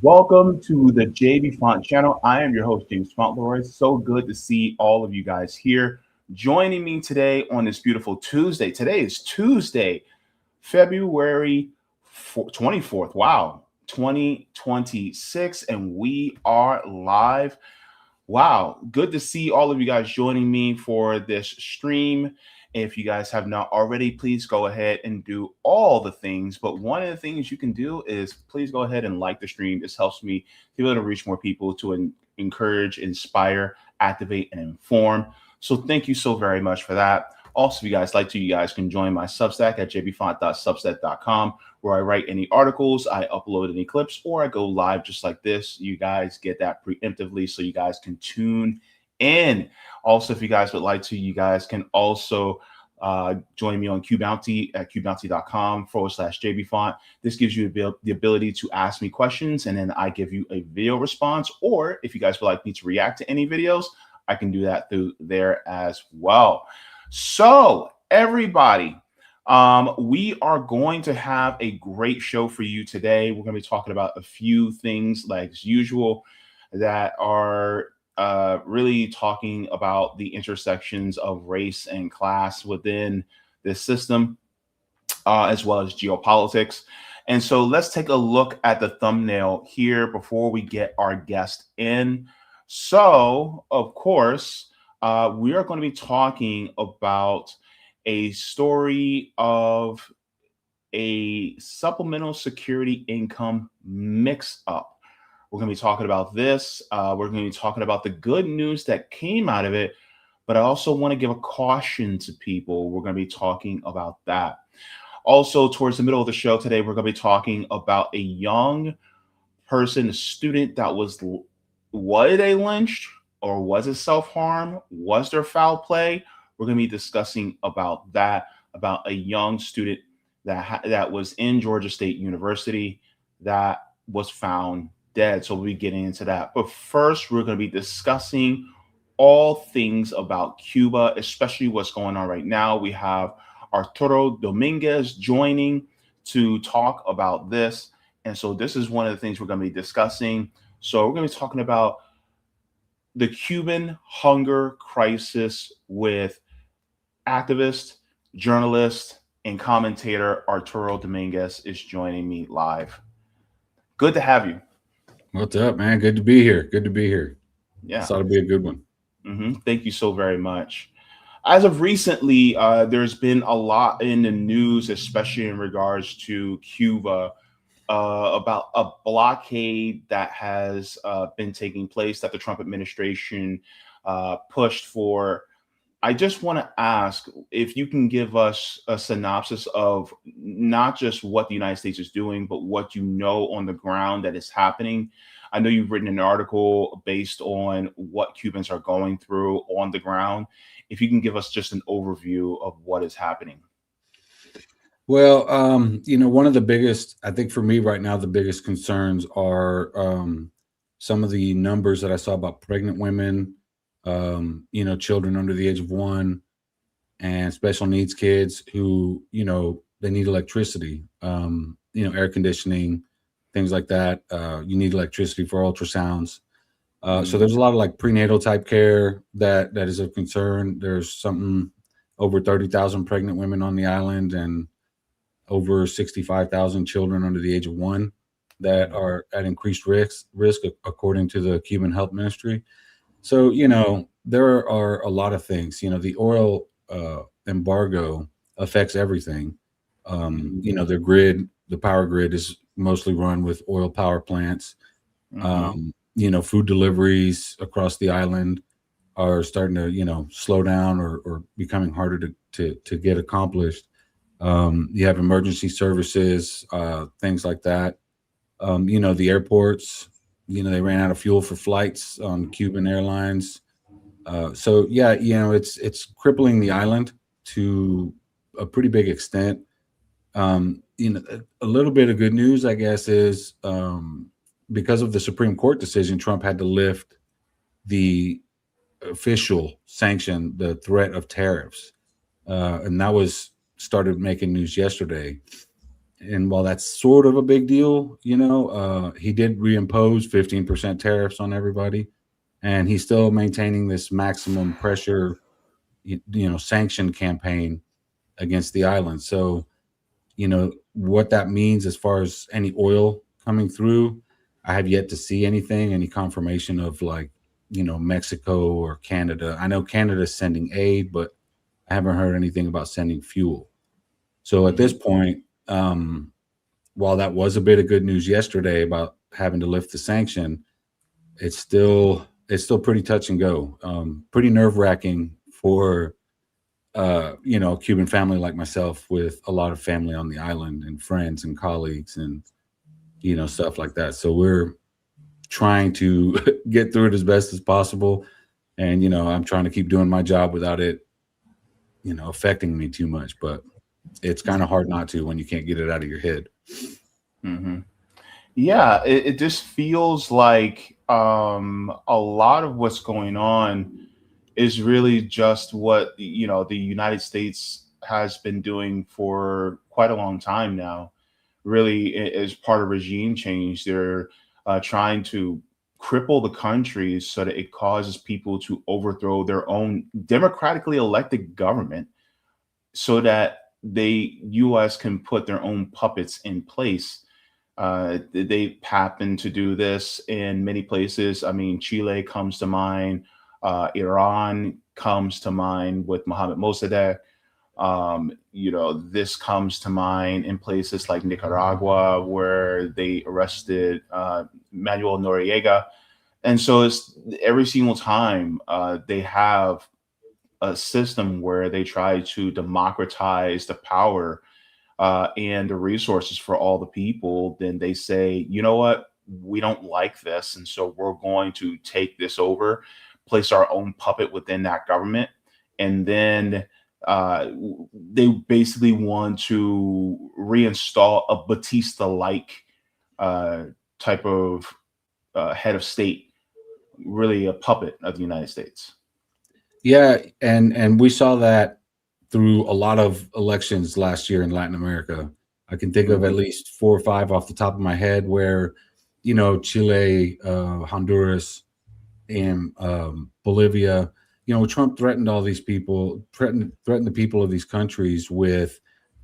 Welcome to the Jaybefaunt channel. I am your host, James Fauntleroy. So good to see all of you guys here joining me today on this beautiful Tuesday. Today is Tuesday, February 24th. Wow, 2026, and we are live. Wow, good to see all of you guys joining me for this stream. If you guys have not already, please go ahead and do all the things. But one of the things you can do is please go ahead and like the stream. This helps me to be able to reach more people, to encourage, inspire, activate, and inform. So thank you so very much for that. Also, if you guys like to, you guys can join my Substack at jaybefaunt.substack.com, where I write any articles, I upload any clips, or I go live just like this. You guys get that preemptively so you guys can tune in. Also, if you guys would like to, you guys can also join me on QBounty at qbounty.com/Jaybefaunt. This gives you the ability to ask me questions, and then I give you a video response. Or if you guys would like me to react to any videos, I can do that through there as well. So everybody, we are going to have a great show for you today. We're going to be talking about a few things like as usual that are really talking about the intersections of race and class within this system, as well as geopolitics. And so let's take a look at the thumbnail here before we get our guest in. So, of course, we are going to be talking about a story of a supplemental security income mix-up. We're going to be talking about this. We're going to be talking about the good news that came out of it, but I also want to give a caution to people. We're going to be talking about that. Also, towards the middle of the show today, we're going to be talking about a young person, a student that was they lynched, or was it self-harm? Was there foul play? We're going to be discussing about that, about a young student that was in Georgia State University that was found dead. So we'll be getting into that. But first, we're going to be discussing all things about Cuba, especially what's going on right now. We have Arturo Dominguez joining to talk about this. And so this is one of the things we're going to be discussing. So we're going to be talking about the Cuban hunger crisis with activist, journalist, and commentator Arturo Dominguez is joining me live. Good to have you. What's up, man? Good to be here. Good to be here. Yeah. Thought it'd be a good one. Thank you so very much. As of recently, there's been a lot in the news, especially in regards to Cuba, about a blockade that has been taking place that the Trump administration pushed for. I just want to ask if you can give us a synopsis of not just what the United States is doing, but what you know on the ground that is happening. I know you've written an article based on what Cubans are going through on the ground. If you can give us just an overview of what is happening. Well, one of the biggest, I think for me right now, the biggest concerns are some of the numbers that I saw about pregnant women, children under the age of 1, and special needs kids who, they need electricity, air conditioning, things like that. You need electricity for ultrasounds. So there's a lot of like prenatal type care that is of concern. There's something over 30,000 pregnant women on the island and over 65,000 children under the age of 1 that are at increased risk according to the Cuban Health Ministry. So, there are a lot of things. The oil embargo affects everything. The grid, the power grid is mostly run with oil power plants. Food deliveries across the island are starting to, slow down or becoming harder to get accomplished. You have emergency services, things like that. The airports, they ran out of fuel for flights on Cuban Airlines. It's crippling the island to a pretty big extent. A little bit of good news, I guess, is because of the Supreme Court decision, Trump had to lift the official sanction, the threat of tariffs. And that was started making news yesterday. And while that's sort of a big deal, he did reimpose 15% tariffs on everybody, and he's still maintaining this maximum pressure, sanction campaign against the island. So, what that means as far as any oil coming through, I have yet to see any confirmation of Mexico or Canada. I know Canada's sending aid, but I haven't heard anything about sending fuel. So at this point, while that was a bit of good news yesterday about having to lift the sanction, it's still pretty touch and go, pretty nerve-wracking for a Cuban family like myself with a lot of family on the island and friends and colleagues and stuff like that. So we're trying to get through it as best as possible, and I'm trying to keep doing my job without it affecting me too much, but it's kind of hard not to when you can't get it out of your head. Yeah, it just feels like a lot of what's going on is really just what the United States has been doing for quite a long time now. Really, as part of regime change, they're trying to cripple the country so that it causes people to overthrow their own democratically elected government, so that U.S. can put their own puppets in place. They happen to do this in many places. I mean, Chile comes to mind. Iran comes to mind with Mohammed Mossadegh. This comes to mind in places like Nicaragua, where they arrested Manuel Noriega. And so it's every single time they have a system where they try to democratize the power and the resources for all the people, then they say, you know what, we don't like this, and so we're going to take this over, place our own puppet within that government, and then they basically want to reinstall a Batista-like type of head of state, really a puppet of the United States. Yeah, and we saw that through a lot of elections last year in Latin America. I can think of at least 4 or 5 off the top of my head where, Chile, Honduras, and Bolivia, Trump threatened all these people, threatened the people of these countries with,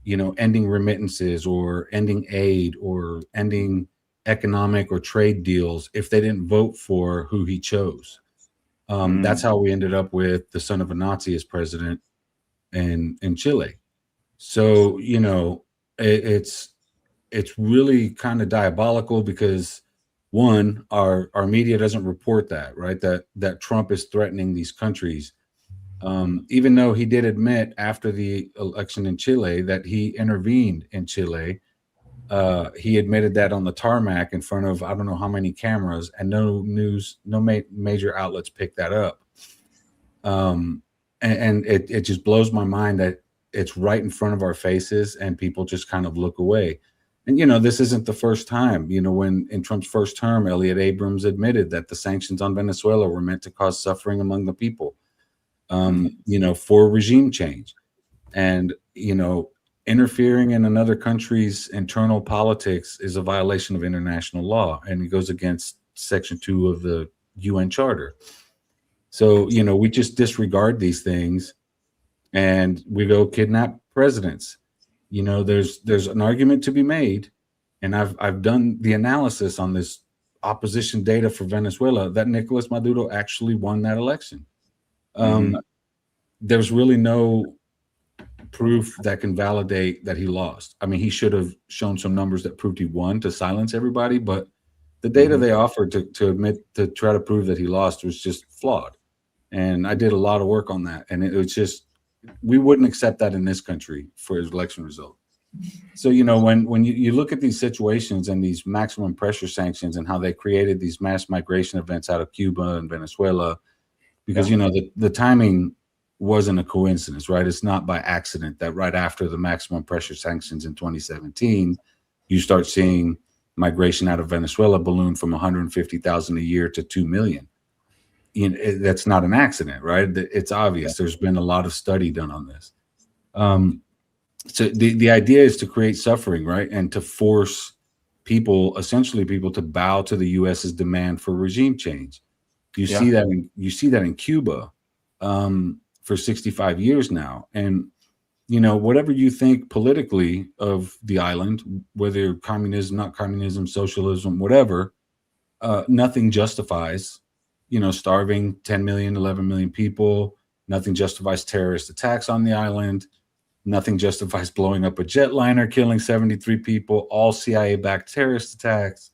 ending remittances or ending aid or ending economic or trade deals if they didn't vote for who he chose. That's how we ended up with the son of a Nazi as president in Chile. So, it's really kind of diabolical because, one, our media doesn't report that, right? That Trump is threatening these countries. Even though he did admit after the election in Chile that he intervened in Chile. He admitted that on the tarmac in front of I don't know how many cameras, and no major outlets picked that up. And it just blows my mind that it's right in front of our faces and people just kind of look away. And, this isn't the first time. When in Trump's first term, Elliot Abrams admitted that the sanctions on Venezuela were meant to cause suffering among the people, for regime change. And, interfering in another country's internal politics is a violation of international law, and it goes against Section 2 of the UN Charter. So, we just disregard these things and we go kidnap presidents. There's an argument to be made, and I've done the analysis on this opposition data for Venezuela that Nicolas Maduro actually won that election. There's really no proof that can validate that he lost. I mean, he should have shown some numbers that proved he won to silence everybody, but the data they offered to try to prove that he lost was just flawed. And I did a lot of work on that, and it was just, we wouldn't accept that in this country for his election result. So, when you look at these situations and these maximum pressure sanctions and how they created these mass migration events out of Cuba and Venezuela, because, the timing wasn't a coincidence, right? It's not by accident that right after the maximum pressure sanctions in 2017, you start seeing migration out of Venezuela balloon from 150,000 a year to 2 million. That's not an accident, right? It's obvious. There's been a lot of study done on this. So the idea is to create suffering, right? And to force people, essentially people, to bow to the US's demand for regime change. You Yeah. see that in Cuba for 65 years now. And whatever you think politically of the island, whether communism, not communism, socialism, whatever, nothing justifies, starving 10 million, 11 million people. Nothing justifies terrorist attacks on the island. Nothing justifies blowing up a jetliner, killing 73 people, all CIA-backed terrorist attacks.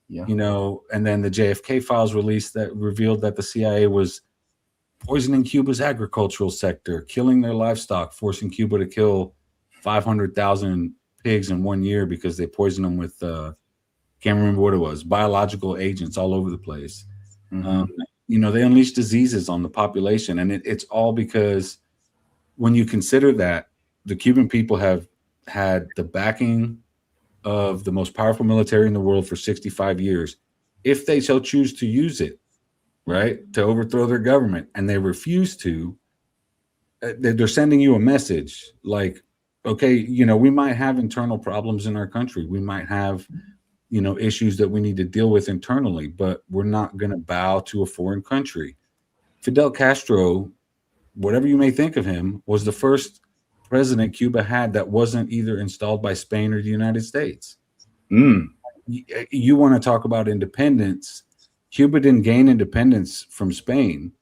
Yeah. And then the JFK files released that revealed that the CIA was poisoning Cuba's agricultural sector, killing their livestock, forcing Cuba to kill 500,000 pigs in 1 year because they poisoned them with, can't remember what it was, biological agents all over the place. They unleashed diseases on the population. And it's all because when you consider that the Cuban people have had the backing of the most powerful military in the world for 65 years, if they so choose to use it, right, to overthrow their government, and they refuse to, they're sending you a message like, okay, we might have internal problems in our country. We might have, issues that we need to deal with internally, but we're not going to bow to a foreign country. Fidel Castro, whatever you may think of him, was the first president Cuba had that wasn't either installed by Spain or the United States. You want to talk about independence. Cuba didn't gain independence from Spain.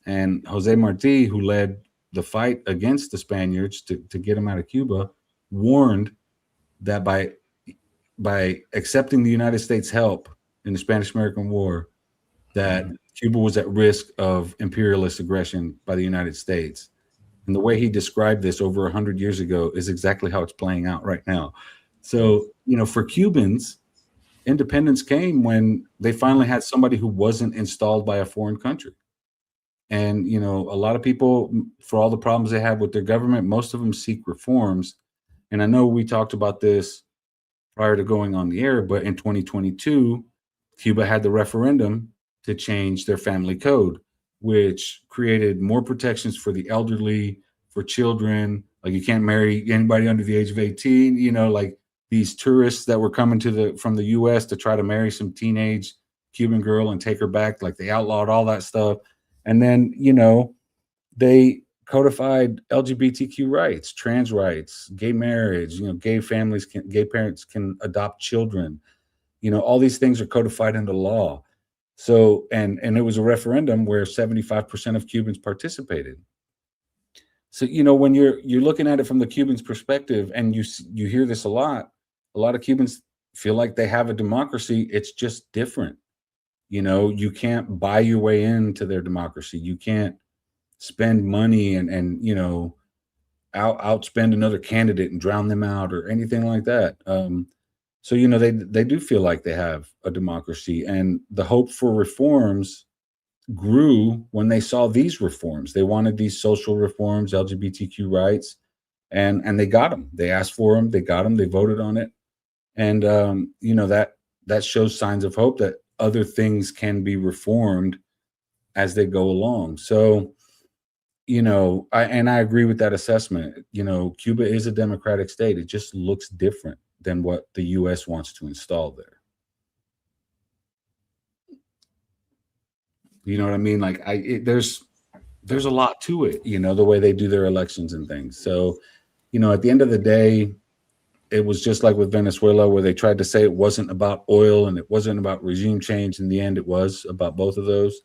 And Jose Marti, who led the fight against the Spaniards to get them out of Cuba, warned that by accepting the United States' help in the Spanish-American War, that Cuba was at risk of imperialist aggression by the United States. And the way he described this over 100 years ago is exactly how it's playing out right now. So, for Cubans, independence came when they finally had somebody who wasn't installed by a foreign country. And, a lot of people, for all the problems they have with their government, most of them seek reforms. And I know we talked about this prior to going on the air, but in 2022, Cuba had the referendum to change their family code, which created more protections for the elderly, for children. Like, you can't marry anybody under the age of 18, like these tourists that were coming from the US to try to marry some teenage Cuban girl and take her back. Like, they outlawed all that stuff. And then, they codified LGBTQ rights, trans rights, gay marriage, gay parents can adopt children. All these things are codified into law. So, and it was a referendum where 75% of Cubans participated. So, when you're looking at it from the Cubans' perspective, and you hear this a lot of Cubans feel like they have a democracy. It's just different. You can't buy your way into their democracy. You can't spend money and outspend another candidate and drown them out or anything like that. So, they do feel like they have a democracy, and the hope for reforms grew when they saw these reforms. They wanted these social reforms, LGBTQ rights, and they got them. They asked for them, they got them, they voted on it. And, that shows signs of hope that other things can be reformed as they go along. So, I agree with that assessment. Cuba is a democratic state. It just looks different than what the U.S. wants to install there. You know what I mean? Like, there's a lot to it, the way they do their elections and things. So, at the end of the day, it was just like with Venezuela, where they tried to say it wasn't about oil and it wasn't about regime change. In the end, it was about both of those.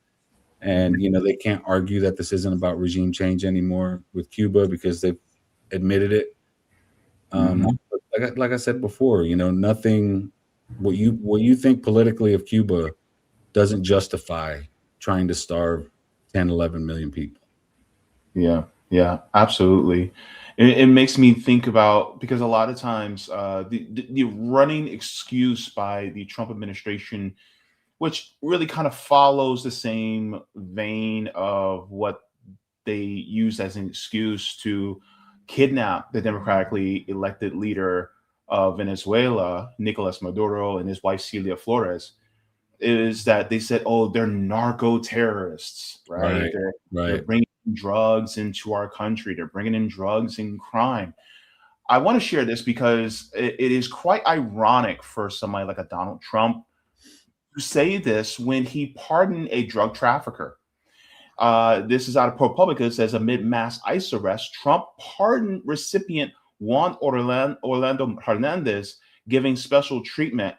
And, they can't argue that this isn't about regime change anymore with Cuba because they've admitted it. Like I said before, nothing, what you think politically of Cuba doesn't justify trying to starve 10, 11 million people. Yeah, absolutely. It makes me think about, because a lot of times the running excuse by the Trump administration, which really kind of follows the same vein of what they use as an excuse to kidnap the democratically elected leader of Venezuela, Nicolas Maduro, and his wife, Celia Flores, is that they said, oh, they're narco terrorists, right? They're bringing drugs into our country. They're bringing in drugs and crime. I want to share this because it is quite ironic for somebody like a Donald Trump to say this when he pardoned a drug trafficker. This is out of ProPublica. It says amid mass ICE arrest, Trump pardoned recipient Juan Orlando Hernandez, giving special treatment.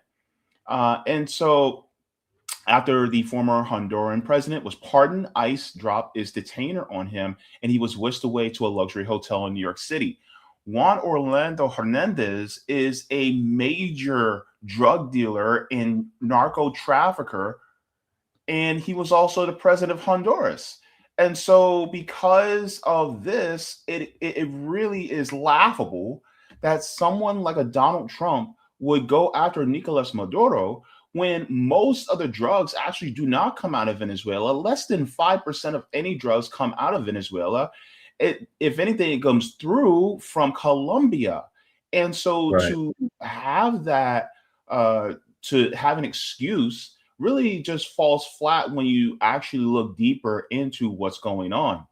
And so after the former Honduran president was pardoned, ICE dropped its detainer on him and he was whisked away to a luxury hotel in New York City. Juan Orlando Hernandez is a major drug dealer and narco trafficker, and he was also the president of Honduras. And so, because of this, it really is laughable that someone like a Donald Trump would go after Nicolas Maduro when most of the drugs actually do not come out of Venezuela. Less than 5% of any drugs come out of Venezuela. If anything, it comes through from Colombia. And so Right. to have that, to have an excuse really just falls flat when you actually look deeper into what's going on.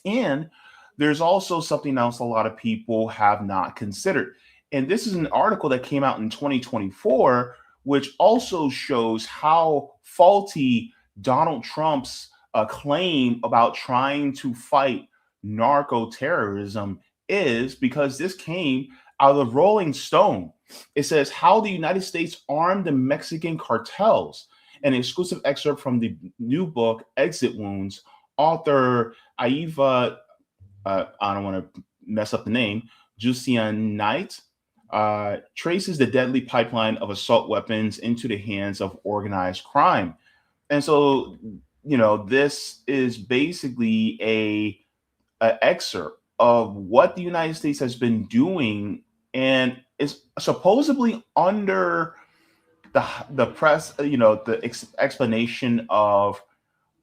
And there's also something else a lot of people have not considered. And this is an article that came out in 2024, which also shows how faulty Donald Trump's claim about trying to fight narco terrorism is, because this came out of Rolling Stone. It says how the United States armed the Mexican cartels. An exclusive excerpt from the new book, Exit Wounds, author Aiva, I don't want to mess up the name, Jusianite, traces the deadly pipeline of assault weapons into the hands of organized crime. And so, this is basically a excerpt of what the United States has been doing, and is supposedly under the press, the explanation of,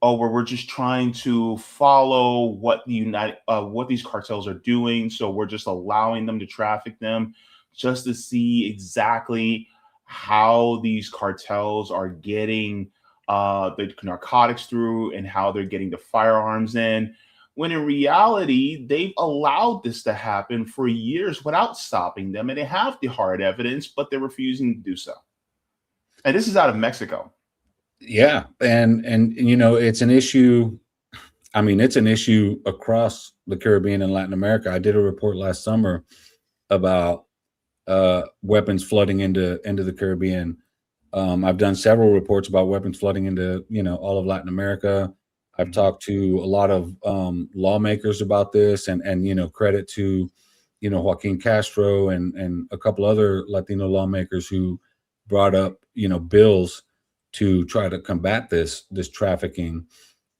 oh, where we're just trying to follow what what these cartels are doing, so we're just allowing them to traffic them, just to see exactly how these cartels are getting the narcotics through and how they're getting the firearms in. When in reality, they've allowed this to happen for years without stopping them, and they have the hard evidence, but they're refusing to do so. And this is out of Mexico. Yeah, and it's an issue. I mean, it's an issue across the Caribbean and Latin America. I did a report last summer about weapons flooding into the Caribbean. I've done several reports about weapons flooding into all of Latin America. I've talked to a lot of lawmakers about this, and credit to Joaquin Castro and a couple other Latino lawmakers who brought up bills to try to combat this trafficking,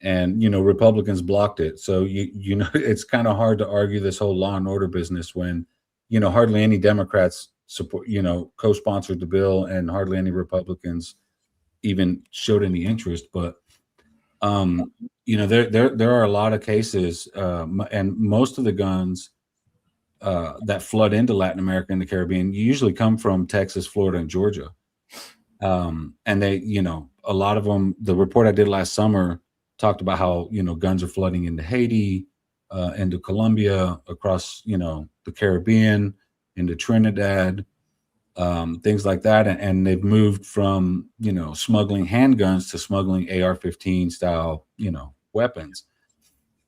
and Republicans blocked it. So it's kind of hard to argue this whole law and order business when hardly any Democrats support co-sponsored the bill, and hardly any Republicans even showed any interest. But there are a lot of cases, and most of the guns that flood into Latin America and the Caribbean usually come from Texas, Florida, and Georgia. And they, a lot of them, the report I did last summer talked about how, guns are flooding into Haiti, into Colombia, across, the Caribbean, into Trinidad, things like that. And they've moved from, smuggling handguns to smuggling AR-15 style, weapons.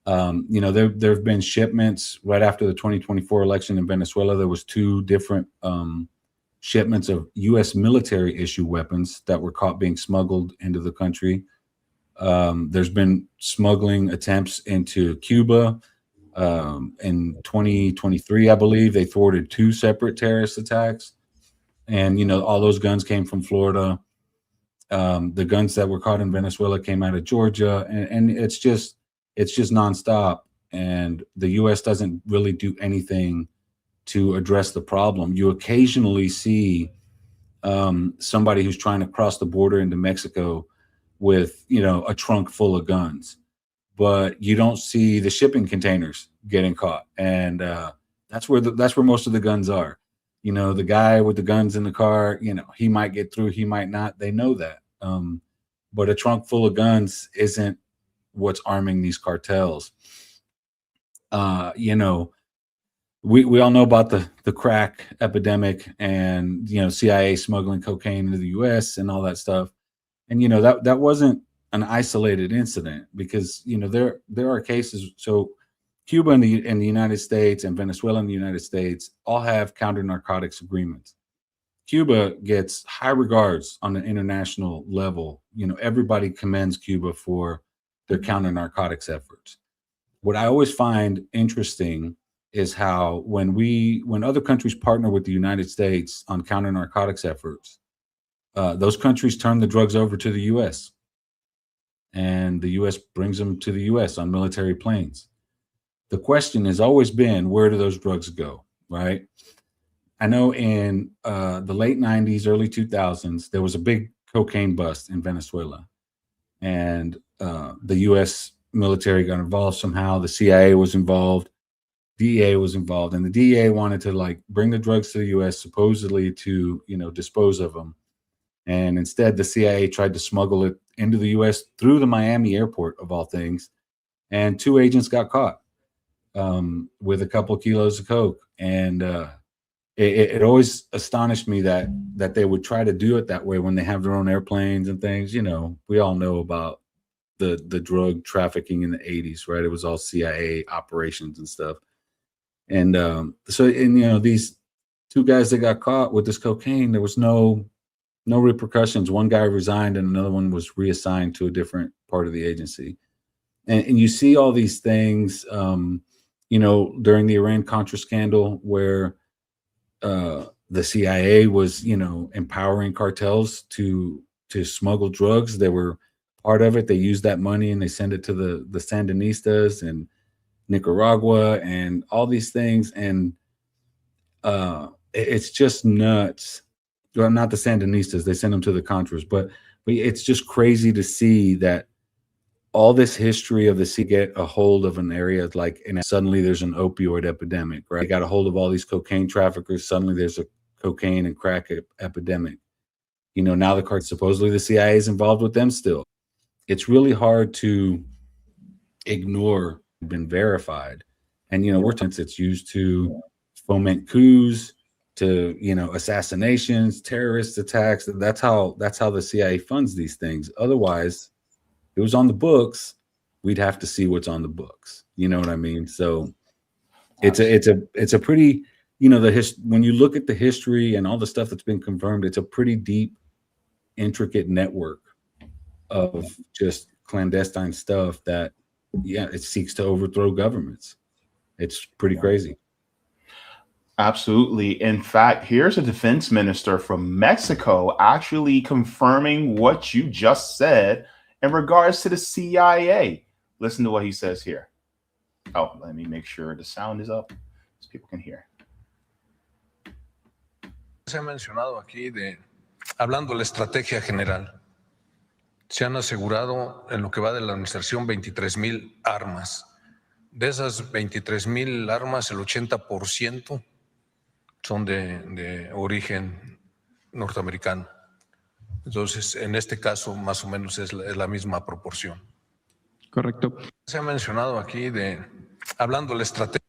There have been shipments right after the 2024 election in Venezuela. There was 2 different shipments of U.S. military issue weapons that were caught being smuggled into the country. There's been smuggling attempts into Cuba. In 2023, I believe, they thwarted 2 separate terrorist attacks. And, all those guns came from Florida. The guns that were caught in Venezuela came out of Georgia. And it's just nonstop. And the U.S. doesn't really do anything to address the problem. You occasionally see somebody who's trying to cross the border into Mexico with, a trunk full of guns, but you don't see the shipping containers getting caught. And that's where most of the guns are. The guy with the guns in the car, he might get through, he might not. They know that. But a trunk full of guns isn't what's arming these cartels. we all know about the crack epidemic and, you know, CIA smuggling cocaine into the US and all that stuff. And, you know, that wasn't an isolated incident, because, you know, there are cases. So Cuba and the United States and Venezuela and the United States all have counter narcotics agreements. Cuba gets high regards on an international level. You know, everybody commends Cuba for their counter narcotics efforts. What I always find interesting is how when other countries partner with the United States on counter narcotics efforts, those countries turn the drugs over to the U.S. and the U.S. brings them to the U.S. on military planes. The question has always been, where do those drugs go, right? I know in the late 90s, early 2000s, there was a big cocaine bust in Venezuela. And the U.S. military got involved somehow. The CIA was involved. DEA was involved. And the DEA wanted to like bring the drugs to the U.S. supposedly to, you know, dispose of them. And instead, the CIA tried to smuggle it into the U.S. through the Miami airport, of all things. And 2 agents got caught with a couple of kilos of coke. And it always astonished me that they would try to do it that way when they have their own airplanes and things. You know, we all know about the drug trafficking in the 80s, right? It was all CIA operations and stuff. And you know, these 2 guys that got caught with this cocaine, there was no repercussions. One guy resigned and another one was reassigned to a different part of the agency. And you see all these things, you know, during the Iran-Contra scandal, where the CIA was, you know, empowering cartels to smuggle drugs. They were part of it. They used that money and they send it to the Sandinistas and Nicaragua and all these things. And it's just nuts. Well, not the Sandinistas. They send them to the Contras, but it's just crazy to see that all this history of the sea get a hold of an area like, and suddenly there's an opioid epidemic, right? They got a hold of all these cocaine traffickers. Suddenly there's a cocaine and crack epidemic. You know, now supposedly the CIA is involved with them still. It's really hard to ignore, been verified. And, you know, it's used to foment coups, to, you know, assassinations, terrorist attacks. That's how the CIA funds these things. Otherwise, if it was on the books, we'd have to see what's on the books. You know what I mean? So it's a pretty, you know, when you look at the history and all the stuff that's been confirmed, it's a pretty deep, intricate network of just clandestine stuff that, yeah, it seeks to overthrow governments. It's pretty crazy. Absolutely. In fact, here's a defense minister from Mexico actually confirming what you just said in regards to the CIA. Listen to what he says here. Oh, let me make sure the sound is up so people can hear. Se ha mencionado aquí hablando de la estrategia general, se han asegurado en lo que va de la administración 23,000 armas. De esas 23,000 armas, el 80% son de origen norteamericano. Entonces, en este caso, más o menos es la misma proporción. Correcto. Se ha mencionado aquí hablando de la estrategia.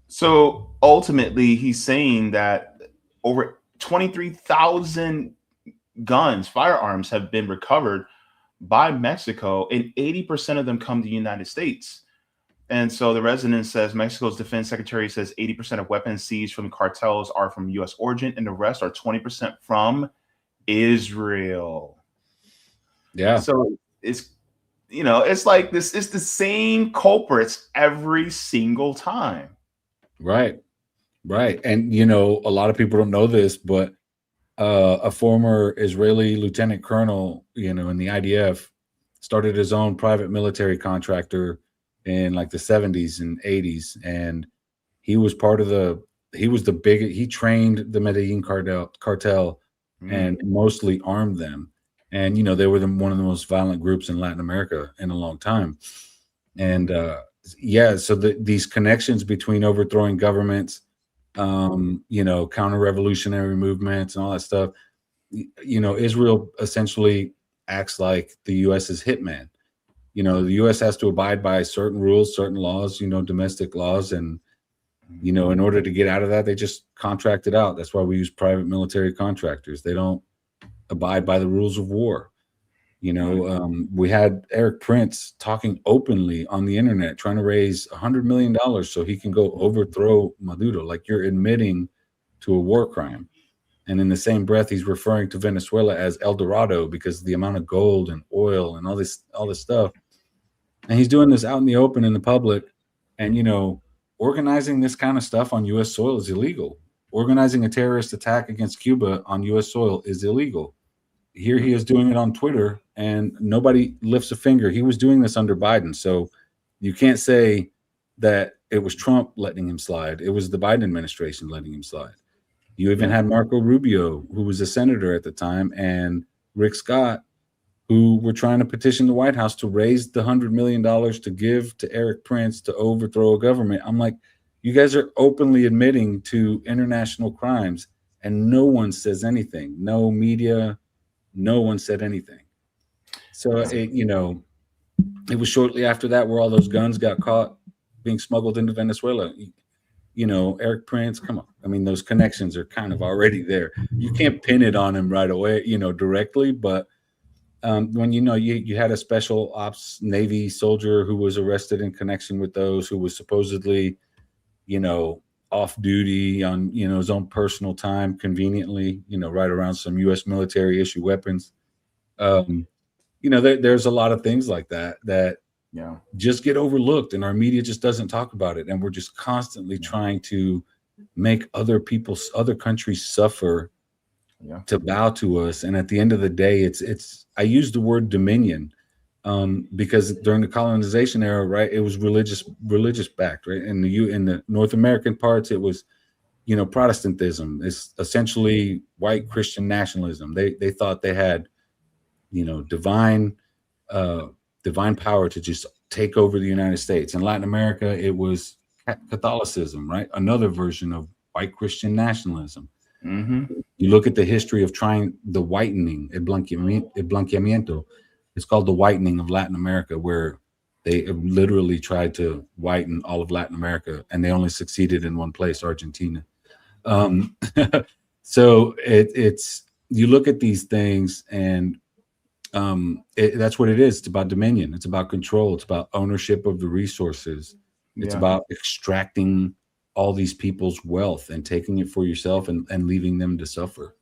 So ultimately, he's saying that over 23,000 guns, firearms have been recovered by Mexico, and 80% of them come to the United States. And so the resident says Mexico's defense secretary says 80% of weapons seized from cartels are from U.S. origin, and the rest are 20% from Israel. Yeah. So it's, you know, it's like this. It's the same culprits every single time. Right. Right. And, you know, a lot of people don't know this, but a former Israeli lieutenant colonel, you know, in the IDF, started his own private military contractor in like the 70s and 80s. And he was he trained the Medellin cartel and mostly armed them. And, you know, they were one of the most violent groups in Latin America in a long time. And yeah, so these connections between overthrowing governments, you know, counter-revolutionary movements and all that stuff, you know, Israel essentially acts like the U.S.'s hitman. You know, the U.S. has to abide by certain rules, certain laws, you know, domestic laws. And You know, in order to get out of that, they just contract it out. That's why we use private military contractors. They don't abide by the rules of war. You know, we had Eric Prince talking openly on the internet, trying to raise $100 million so he can go overthrow Maduro. Like, you're admitting to a war crime. And in the same breath, he's referring to Venezuela as El Dorado because of the amount of gold and oil and all this stuff. And he's doing this out in the open in the public. And, you know, organizing this kind of stuff on U.S. soil is illegal. Organizing a terrorist attack against Cuba on U.S. soil is illegal. Here he is doing it on Twitter, and nobody lifts a finger. He was doing this under Biden. So you can't say that it was Trump letting him slide. It was the Biden administration letting him slide. You even had Marco Rubio, who was a senator at the time, and Rick Scott, who were trying to petition the White House to raise the $100 million to give to Eric Prince to overthrow a government. I'm like, you guys are openly admitting to international crimes, and no one says anything. No media, no one said anything. So, you know, it was shortly after that where all those guns got caught being smuggled into Venezuela. You know, Eric Prince, come on. I mean, those connections are kind of already there. You can't pin it on him right away, you know, directly. But when, you know, you had a special ops Navy soldier who was arrested in connection with those, who was supposedly, you know, off duty on, you know, his own personal time, conveniently, you know, right around some U.S. military issue weapons. You know, there's a lot of things like that just get overlooked, and our media just doesn't talk about it. And we're just constantly trying to make other countries suffer to bow to us. And at the end of the day, I use the word dominion because during the colonization era, right, it was religious backed, right? In the North American parts, it was, you know, Protestantism. It's essentially white Christian nationalism. They thought they had, you know, divine power to just take over the United States. In Latin America, it was Catholicism, right? Another version of white Christian nationalism. You look at the history of trying the whitening, el blanqueamiento. It's called the whitening of Latin America, where they literally tried to whiten all of Latin America, and they only succeeded in one place, Argentina. So it's you look at these things, and that's what it is. It's about dominion. It's about control. It's about ownership of the resources. It's about extracting all these people's wealth and taking it for yourself and leaving them to suffer.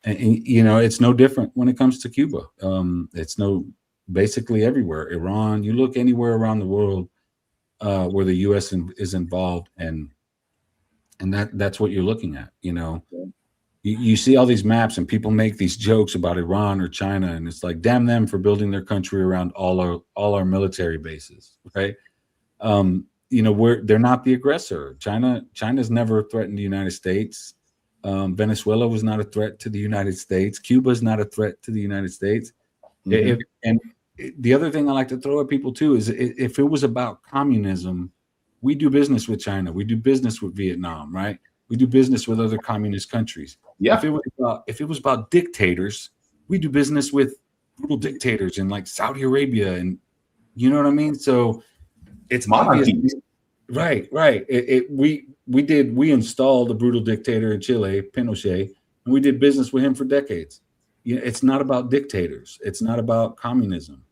And you know, it's no different when it comes to Cuba. It's basically everywhere. Iran, you look anywhere around the world where the U.S. is involved, and that's what you're looking at. You know, you see all these maps, and people make these jokes about Iran or China, and it's like, damn them for building their country around all our military bases, right? You know, they're not the aggressor. China's never threatened the United States. Venezuela was not a threat to the United States. Cuba is not a threat to the United States. And the other thing I like to throw at people too is, if it was about communism, we do business with China. We do business with Vietnam, right? We do business with other communist countries. If it was about dictators, we do business with brutal dictators in like Saudi Arabia, and you know what I mean? So it's obvious. Right. We installed a brutal dictator in Chile, Pinochet, and we did business with him for decades. You know, it's not about dictators. It's not about communism.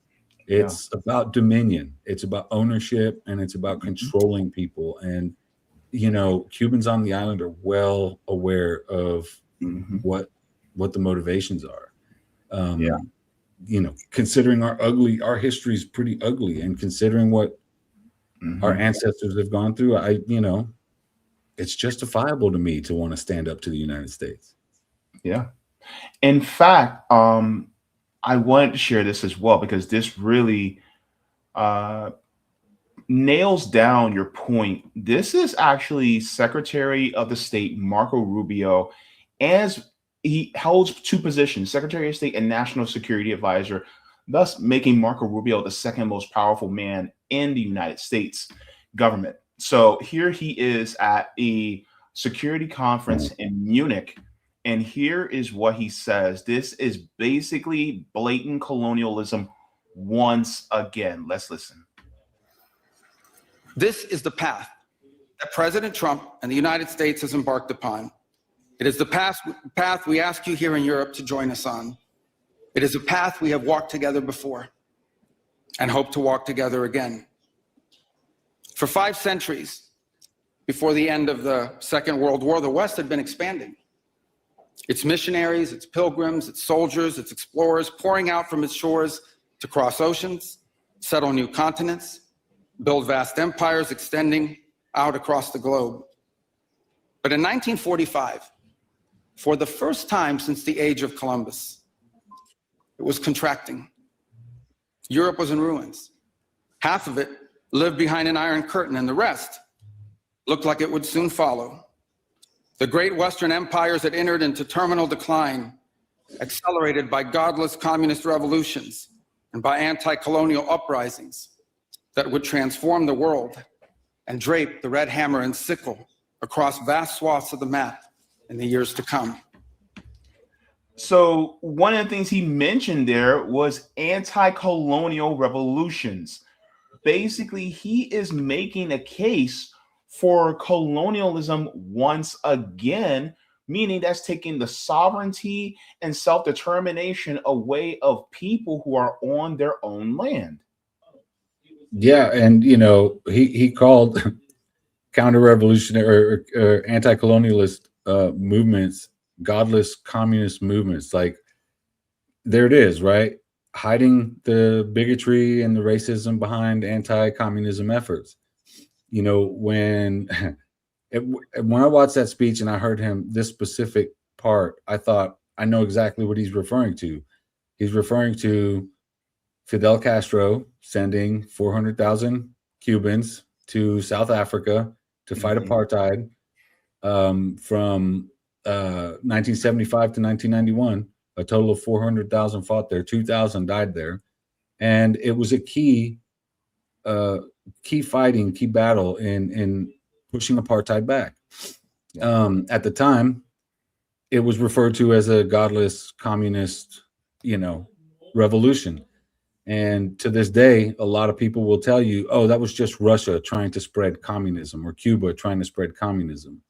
It's about dominion. It's about ownership, and it's about controlling people. And, you know, Cubans on the island are well aware of what the motivations are. You know, considering our history is pretty ugly, and considering what our ancestors have gone through, you know, it's justifiable to me to want to stand up to the United States. Yeah. In fact, I wanted to share this as well, because this really nails down your point. This is actually Secretary of the State Marco Rubio, as he holds two positions, Secretary of State and National Security Advisor, thus making Marco Rubio the second most powerful man in the United States government. So here he is at a security conference in Munich, and here is what he says. This is basically blatant colonialism once again. Let's listen. This is the path that President Trump and the United States has embarked upon. It is the path we ask you here in Europe to join us on. It is a path we have walked together before and hope to walk together again. For 5 centuries, before the end of the Second World War, the West had been expanding. Its missionaries, its pilgrims, its soldiers, its explorers pouring out from its shores to cross oceans, settle new continents, build vast empires extending out across the globe. But in 1945, for the first time since the age of Columbus, it was contracting. Europe was in ruins. Half of it lived behind an iron curtain, and the rest looked like it would soon follow. The great Western empires had entered into terminal decline, accelerated by godless communist revolutions and by anti-colonial uprisings that would transform the world and drape the red hammer and sickle across vast swaths of the map in the years to come. So one of the things he mentioned there was anti-colonial revolutions. Basically, he is making a case for colonialism once again, meaning that's taking the sovereignty and self-determination away of people who are on their own land. Yeah, and he called counter-revolutionary or anti-colonialist movements godless communist movements. Like, there it is, right? Hiding the bigotry and the racism behind anti-communism efforts. When I watched that speech and I heard him, this specific part, I thought, I know exactly what he's referring to. He's referring to Fidel Castro sending 400,000 Cubans to South Africa to fight apartheid from 1975 to 1991. A total of 400,000 fought there. 2,000 died there. And it was a key fighting, key battle in pushing apartheid back. At the time, it was referred to as a godless communist, revolution. And to this day, a lot of people will tell you, oh, that was just Russia trying to spread communism, or Cuba trying to spread communism.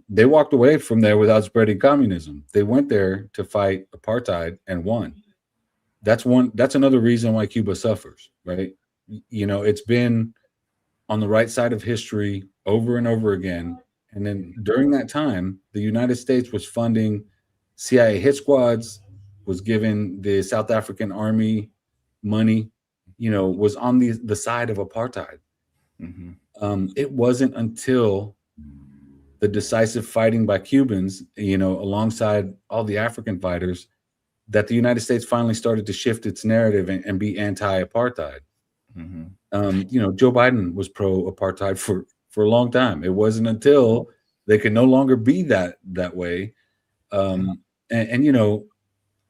They walked away from there without spreading communism. They went there to fight apartheid and won. That's another reason why Cuba suffers, right? It's been on the right side of history over and over again. And then during that time, the United States was funding CIA hit squads, was giving the South African army money, was on the side of apartheid. It wasn't until the decisive fighting by Cubans, alongside all the African fighters, that the United States finally started to shift its narrative and be anti-apartheid. Joe Biden was pro-apartheid for a long time. It wasn't until they could no longer be that way.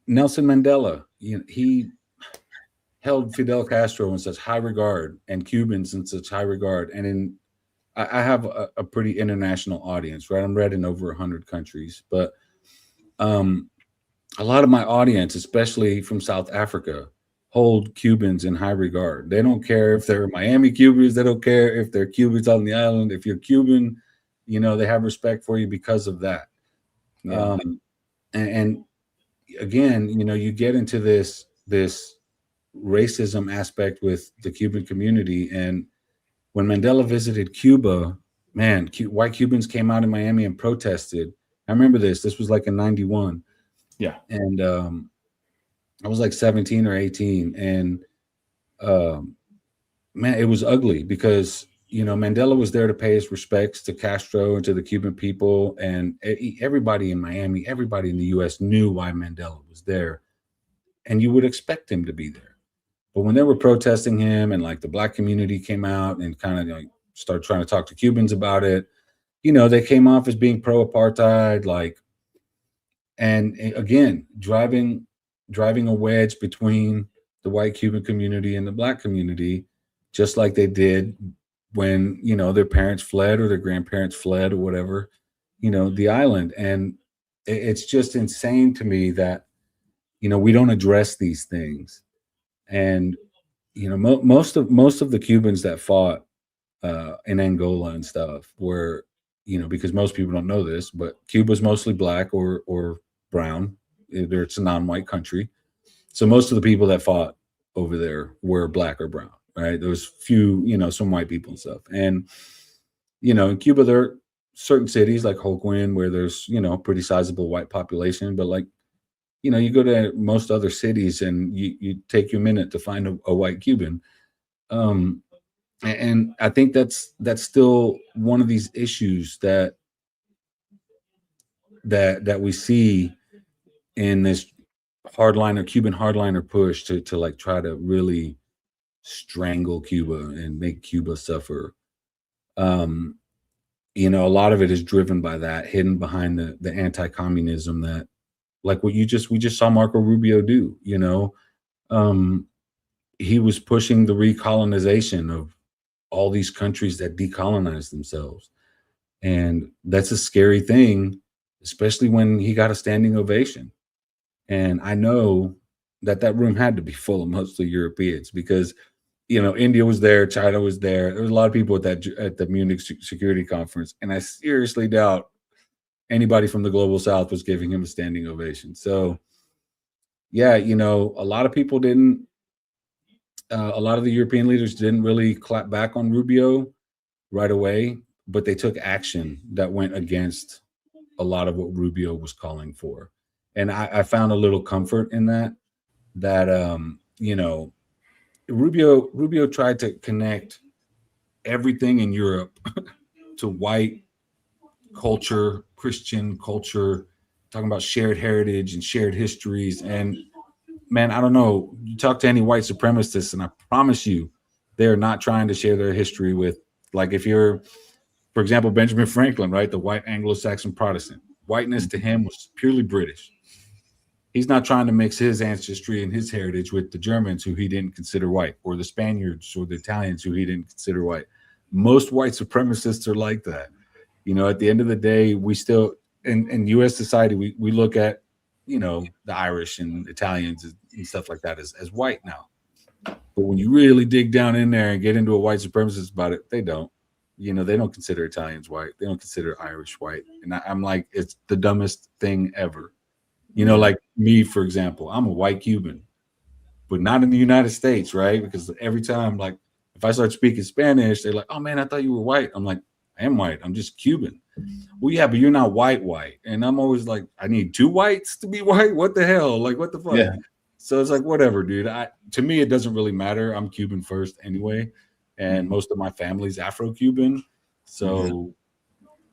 Nelson Mandela, he held Fidel Castro in such high regard and Cubans in such high regard. And I have a pretty international audience, right? I'm read in over 100 countries, but a lot of my audience, especially from South Africa, hold Cubans in high regard. They don't care if they're Miami Cubans. They don't care if they're Cubans on the island. If you're Cuban, they have respect for you because of that. Yeah. And again, you get into this racism aspect with the Cuban community. And when Mandela visited Cuba, man, white Cubans came out in Miami and protested. I remember this. This was like in 91. Yeah. And I was like 17 or 18. And man, it was ugly because, Mandela was there to pay his respects to Castro and to the Cuban people. And everybody in Miami, everybody in the U.S. knew why Mandela was there. And you would expect him to be there. But when they were protesting him and like the black community came out and kind of started trying to talk to Cubans about it, they came off as being pro-apartheid, and again, driving a wedge between the white Cuban community and the black community, just like they did when, their parents fled or their grandparents fled or whatever, the island. And it's just insane to me that, we don't address these things. And, most of the Cubans that fought in Angola and stuff, where, you know, because most people don't know this, but Cuba's mostly black or brown. It's a non-white country. So most of the people that fought over there were black or brown, right? There was few, you know, some white people and stuff. And, you know, in Cuba, there are certain cities like Holguin where there's, you know, pretty sizable white population. But like, you know, you go to most other cities and you take you a minute to find a white Cuban. And I think that's still one of these issues that we see in this Cuban hardliner push to like try to really strangle Cuba and make Cuba suffer. You know, a lot of it is driven by that, hidden behind the anti-communism that, like what we just saw Marco Rubio do. You know, he was pushing the recolonization of all these countries that decolonized themselves, and that's a scary thing, especially when he got a standing ovation. And I know that room had to be full of mostly Europeans because, you know, India was there, China was there. There was a lot of people at the Munich Security Conference, and I seriously doubt anybody from the global South was giving him a standing ovation. So, yeah, you know, a lot of people didn't. A lot of the European leaders didn't really clap back on Rubio right away, but they took action that went against a lot of what Rubio was calling for. And I found a little comfort in that you know, Rubio tried to connect everything in Europe to white culture, Christian culture, talking about shared heritage and shared histories. And man, I don't know, you talk to any white supremacists and I promise you, they're not trying to share their history with, like, if you're, for example, Benjamin Franklin, right? The white Anglo-Saxon Protestant. Whiteness to him was purely British. He's not trying to mix his ancestry and his heritage with the Germans who he didn't consider white, or the Spaniards or the Italians who he didn't consider white. Most white supremacists are like that. You know, at the end of the day, we still, in U.S. society, we look at, you know, the Irish and Italians and stuff like that as white now. But when you really dig down in there and get into a white supremacist about it, they don't. You know, they don't consider Italians white. They don't consider Irish white. And I'm like, it's the dumbest thing ever. You know, like me, for example, I'm a white Cuban, but not in the United States, right? Because every time, like, if I start speaking Spanish, they're like, oh, man, I thought you were white. I'm like, I am white. I'm just Cuban. Well, yeah, but you're not white. And I'm always like, I need two whites to be white? What the hell? Like, what the fuck? Yeah. So it's like, whatever, dude. To me, it doesn't really matter. I'm Cuban first anyway. And most of my family's Afro-Cuban. So,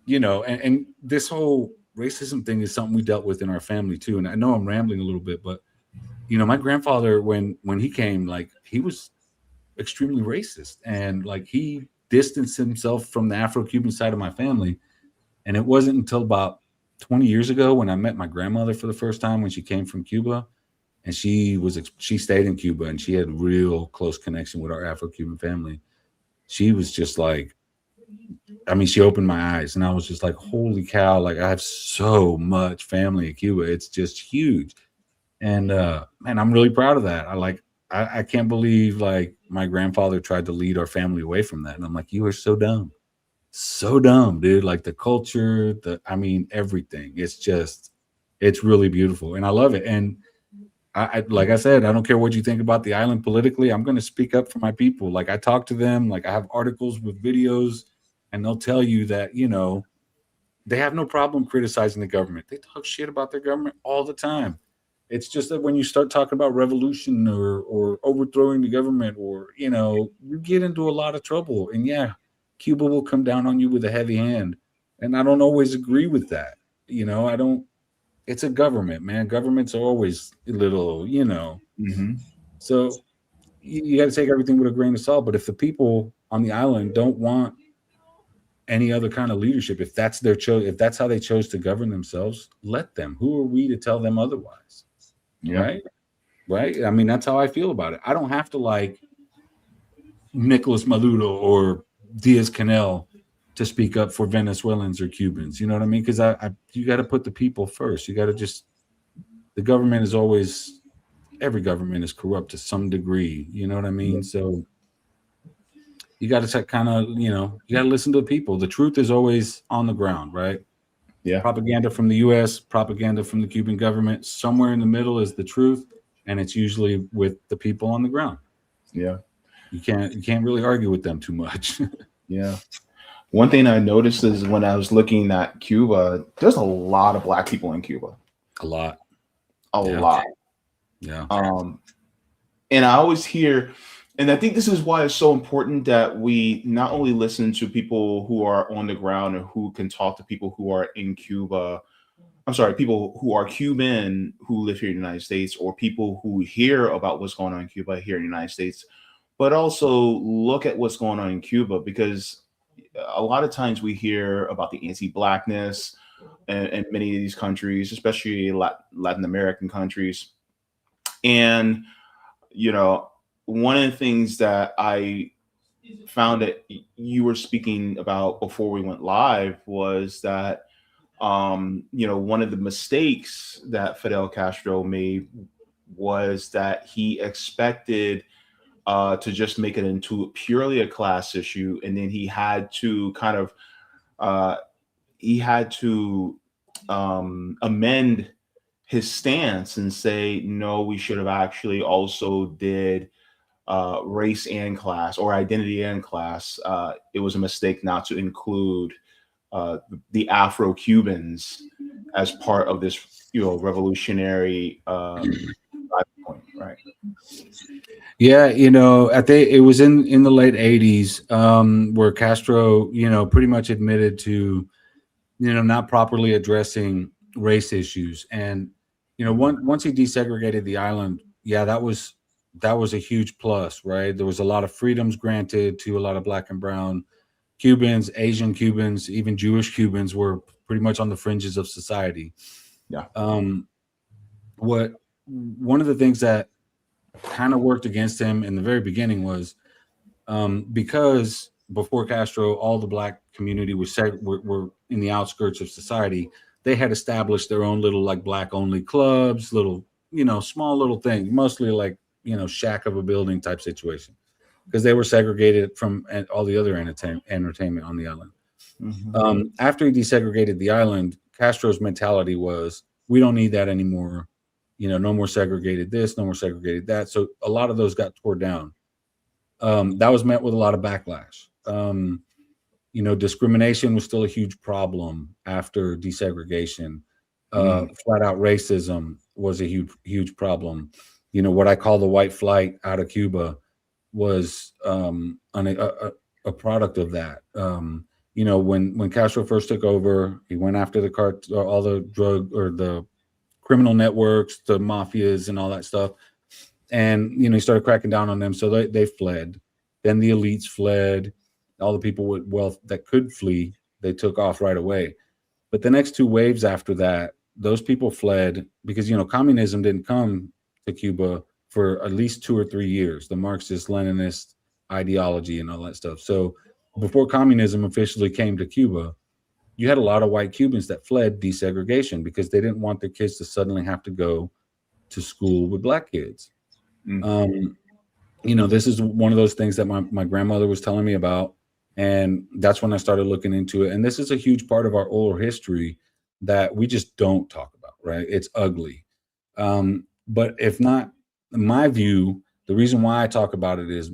you know, and this whole racism thing is something we dealt with in our family too. And I know I'm rambling a little bit, but, you know, my grandfather, when he came, like, he was extremely racist. And, like, he distanced himself from the Afro-Cuban side of my family. And it wasn't until about 20 years ago when I met my grandmother for the first time when she came from Cuba. And she stayed in Cuba and she had real close connection with our Afro-Cuban family. She was just like, I mean, she opened my eyes and I was just like, holy cow, like, I have so much family in Cuba. It's just huge. And man, I'm really proud of that. I can't believe, like, my grandfather tried to lead our family away from that. And I'm like, you are so dumb. So dumb, dude. Like, the culture, I mean, everything. It's really beautiful. And I love it. And I like I said, I don't care what you think about the island politically. I'm going to speak up for my people. Like, I talk to them, like, I have articles with videos, and they'll tell you that, you know, they have no problem criticizing the government. They talk shit about their government all the time. It's just that when you start talking about revolution or overthrowing the government, or, you know, you get into a lot of trouble. And yeah, Cuba will come down on you with a heavy hand. And I don't always agree with that. You know, it's a government, man. Governments are always a little, you know. So you got to take everything with a grain of salt. But if the people on the island don't want any other kind of leadership, if that's their if that's how they chose to govern themselves, let them. Who are we to tell them otherwise? Yeah. Right. I mean, that's how I feel about it. I don't have to like Nicolas Maduro or Diaz-Canel to speak up for Venezuelans or Cubans. You know what I mean? Because you got to put the people first. You got to the government is always, every government is corrupt to some degree. You know what I mean? So you got to kind of, you got to listen to the people. The truth is always on the ground, right? Yeah. Propaganda from the U.S., propaganda from the Cuban government. Somewhere in the middle is the truth, and it's usually with the people on the ground. Yeah. You can't really argue with them too much. Yeah. One thing I noticed is when I was looking at Cuba, there's a lot of Black people in Cuba. A lot. A lot. Yeah. And I always hear, and I think this is why it's so important that we not only listen to people who are on the ground or who can talk to people who are in Cuba. I'm sorry, people who are Cuban who live here in the United States, or people who hear about what's going on in Cuba here in the United States, but also look at what's going on in Cuba, because a lot of times we hear about the anti-Blackness in many of these countries, especially Latin American countries. And, one of the things that I found that you were speaking about before we went live was that, one of the mistakes that Fidel Castro made was that he expected to just make it into purely a class issue, and then he had to amend his stance and say, no, we should have actually also did race and class, or identity and class. It was a mistake not to include the Afro-Cubans as part of this, revolutionary point, right? Yeah, I think it was in the late 80s where Castro, pretty much admitted to, not properly addressing race issues. And, once he desegregated the island, yeah, that was a huge plus, right? There was a lot of freedoms granted to a lot of Black and brown Cubans, Asian Cubans, even Jewish Cubans were pretty much on the fringes of society. Yeah. One of the things that kind of worked against him in the very beginning was because before Castro, all the Black community were in the outskirts of society. They had established their own little Black only clubs, little, small little things, mostly shack of a building type situation, because they were segregated from all the other entertainment on the island. Mm-hmm. After he desegregated the island, Castro's mentality was, we don't need that anymore. No more segregated this, no more segregated that. So a lot of those got tore down. That was met with a lot of backlash. Discrimination was still a huge problem after desegregation. Flat out racism was a huge problem. What I call the white flight out of Cuba was a product of that. When Castro first took over, he went after all the drug or the criminal networks, the mafias and all that stuff. And, he started cracking down on them. So they fled. Then the elites fled. All the people with wealth that could flee, they took off right away. But the next two waves after that, those people fled because, communism didn't come to Cuba for at least 2 or 3 years, the Marxist-Leninist ideology and all that stuff. So before communism officially came to Cuba, you had a lot of white Cubans that fled desegregation because they didn't want their kids to suddenly have to go to school with Black kids. This is one of those things that my grandmother was telling me about. And that's when I started looking into it. And this is a huge part of our oral history that we just don't talk about, right? It's ugly. But if not, my view, the reason why I talk about it is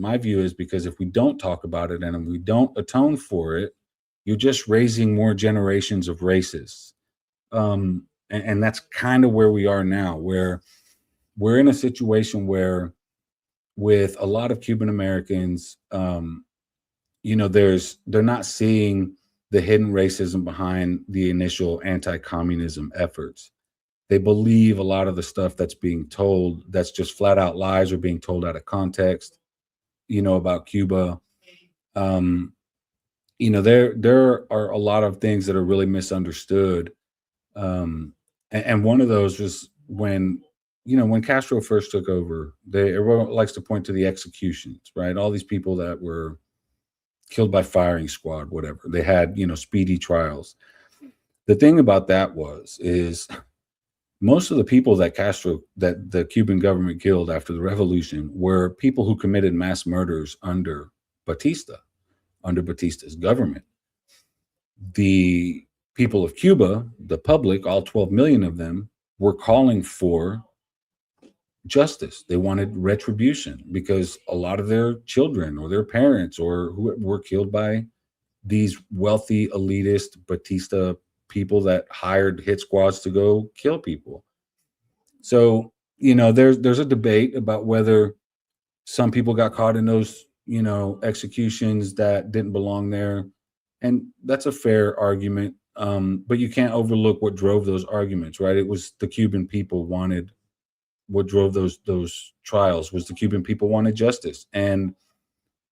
because if we don't talk about it and we don't atone for it, you're just raising more generations of racists. And that's kind of where we are now, where we're in a situation where with a lot of Cuban Americans, they're not seeing the hidden racism behind the initial anti-communism efforts. They believe a lot of the stuff that's being told, that's just flat out lies, or being told out of context, about Cuba. There are a lot of things that are really misunderstood. And one of those was when Castro first took over, everyone likes to point to the executions, right? All these people that were killed by firing squad, whatever. They had, speedy trials. The thing about that is most of the people that the Cuban government killed after the revolution were people who committed mass murders under Batista. under Batista's government. The people of Cuba, the public, all 12 million of them, were calling for justice. They wanted retribution because a lot of their children or their parents or who were killed by these wealthy, elitist Batista people that hired hit squads to go kill people. So, you know, there's a debate about whether some people got caught in those, you know, executions that didn't belong there. And that's a fair argument. But you can't overlook what drove those arguments, right? It was the Cuban people wanted, what drove those trials was the Cuban people wanted justice. And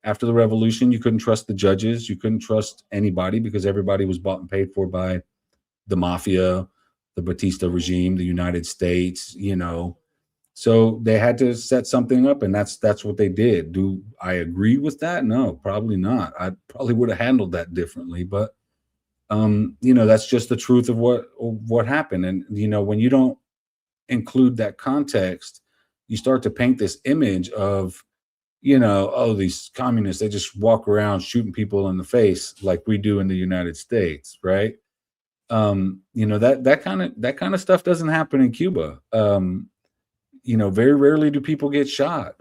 after the revolution, you couldn't trust the judges. You couldn't trust anybody because everybody was bought and paid for by the mafia, the Batista regime, the United States, you know. So they had to set something up, and that's what they did. Do I agree with that? No, probably not. I probably would have handled that differently, but you know, that's just the truth of what happened. And you know, when you don't include that context, you start to paint this image of, you know, oh, these communists, they just walk around shooting people in the face like we do in the United States, right? You know, that kind of stuff doesn't happen in Cuba. You know, very rarely do people get shot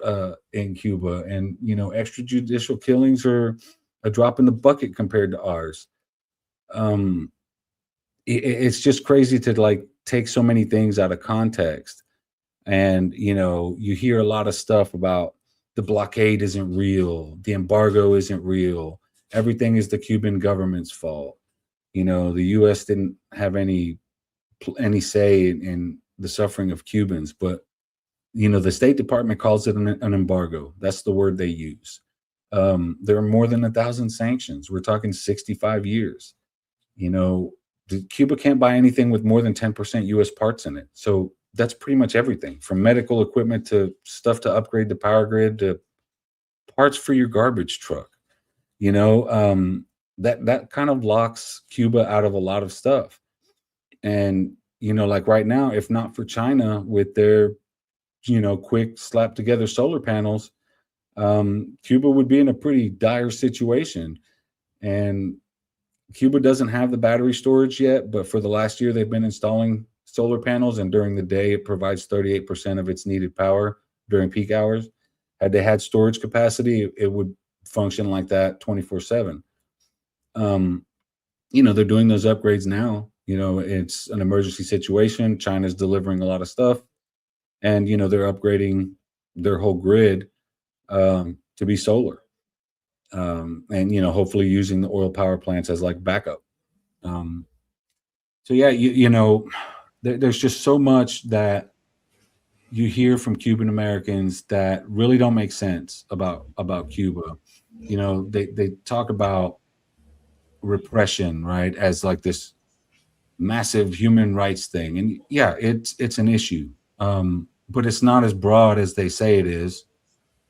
in Cuba, and you know, extrajudicial killings are a drop in the bucket compared to ours. It's just crazy to like take so many things out of context. And you know, you hear a lot of stuff about the blockade isn't real, the embargo isn't real, everything is the Cuban government's fault. You know, the U.S. didn't have any say in the suffering of Cubans, but you know, the State Department calls it an embargo. That's the word they use. There are more than 1,000 sanctions. We're talking 65 years. You know, Cuba can't buy anything with more than 10% U.S. parts in it. So that's pretty much everything, from medical equipment to stuff to upgrade the power grid to parts for your garbage truck. You know, that kind of locks Cuba out of a lot of stuff. And, you know, like right now, if not for China with their, you know, quick slap together solar panels, Cuba would be in a pretty dire situation. And Cuba doesn't have the battery storage yet, but for the last year, they've been installing solar panels, and during the day, it provides 38% of its needed power during peak hours. Had they had storage capacity, it would function like that 24/7. You know, they're doing those upgrades now. You know, it's an emergency situation. China's delivering a lot of stuff, and you know, they're upgrading their whole grid to be solar. And you know, hopefully using the oil power plants as like backup. So yeah, you know, there's just so much that you hear from Cuban Americans that really don't make sense about Cuba. You know, they talk about repression, right, as like this massive human rights thing, and yeah, it's an issue, but it's not as broad as they say it is.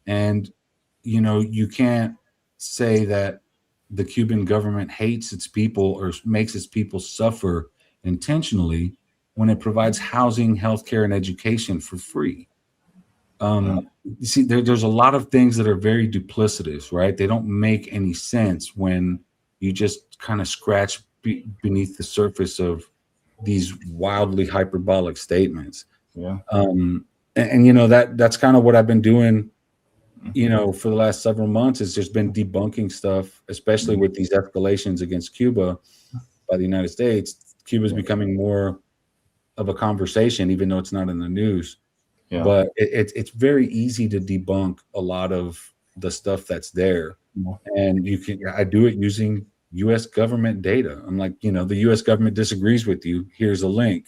And you know, you can't say that the Cuban government hates its people or makes its people suffer intentionally when it provides housing, healthcare, and education for free. You see, there's a lot of things that are very duplicitous, right? They don't make any sense when you just kind of scratch beneath the surface of these wildly hyperbolic statements. Yeah. And you know, that's kind of what I've been doing, you know, for the last several months. It's just been debunking stuff, especially with these escalations against Cuba by the United States. Cuba's becoming more of a conversation, even though it's not in the news. Yeah. But it's very easy to debunk a lot of the stuff that's there. And I do it using U.S. government data. I'm like, you know, the U.S. government disagrees with you. Here's a link.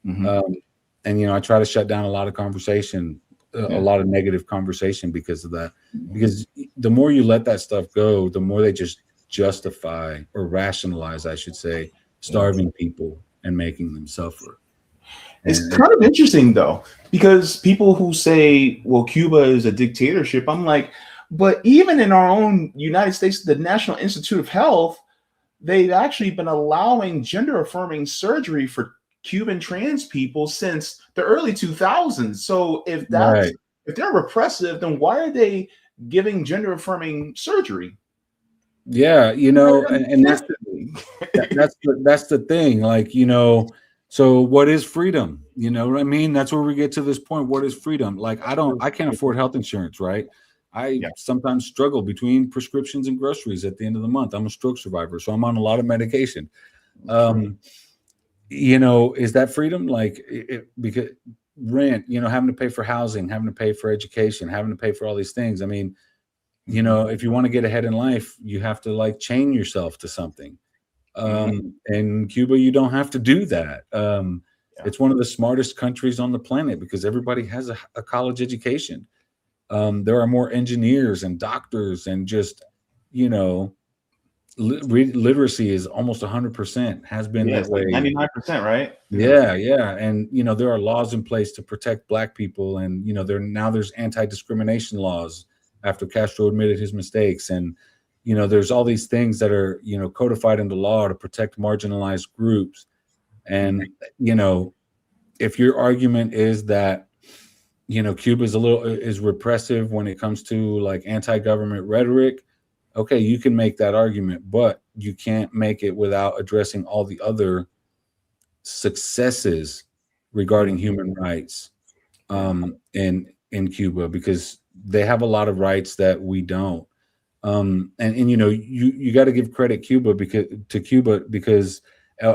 And, you know, I try to shut down a lot of conversation, a lot of negative conversation because of that. Because the more you let that stuff go, the more they just justify or rationalize, I should say, starving people and making them suffer. It's kind of interesting, though, because people who say, well, Cuba is a dictatorship, I'm like, but even in our own United States, the National Institute of Health, they've actually been allowing gender-affirming surgery for Cuban trans people since the early 2000s. So if that's if they're repressive, then why are they giving gender-affirming surgery? Yeah, and that's the thing. Like, so what is freedom? You know what I mean? That's where we get to this point. What is freedom? Like, I can't afford health insurance, right? I sometimes struggle between prescriptions and groceries at the end of the month. I'm a stroke survivor, so I'm on a lot of medication. Is that freedom? Like, because rent, having to pay for housing, having to pay for education, having to pay for all these things. I mean, if you want to get ahead in life, you have to like chain yourself to something. In Cuba, you don't have to do that. It's one of the smartest countries on the planet because everybody has a college education. There are more engineers and doctors, and just, literacy is almost 100%, has been that way. Like 99%, right? Yeah. And, there are laws in place to protect Black people. And, there's anti-discrimination laws after Castro admitted his mistakes. And, there's all these things that are, codified into law to protect marginalized groups. And, if your argument is that, Cuba is repressive when it comes to like anti-government rhetoric, okay, you can make that argument, but you can't make it without addressing all the other successes regarding human rights in Cuba, because they have a lot of rights that we don't. You got to give credit to Cuba because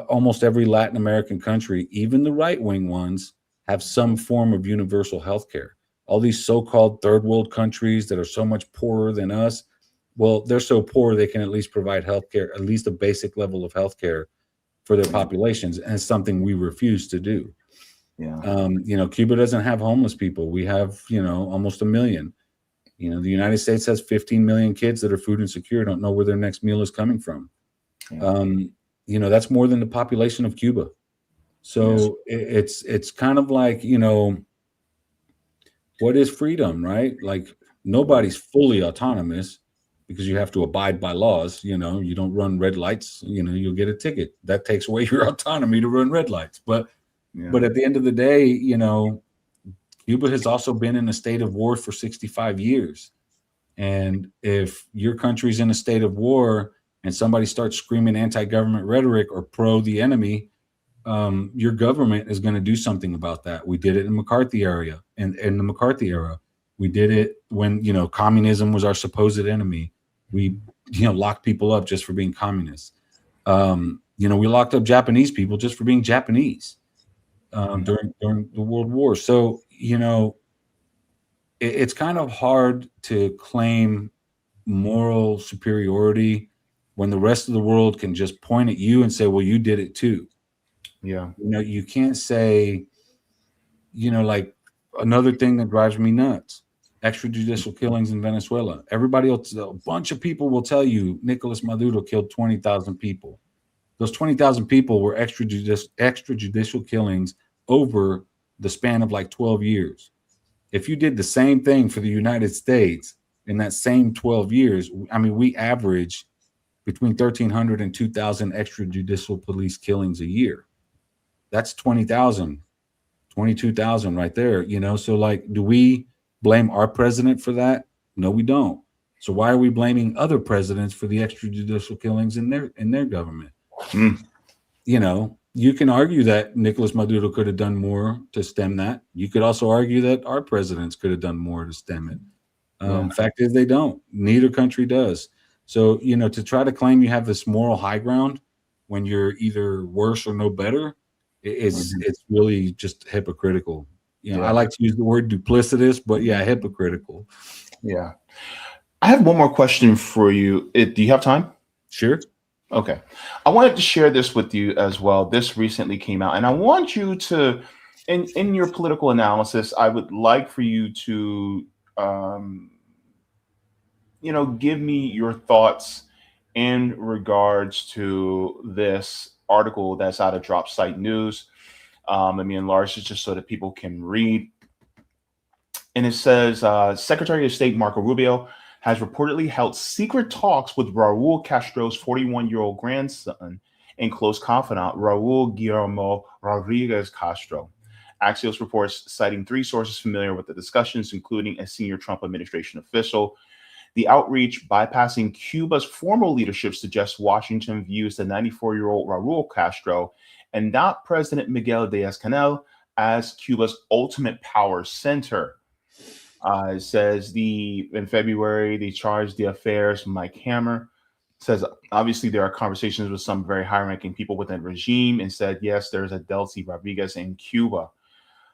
almost every Latin American country, even the right-wing ones, have some form of universal health care. All these so-called third world countries that are so much poorer than us, well, they're so poor they can at least provide health care, at least a basic level of health care for their populations, and it's something we refuse to do. Cuba doesn't have homeless people. We have, almost 1 million. The United States has 15 million kids that are food insecure, don't know where their next meal is coming from. That's more than the population of Cuba. So it's kind of like, what is freedom, right? Like, nobody's fully autonomous because you have to abide by laws. You don't run red lights, you'll get a ticket. That takes away your autonomy to run red lights. But at the end of the day, Cuba has also been in a state of war for 65 years. And if your country's in a state of war and somebody starts screaming anti-government rhetoric or pro the enemy, your government is going to do something about that. We did it in McCarthy era. In the McCarthy era, we did it when, communism was our supposed enemy. We, locked people up just for being communists. We locked up Japanese people just for being Japanese during the World War. So, it's kind of hard to claim moral superiority when the rest of the world can just point at you and say, well, you did it too. You can't say, like, another thing that drives me nuts, extrajudicial killings in Venezuela. Everybody else, a bunch of people will tell you Nicolas Maduro killed 20,000 people. Those 20,000 people were extrajudicial killings over the span of like 12 years. If you did the same thing for the United States in that same 12 years, I mean, we average between 1,300 and 2,000 extrajudicial police killings a year. That's 20,000, 22,000 right there, So, like, do we blame our president for that? No, we don't. So why are we blaming other presidents for the extrajudicial killings in their government? You can argue that Nicolas Maduro could have done more to stem that. You could also argue that our presidents could have done more to stem it. Fact is, they don't. Neither country does. So, to try to claim you have this moral high ground when you're either worse or no better, it's really just hypocritical. I like to use the word duplicitous, but hypocritical. Yeah. I have one more question for you. Do you have time? Sure. Okay. I wanted to share this with you as well. This recently came out, and I want you to, in your political analysis, I would like for you to, give me your thoughts in regards to this article that's out of Drop Site News. Let me enlarge it just so that people can read. And it says, Secretary of State Marco Rubio has reportedly held secret talks with Raul Castro's 41-year-old grandson and close confidant, Raul Guillermo Rodriguez Castro. Axios reports, citing 3 sources familiar with the discussions, including a senior Trump administration official. The outreach bypassing Cuba's formal leadership suggests Washington views the 94-year-old Raul Castro and not President Miguel Diaz-Canel as Cuba's ultimate power center. It says in February, they charged the affairs Mike Hammer. Says obviously there are conversations with some very high-ranking people within the regime, and said yes, there's a Delcy Rodriguez in Cuba.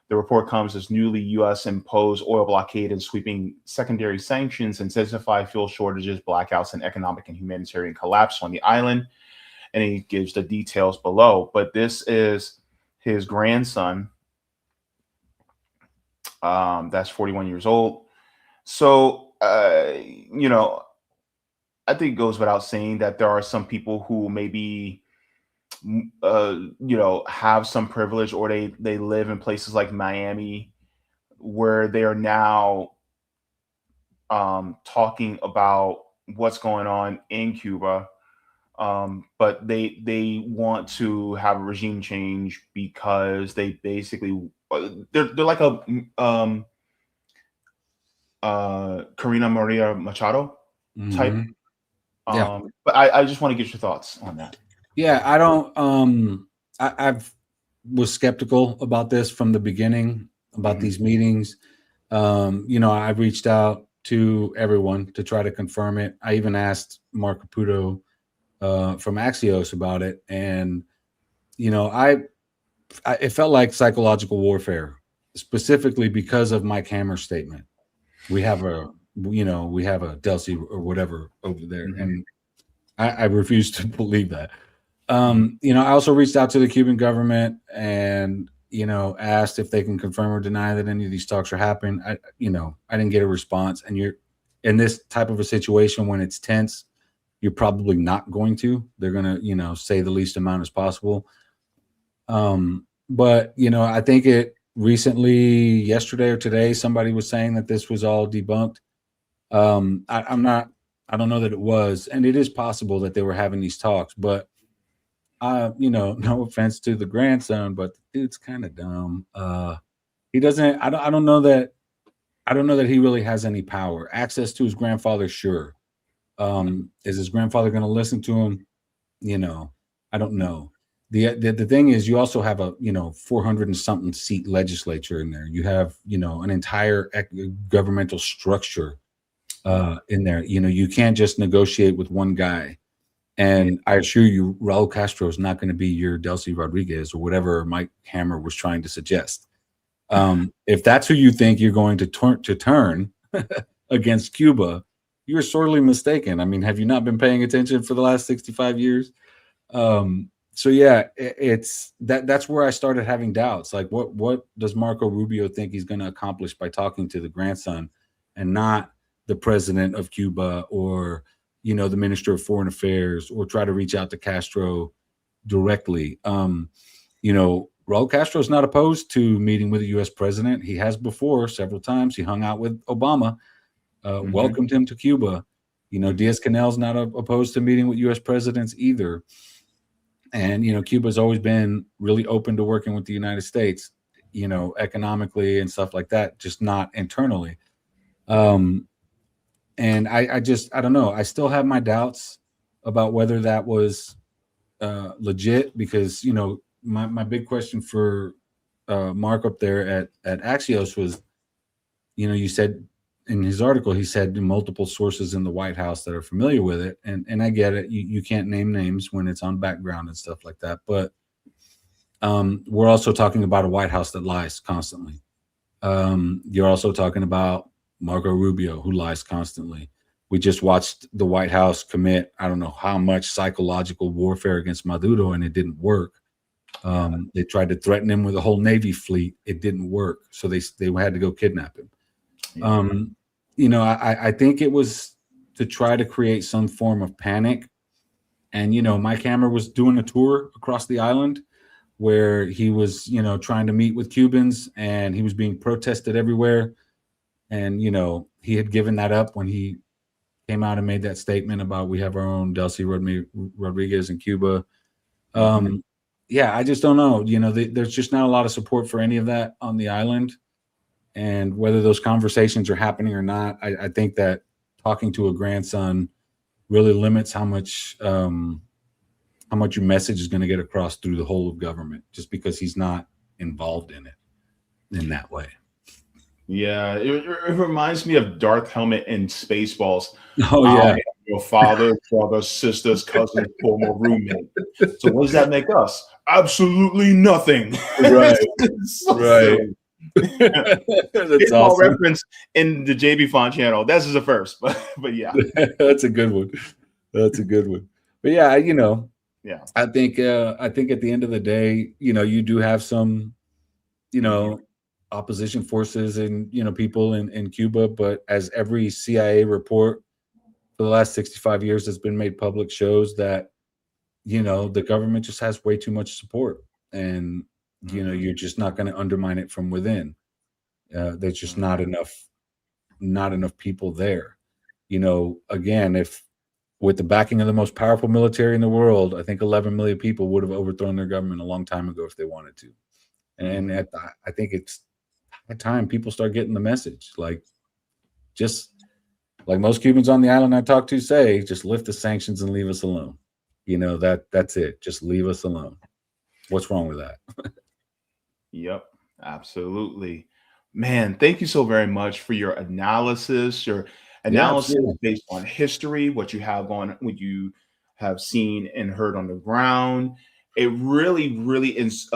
The report comes as newly U.S. imposed oil blockade and sweeping secondary sanctions intensify fuel shortages, blackouts, and economic and humanitarian collapse on the island. And he gives the details below. But this is his grandson. That's 41 years old. So, you know, I think it goes without saying that there are some people who maybe you know, have some privilege, or they live in places like Miami where they are now talking about what's going on in Cuba, but they want to have a regime change because they basically they're like a Karina Maria Machado type. Yeah. But I just want to get your thoughts on that. Yeah, I don't. I've was skeptical about this from the beginning about these meetings. You know, I reached out to everyone to try to confirm it. I even asked Mark Caputo from Axios about it, and you know, it felt like psychological warfare, specifically because of Mike Hammer's statement. We have a Delcy or whatever over there, and I refuse to believe that. You know, I also reached out to the Cuban government and, you know, asked if they can confirm or deny that any of these talks are happening. I didn't get a response. And you're in this type of a situation when it's tense, you're probably not going to. They're going to, you know, say the least amount as possible. But, you know, I think it recently, yesterday or today, somebody was saying that this was all debunked. I don't know that it was. And it is possible that they were having these talks, but you know, no offense to the grandson, but the dude's kind of dumb. He doesn't. I don't know that he really has any power. Access to his grandfather, sure. Is his grandfather going to listen to him? You know, I don't know. The thing is, you also have a 400 and something seat legislature in there. You have an entire governmental structure in there. You know, you can't just negotiate with one guy. And I assure you, Raul Castro is not going to be your Delcy Rodriguez or whatever Mike Hammer was trying to suggest. If that's who you think you're going to turn against Cuba, you're sorely mistaken. I mean, have you not been paying attention for the last 65 years? So yeah, that's where I started having doubts. Like, what does Marco Rubio think he's going to accomplish by talking to the grandson and not the president of Cuba or the Minister of Foreign Affairs, or try to reach out to Castro directly? Raul Castro is not opposed to meeting with the U.S. president. He has before several times. He hung out with Obama, welcomed him to Cuba. Diaz-Canel's not opposed to meeting with U.S. presidents either. And, Cuba's always been really open to working with the United States, economically and stuff like that, just not internally. And I don't know. I still have my doubts about whether that was legit, because, my big question for Mark up there at Axios was, you said in his article, he said multiple sources in the White House that are familiar with it. And I get it. You can't name names when it's on background and stuff like that. But we're also talking about a White House that lies constantly. You're also talking about Marco Rubio, who lies constantly. We just watched the White House commit, I don't know how much psychological warfare against Maduro, and it didn't work. They tried to threaten him with a whole Navy fleet. It didn't work. So they had to go kidnap him. I think it was to try to create some form of panic. And, Mike Hammer was doing a tour across the island where he was, trying to meet with Cubans, and he was being protested everywhere. And, he had given that up when he came out and made that statement about we have our own Delcy Rodriguez in Cuba. Yeah, I just don't know. There's just not a lot of support for any of that on the island. And whether those conversations are happening or not, I think that talking to a grandson really limits how much your message is going to get across through the whole of government, just because he's not involved in it in that way. Yeah, it reminds me of Darth Helmet in Spaceballs. Oh yeah, your father, brother, sisters, cousins, former roommate. So what does that make us? Absolutely nothing. Right, So right. That's Baseball awesome. Reference in the Jaybefaunt channel. This is a first, but yeah, that's a good one. That's a good one. But yeah, yeah. I think at the end of the day, you do have some, opposition forces and people in Cuba, but as every CIA report for the last 65 years that's been made public shows, that the government just has way too much support, and you're just not going to undermine it from within. There's just not enough people there. Again, if with the backing of the most powerful military in the world, I think 11 million people would have overthrown their government a long time ago if they wanted to. And I think it's high time people start getting the message. Like, just like most Cubans on the island I talk to say, just lift the sanctions and leave us alone. That's it. Just leave us alone. What's wrong with that? Yep, absolutely. Man, thank you so very much for your analysis. Your analysis based on history, what you have seen and heard on the ground. It really, really is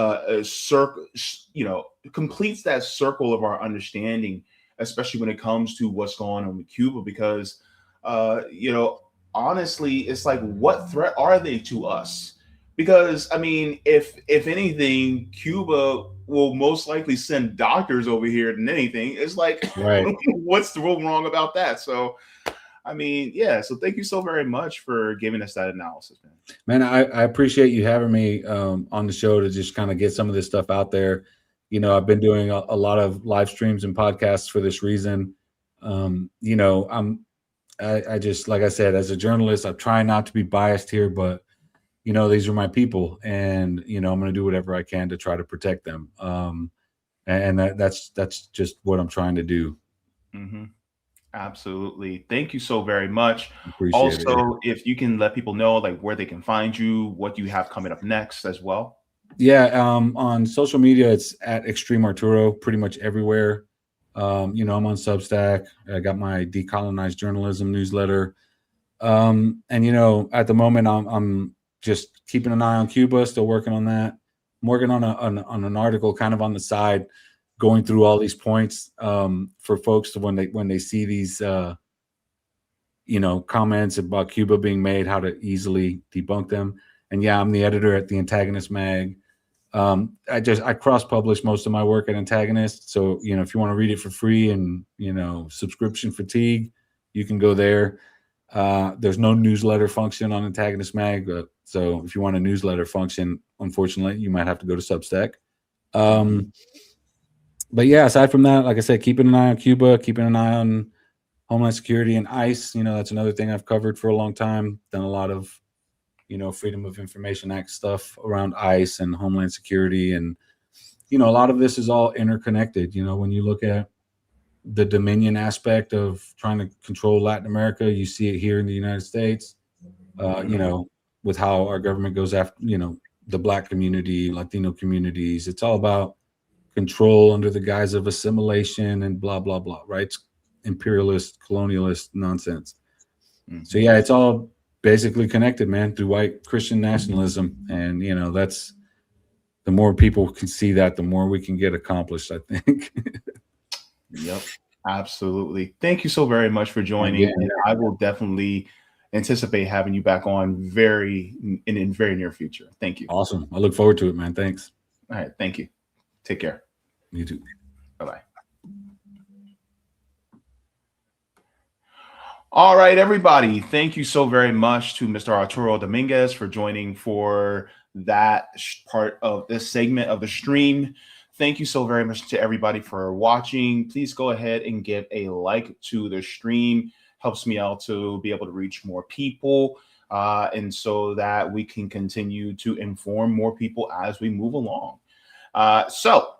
completes that circle of our understanding, especially when it comes to what's going on with Cuba, because honestly, it's like, what threat are they to us? Because I mean, if anything, Cuba will most likely send doctors over here than anything. It's like, right. What's the wrong about that? So, I mean, yeah. So thank you so very much for giving us that analysis, man. Man, I appreciate you having me on the show to just kind of get some of this stuff out there. I've been doing a lot of live streams and podcasts for this reason. I just, like I said, as a journalist, I try not to be biased here, but these are my people, and I'm going to do whatever I can to try to protect them. And that's just what I'm trying to do. Mm-hmm. Absolutely. Thank you so very much. Appreciate it. If you can let people know like where they can find you, what you have coming up next as well. Yeah. On social media, it's at Extreme Arturo, pretty much everywhere. I'm on Substack. I got my Decolonized Journalism newsletter. And at the moment I'm just keeping an eye on Cuba, still working on that. I'm working on an article kind of on the side, going through all these points for folks to when they see these comments about Cuba being made, how to easily debunk them. And yeah, I'm the editor at the Antagonist Mag. I cross-publish most of my work at Antagonist. So if you want to read it for free and subscription fatigue, you can go there. There's no newsletter function on Antagonist Mag, so if you want a newsletter function, unfortunately, you might have to go to Substack. But yeah, aside from that, like I said, keeping an eye on Cuba, keeping an eye on Homeland Security and ICE. That's another thing I've covered for a long time. Done a lot of, Freedom of Information Act stuff around ICE and Homeland Security, and a lot of this is all interconnected. When you look at the dominion aspect of trying to control Latin America, you see it here in the United States, with how our government goes after, the Black community, Latino communities. It's all about control under the guise of assimilation and blah, blah, blah, right? It's imperialist, colonialist nonsense. Mm-hmm. So yeah, it's all basically connected, man, through white Christian nationalism. And, that's, the more people can see that, the more we can get accomplished, I think. Yep, absolutely. Thank you so very much for joining. Yeah. And I will definitely anticipate having you back on in very near future. Thank you. Awesome. I look forward to it, man. Thanks. All right. Thank you. Take care. You too. Bye-bye. All right, everybody. Thank you so very much to Mr. Arturo Dominguez for joining for that part of this segment of the stream. Thank you so very much to everybody for watching. Please go ahead and give a like to the stream. Helps me out to be able to reach more people, and so that we can continue to inform more people as we move along. So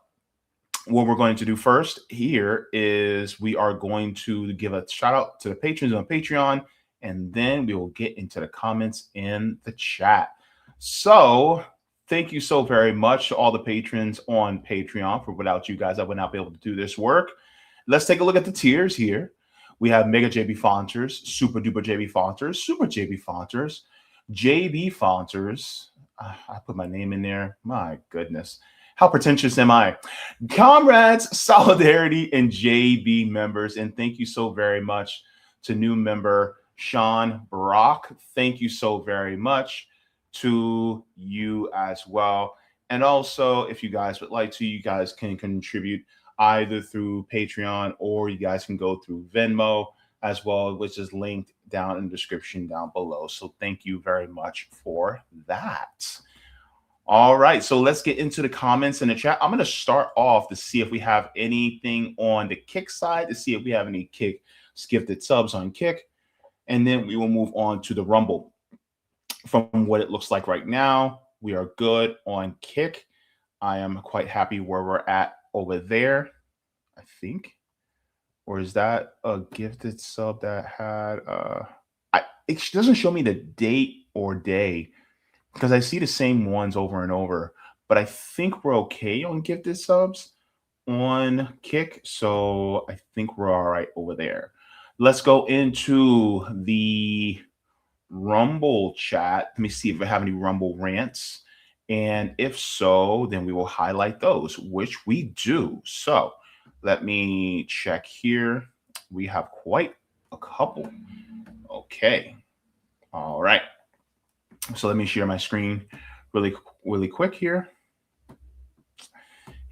what we're going to do first here is we are going to give a shout out to the patrons on Patreon, and then we will get into the comments in the chat. So thank you so very much to all the patrons on Patreon. For without you guys, I would not be able to do this work. Let's take a look at the tiers here. We have Mega Jaybefaunters, Super Duper Jaybefaunters, Super Jaybefaunters, Jaybefaunters. I put my name in there. My goodness. How pretentious am I? Comrades, Solidarity, and JB members. And thank you so very much to new member Sean Brock. Thank you so very much to you as well. And also, if you guys would like to, you guys can contribute either through Patreon, or you guys can go through Venmo as well, which is linked down in the description down below. So thank you very much for that. All right, so let's get into the comments in the chat. I'm going to start off to see if we have anything on the Kick side, to see if we have any Kick gifted subs on Kick, and then we will move on to the Rumble. From what it looks like right now, we are good on Kick. I am quite happy where we're at over there, I think. Or is that a gifted sub that had it doesn't show me the date or day, because I see the same ones over and over, but I think we're okay on gifted subs on Kick, so I think we're all right over there. Let's go into the Rumble chat. Let me see if I have any Rumble rants. And if so, then we will highlight those, which we do. So let me check here. We have quite a couple. Okay. All right. So let me share my screen really quick here.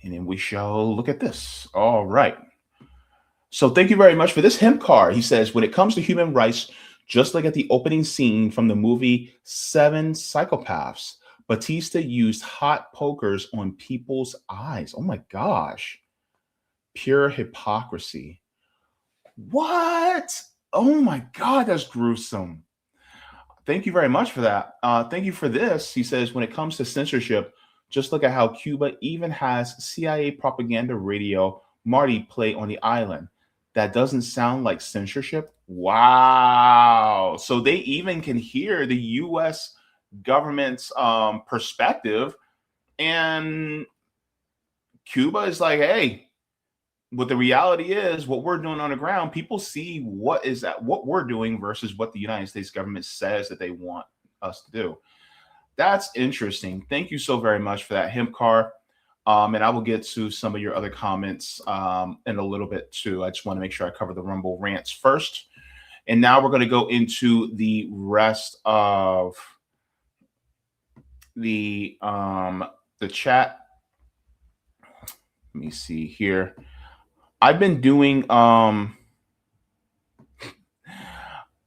And then we shall look at this. All right. So thank you very much for this hemp card. He says, when it comes to human rights, just like at the opening scene from the movie Seven Psychopaths, Batista used hot pokers on people's eyes. Oh my gosh. Pure hypocrisy. What? Oh my God, that's gruesome. Thank you very much for that. Thank you for this. He says, when it comes to censorship, just look at how Cuba even has CIA propaganda radio Marty play on the island. That doesn't sound like censorship. Wow. So they even can hear the U.S. government's perspective, and Cuba is like, hey, what the reality is, what we're doing on the ground, people see what we're doing versus what the United States government says that they want us to do. That's interesting. Thank you so very much for that, Hempcar. And I will get to some of your other comments in a little bit too. I just want to make sure I cover the Rumble rants first. And now we're going to go into the rest of the chat. Let me see here. I've been doing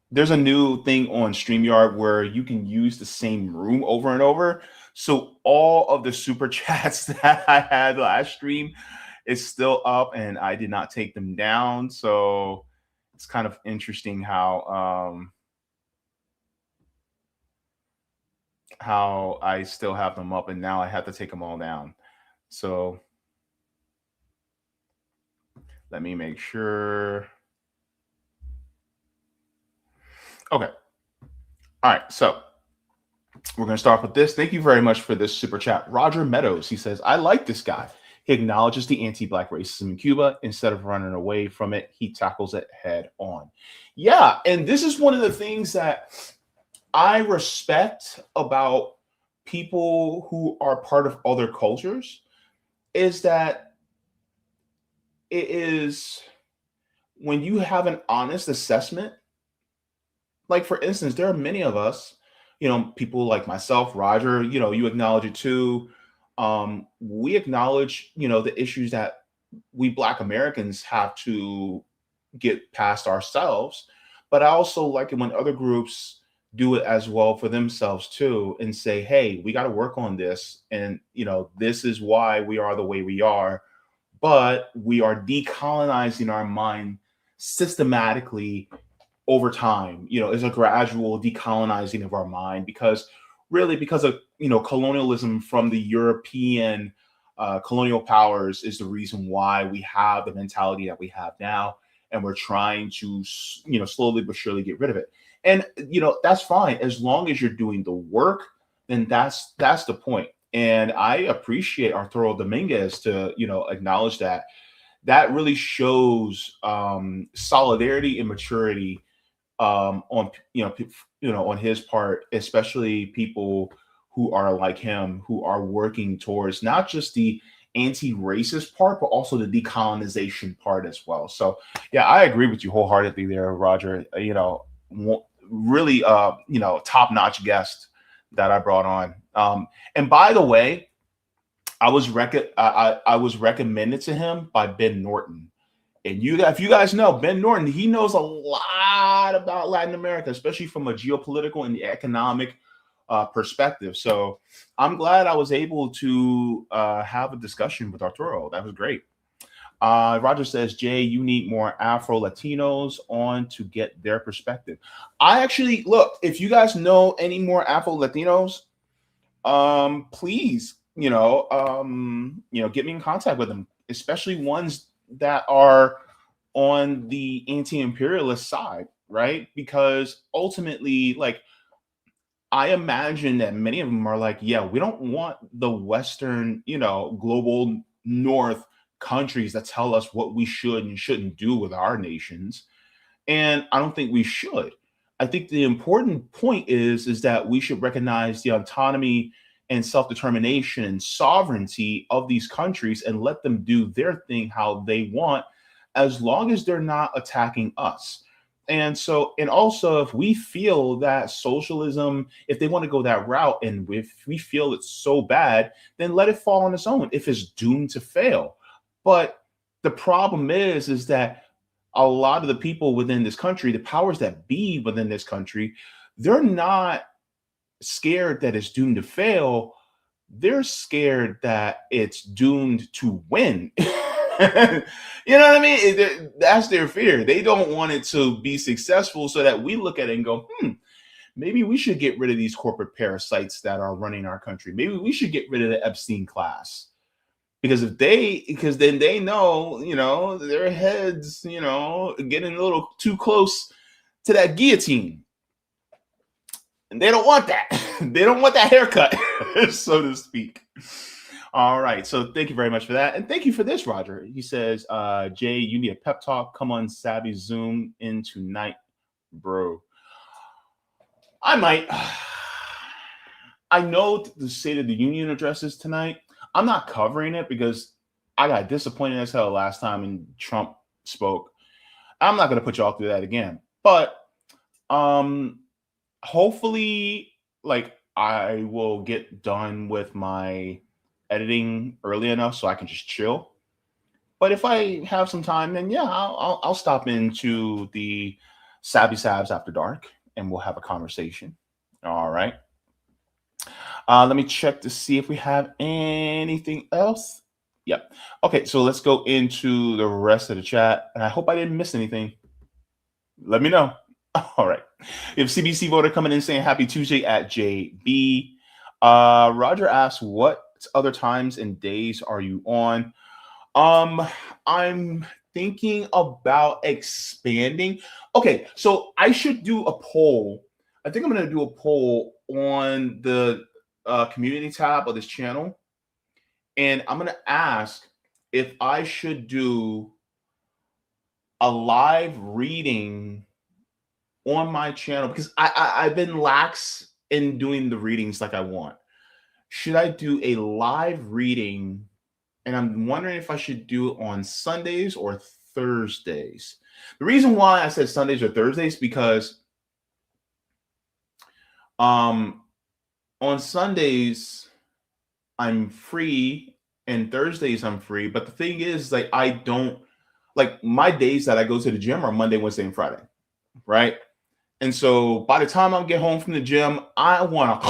there's a new thing on StreamYard where you can use the same room over and over. So all of the super chats that I had last stream is still up, and I did not take them down. So it's kind of interesting how I still have them up, and now I have to take them all down. So let me make sure. Okay. All right. So we're going to start with this. Thank you very much for this super chat. Roger Meadows, he says, I like this guy. He acknowledges the anti-Black racism in Cuba. Instead of running away from it, he tackles it head on. Yeah. And this is one of the things that I respect about people who are part of other cultures, is that it is when you have an honest assessment. Like, for instance, there are many of us, people like myself, Roger, you acknowledge it too. We acknowledge, the issues that we Black Americans have to get past ourselves. But I also like it when other groups do it as well for themselves too, and say, hey, we got to work on this. And, this is why we are the way we are. But we are decolonizing our mind systematically over time. It's a gradual decolonizing of our mind, because of colonialism from the European colonial powers is the reason why we have the mentality that we have now, and we're trying to, slowly but surely get rid of it. And that's fine as long as you're doing the work. Then that's the point. And I appreciate Arturo Dominguez to acknowledge that. That really shows solidarity and maturity on on his part, especially people who are like him, who are working towards not just the anti-racist part, but also the decolonization part as well. So yeah, I agree with you wholeheartedly there, Roger. Really top-notch guest that I brought on. And by the way, I was recommended to him by Ben Norton. And if you guys know Ben Norton, he knows a lot about Latin America, especially from a geopolitical and the economic perspective. So I'm glad I was able to have a discussion with Arturo. That was great. Roger says, Jay, you need more Afro Latinos on to get their perspective. I actually look, if you guys know any more Afro Latinos, please, get me in contact with them, especially ones that are on the anti-imperialist side, right? Because ultimately, like, I imagine that many of them are like, yeah, we don't want the Western, global North countries that tell us what we should and shouldn't do with our nations. And I don't think we should. I think the important point is that we should recognize the autonomy and self-determination and sovereignty of these countries and let them do their thing how they want, as long as they're not attacking us. And also, if we feel that socialism, if they want to go that route, and if we feel it's so bad, then let it fall on its own if it's doomed to fail. But the problem is that a lot of the people within this country, the powers that be within this country, they're not scared that it's doomed to fail. They're scared that it's doomed to win. You know what I mean? That's their fear. They don't want it to be successful, so that we look at it and go, maybe we should get rid of these corporate parasites that are running our country. Maybe we should get rid of the Epstein class. Because then they know, their heads, getting a little too close to that guillotine. And they don't want that. They don't want that haircut, so to speak. All right. So thank you very much for that. And thank you for this, Roger. He says, Jay, you need a pep talk. Come on, Savvy, Zoom in tonight, bro. I might. I know the State of the Union addresses tonight. I'm not covering it because I got disappointed as hell last time when Trump spoke. I'm not going to put y'all through that again. But hopefully, I will get done with my editing early enough so I can just chill. But if I have some time, then yeah, I'll stop into the Savvy Sabs After Dark and we'll have a conversation. All right. Let me check to see if we have anything else. Yep. Okay, so let's go into the rest of the chat. And I hope I didn't miss anything. Let me know. All right. We have CBC voter coming in saying happy Tuesday at JB. Roger asks, what other times and days are you on? I'm thinking about expanding. Okay, so I should do a poll. I think I'm going to do a poll on the community tab of this channel. And I'm going to ask if I should do a live reading on my channel, because I've been lax in doing the readings like I want. Should I do a live reading? And I'm wondering if I should do it on Sundays or Thursdays. The reason why I said Sundays or Thursdays, because on Sundays I'm free and Thursdays I'm free. But the thing is, I don't my days that I go to the gym are Monday, Wednesday, and Friday, right? And so by the time I get home from the gym, I want to,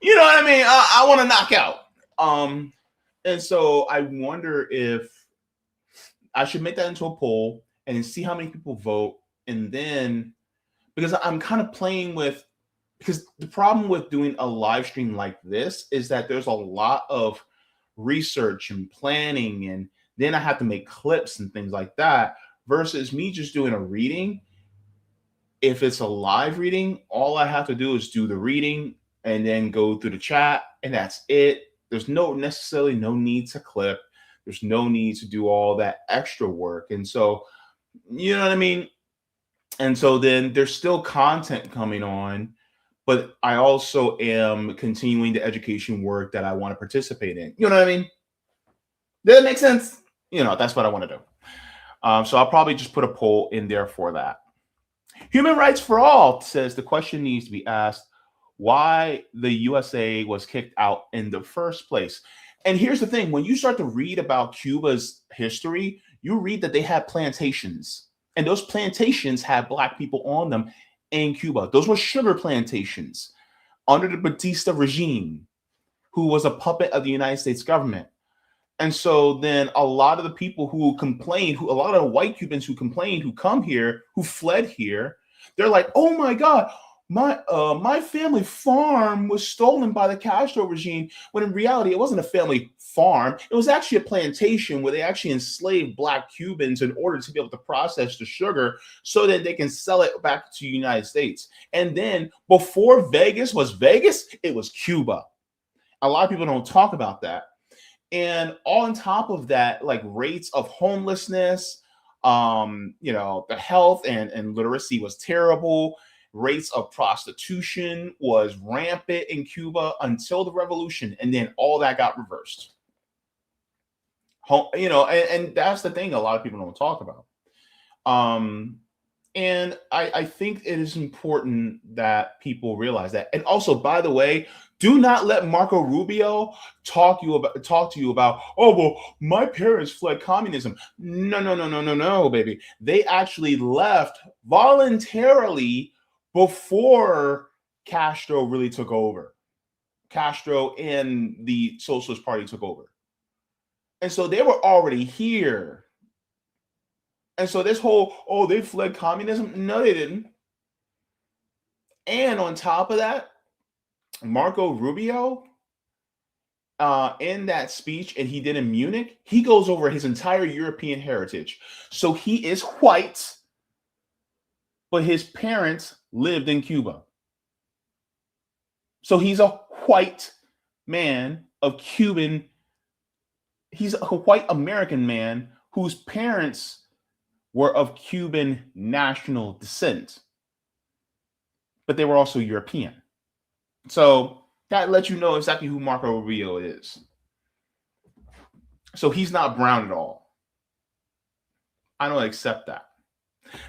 you know what I mean? I want to knock out. And so I wonder if I should make that into a poll and see how many people vote. And then, because I'm kind of playing with, because the problem with doing a live stream like this is that there's a lot of research and planning, and then I have to make clips and things like that, versus me just doing a reading. If it's a live reading, all I have to do is do the reading and then go through the chat, and that's it. There's necessarily no need to clip. There's no need to do all that extra work. And so, you know what I mean? And so then there's still content coming on, but I also am continuing the education work that I want to participate in. You know what I mean? Does that make sense? You know, that's what I want to do. So I'll probably just put a poll in there for that. Human Rights for All says the question needs to be asked why the USA was kicked out in the first place. And here's the thing. When you start to read about Cuba's history, you read that they had plantations. And those plantations had Black people on them in Cuba. Those were sugar plantations under the Batista regime, who was a puppet of the United States government. And so then a lot of the people who complained, a lot of the white Cubans who complained, who come here, who fled here, they're like, oh my God, my family farm was stolen by the Castro regime, when in reality, it wasn't a family farm. It was actually a plantation where they actually enslaved Black Cubans in order to be able to process the sugar so that they can sell it back to the United States. And then before Vegas was Vegas, it was Cuba. A lot of people don't talk about that. And on top of that, like rates of homelessness, you know, the health and literacy was terrible. Rates of prostitution was rampant in Cuba until the revolution, and then all that got reversed. You know, and that's the thing a lot of people don't talk about. And I think it is important that people realize that. And also, by the way, do not let Marco Rubio talk to you about, oh, well, my parents fled communism. No, baby. They actually left voluntarily before Castro really took over. Castro and the Socialist Party took over. And so they were already here. And so this whole, oh, they fled communism. No, they didn't. And on top of that, Marco Rubio, in that speech, and he did in Munich, he goes over his entire European heritage. So he is white, but his parents lived in Cuba. So he's a white man of Cuban, he's a white American man whose parents were of Cuban national descent, but they were also European. So that lets you know exactly who Marco Rubio is. So he's not brown at all. I don't accept that.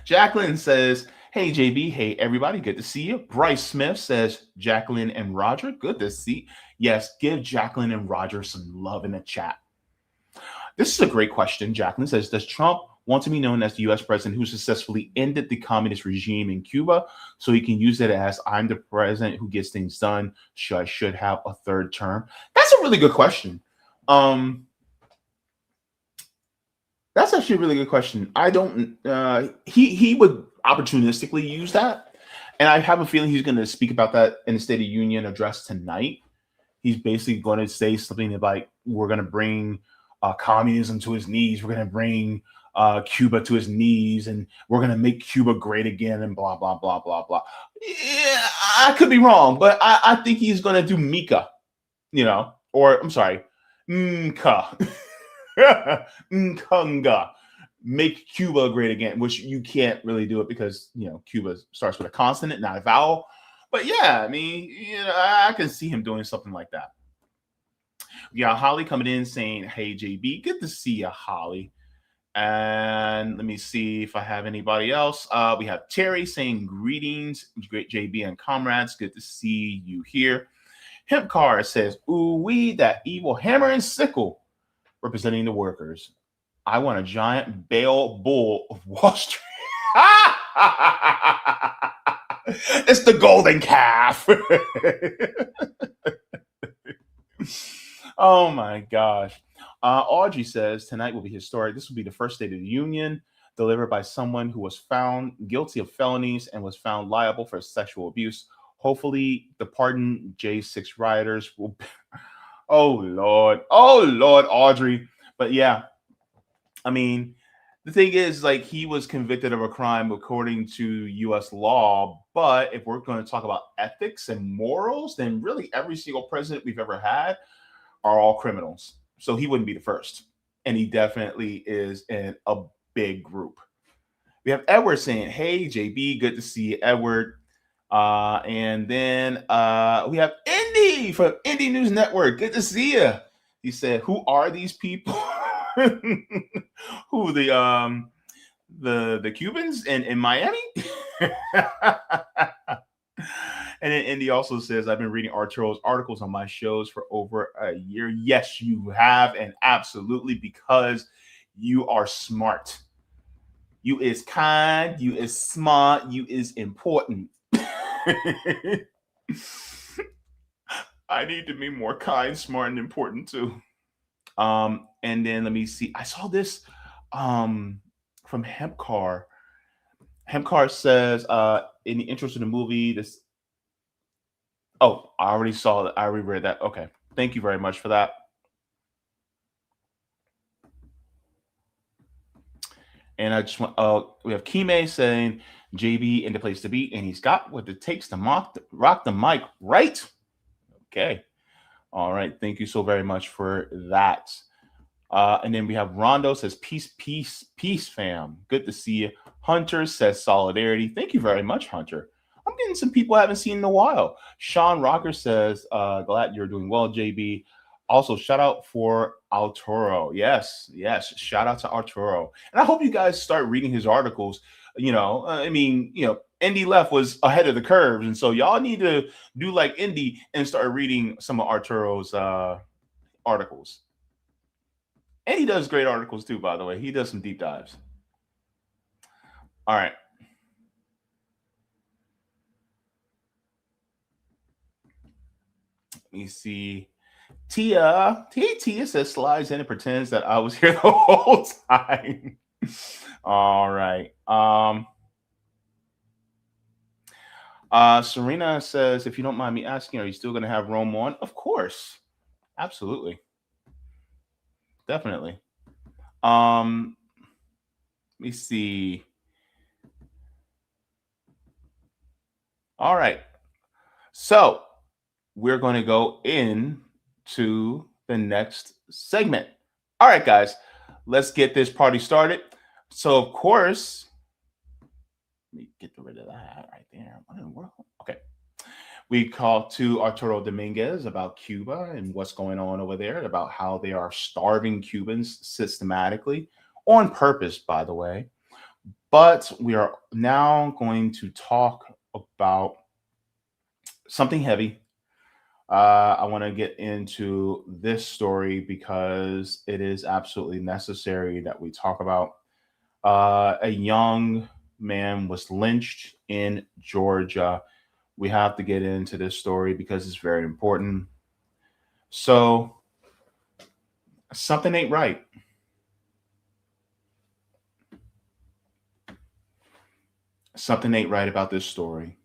Jacqueline says, hey, JB. Hey, everybody. Good to see you. Bryce Smith says, Jacqueline and Roger. Good to see. Yes, give Jacqueline and Roger some love in the chat. This is a great question. Jacqueline says, does Trump want to be known as the U.S. president who successfully ended the communist regime in Cuba so he can use it as, I'm the president who gets things done, I should have a third term? That's a really good question. That's actually a really good question. I don't, he would opportunistically use that. And I have a feeling he's going to speak about that in the State of Union address tonight. He's basically going to say something like, we're going to bring communism to his knees. We're going to bring Cuba to his knees, and we're going to make Cuba great again, and blah, blah, blah, blah, blah. Yeah, I could be wrong, but I think he's going to do Mika, you know, or I'm sorry, Mka. Nkunga, make Cuba great again, which you can't really do it because, you know, Cuba starts with a consonant, not a vowel. But yeah, I mean, you know, I can see him doing something like that. Yeah, Holly coming in saying, hey, JB, good to see you, Holly. And let me see if I have anybody else. We have Terry saying, greetings, great JB and comrades. Good to see you here. Hempcar says, ooh, we that evil hammer and sickle representing the workers. I want a giant bale bull of Wall Street. It's the golden calf. Oh my gosh. Audrey says tonight will be historic. This will be the first State of the Union delivered by someone who was found guilty of felonies and was found liable for sexual abuse. Hopefully the pardoned J6 rioters will. Oh Lord, Audrey. But yeah, I mean, the thing is, like, he was convicted of a crime according to U.S. law. But if we're going to talk about ethics and morals, then really every single president we've ever had are all criminals. So he wouldn't be the first. And he definitely is in a big group. We have Edward saying, hey, JB, good to see you, Edward. And then we have Indy from Indie News Network. Good to see you. He said, who are these people? Who, the Cubans in Miami? And then Indy also says, I've been reading Arturo's articles on my shows for over a year. Yes, you have, and absolutely, because you are smart. You is kind, you is smart, you is important. I need to be more kind, smart, and important too. And then let me see. I saw this from Hempcar. Hempcar says, in the interest of the movie, this. Oh, I already saw that. I already read that. Okay. Thank you very much for that. And I just want, we have Kime saying JB in the place to be, and he's got what it takes to rock the mic, right? Okay. All right. Thank you so very much for that. And then we have Rondo says, peace, peace, peace, fam. Good to see you. Hunter says solidarity. Thank you very much, Hunter. I'm getting some people I haven't seen in a while. Sean Rocker says, glad you're doing well, JB. Also, shout out for Arturo. Yes, shout out to Arturo. And I hope you guys start reading his articles. You know, I mean, you know, Indy Left was ahead of the curve. And so y'all need to do like Indy and start reading some of Arturo's articles. And he does great articles too, by the way. He does some deep dives. All right. Let me see. Tia says slides in and pretends that I was here the whole time. All right. Serena says, if you don't mind me asking, are you still going to have Rome on? Of course. Absolutely. Definitely. Let me see. All right. So we're going to go into the next segment. All right, guys, let's get this party started. So, of course, let me get rid of that right there. What in the world? Okay. We talked to Arturo Dominguez about Cuba and what's going on over there, about how they are starving Cubans systematically, on purpose, by the way. But we are now going to talk about something heavy. I want to get into this story because it is absolutely necessary that we talk about. A young man was lynched in Georgia. We have to get into this story because it's very important. So something ain't right. Something ain't right about this story.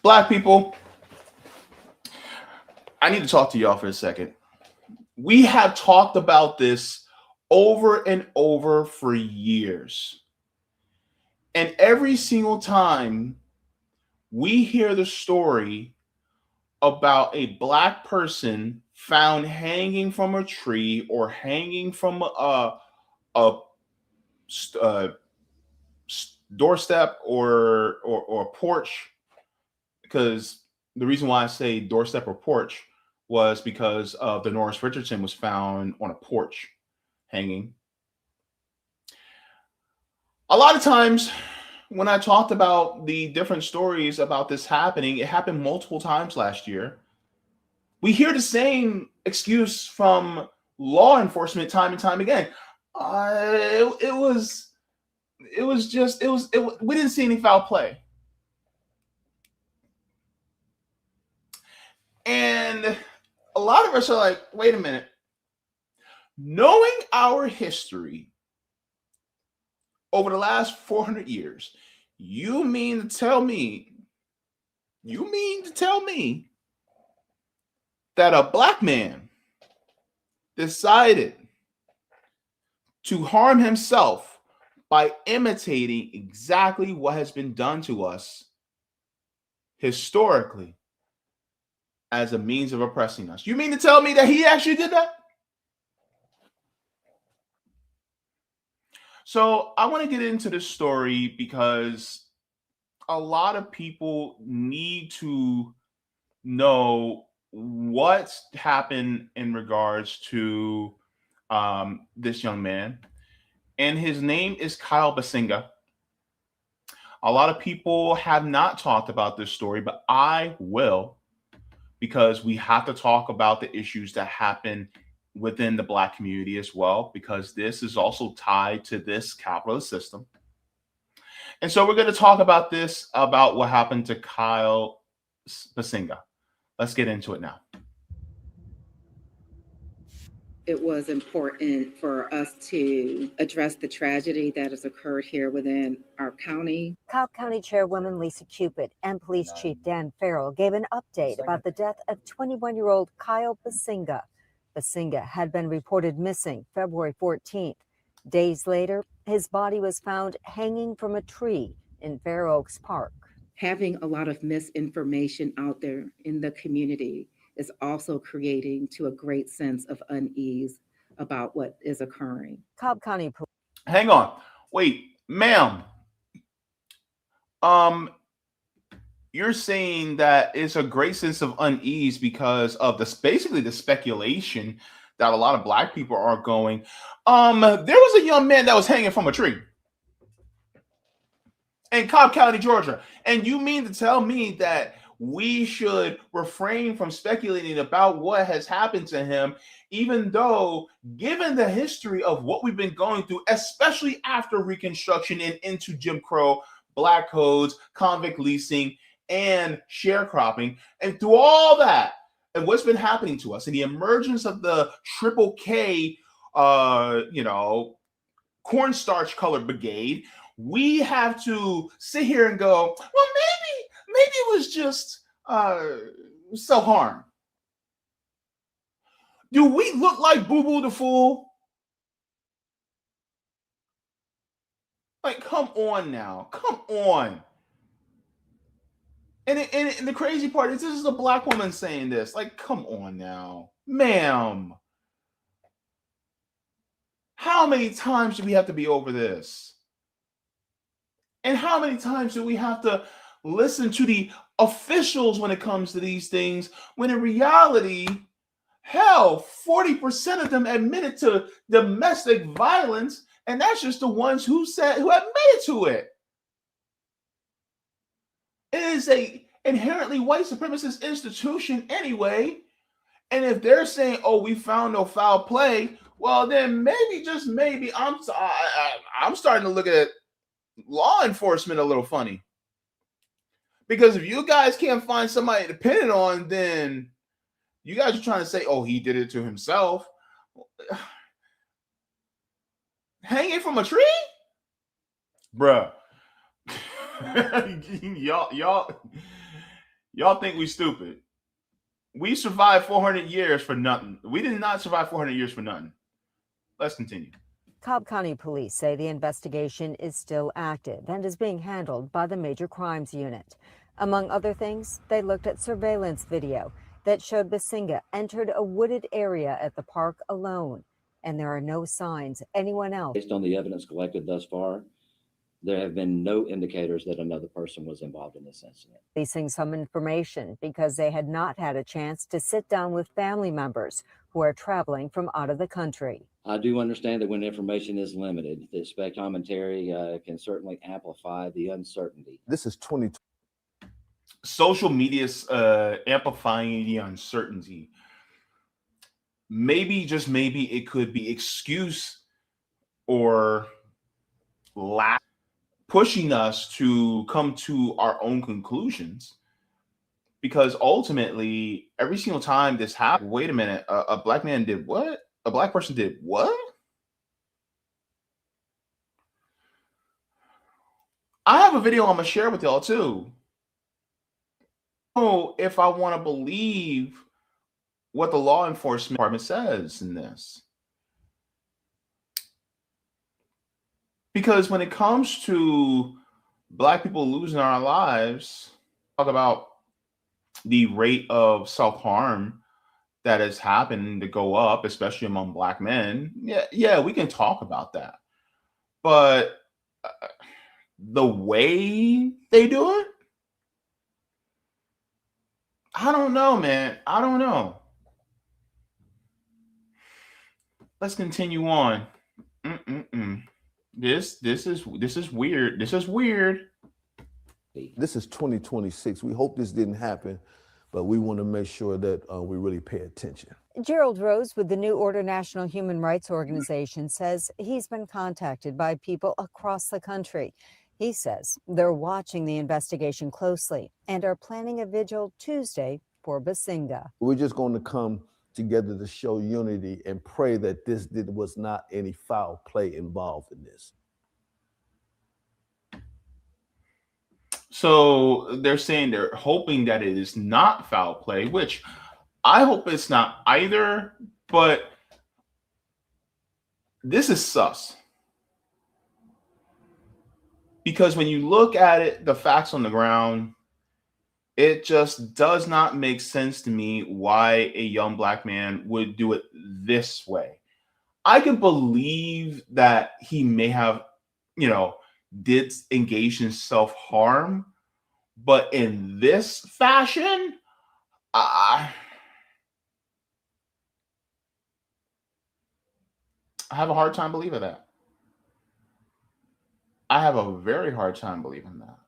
Black people, I need to talk to y'all for a second. We have talked about this over and over for years. And every single time we hear the story about a Black person found hanging from a tree or hanging from a doorstep or porch, because the reason why I say doorstep or porch was because of Norris Richardson was found on a porch hanging. A lot of times when I talked about the different stories about this happening, it happened multiple times last year. We hear the same excuse from law enforcement time and time again. We didn't see any foul play. And a lot of us are like, wait a minute. Knowing our history over the last 400 years, You mean to tell me that a black man decided to harm himself by imitating exactly what has been done to us historically as a means of oppressing us? You mean to tell me that he actually did that? So I want to get into this story because a lot of people need to know what happened in regards to this young man. And his name is Kyle Bassinga. A lot of people have not talked about this story, but I will, because we have to talk about the issues that happen within the Black community as well, because this is also tied to this capitalist system. And so we're going to talk about this, about what happened to Kyle Bassinga. Let's get into it now. It was important for us to address the tragedy that has occurred here within our county. Cobb County Chairwoman Lisa Cupid and Police Chief Dan Farrell gave an update about the death of 21-year-old Kyle Bassinga. Bassinga had been reported missing February 14th. Days later, his body was found hanging from a tree in Fair Oaks Park. Having a lot of misinformation out there in the community is also creating to a great sense of unease about what is occurring. Cobb County Police. Hang on. Wait, ma'am. You're saying that it's a great sense of unease because of basically the speculation that a lot of Black people are going. There was a young man that was hanging from a tree in Cobb County, Georgia. And you mean to tell me that we should refrain from speculating about what has happened to him, even though, given the history of what we've been going through, especially after Reconstruction and into Jim Crow, Black codes, convict leasing, and sharecropping, and through all that, and what's been happening to us, and the emergence of the Triple K, cornstarch colored brigade, we have to sit here and go, well, maybe it was just self-harm. Do we look like Boo Boo the Fool? Like, come on now. Come on. And the crazy part is this is a Black woman saying this. Like, come on now. Ma'am. How many times do we have to be over this? And how many times do we have to listen to the officials when it comes to these things, when in reality, hell, 40% of them admitted to domestic violence, and that's just the ones who admitted to it. It is a inherently white supremacist institution anyway. And if they're saying, oh, we found no foul play, well, then maybe, just maybe, I'm starting to look at law enforcement a little funny. Because if you guys can't find somebody to pin it on, then you guys are trying to say, oh, he did it to himself. Hanging from a tree? Bruh. y'all think we stupid. We survived 400 years for nothing. We did not survive 400 years for nothing. Let's continue. Cobb County Police say the investigation is still active and is being handled by the Major Crimes Unit. Among other things, they looked at surveillance video that showed Bassinga entered a wooded area at the park alone, and there are no signs anyone else. Based on the evidence collected thus far, there have been no indicators that another person was involved in this incident. Releasing some information because they had not had a chance to sit down with family members who are traveling from out of the country. I do understand that when information is limited, the spec commentary can certainly amplify the uncertainty. This is 2020. Social media's amplifying the uncertainty. Maybe, just maybe, it could be excuse or lack pushing us to come to our own conclusions, because ultimately every single time this happened, wait a minute, a Black man did what? A Black person did what? I have a video I'm gonna share with y'all too. Oh, if I want to believe what the law enforcement department says in this. Because when it comes to Black people losing our lives, talk about the rate of self-harm that has happened to go up, especially among Black men. Yeah, we can talk about that. But the way they do it, I don't know, man. I don't know. Let's continue on. This is weird. This is weird. This is 2026. We hope this didn't happen, but we want to make sure that we really pay attention. Gerald Rose with the New Order National Human Rights Organization says he's been contacted by people across the country. He says they're watching the investigation closely and are planning a vigil Tuesday for Bassinga. We're just going to come together to show unity and pray that this was not any foul play involved in this. So they're saying they're hoping that it is not foul play, which I hope it's not either, but this is sus. Because when you look at it, the facts on the ground, it just does not make sense to me why a young Black man would do it this way. I can believe that he may have, did engage in self-harm, but in this fashion, I have a hard time believing that. I have a very hard time believing that.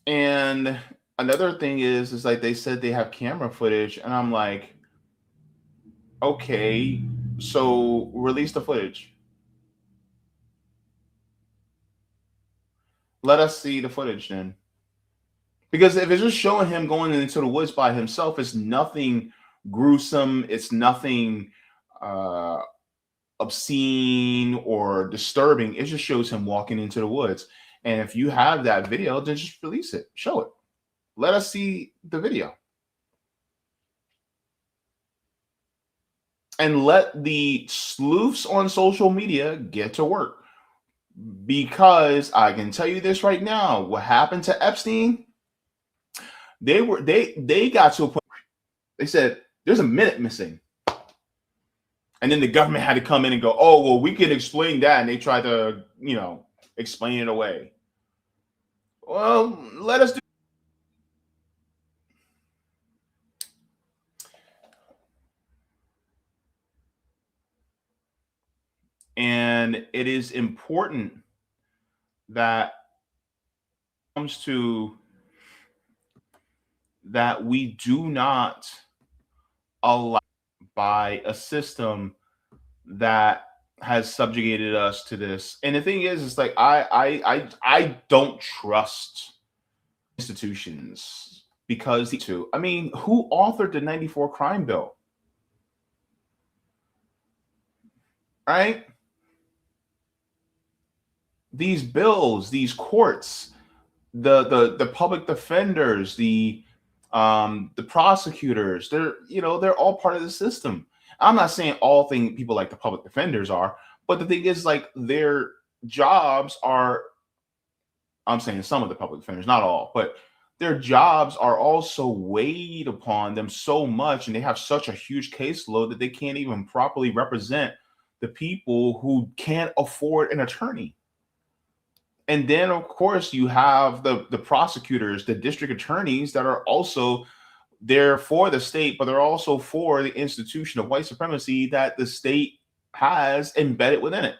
And another thing is like they said they have camera footage, and I'm like, okay, so release the footage. Let us see the footage then. Because if it's just showing him going into the woods by himself, it's nothing gruesome. It's nothing obscene or disturbing. It just shows him walking into the woods. And if you have that video, then just release it. Show it. Let us see the video. And let the sleuths on social media get to work. Because I can tell you this right now, what happened to Epstein, they got to a point, they said, there's a minute missing. And then the government had to come in and go, oh, well, we can explain that. And they tried to, explain it away. Well, let us do. And it is important that comes to that we do not allow by a system that has subjugated us to this. And the thing is, it's like I don't trust institutions because who authored the 94 crime bill? Right? These bills, these courts, the public defenders, the prosecutors, they're all part of the system. I'm not saying all people like the public defenders are, but the thing is, like, their jobs are, I'm saying some of the public defenders, not all, but their jobs are also weighed upon them so much, and they have such a huge caseload that they can't even properly represent the people who can't afford an attorney. And then, of course, you have the prosecutors, the district attorneys that are also there for the state, but they're also for the institution of white supremacy that the state has embedded within it.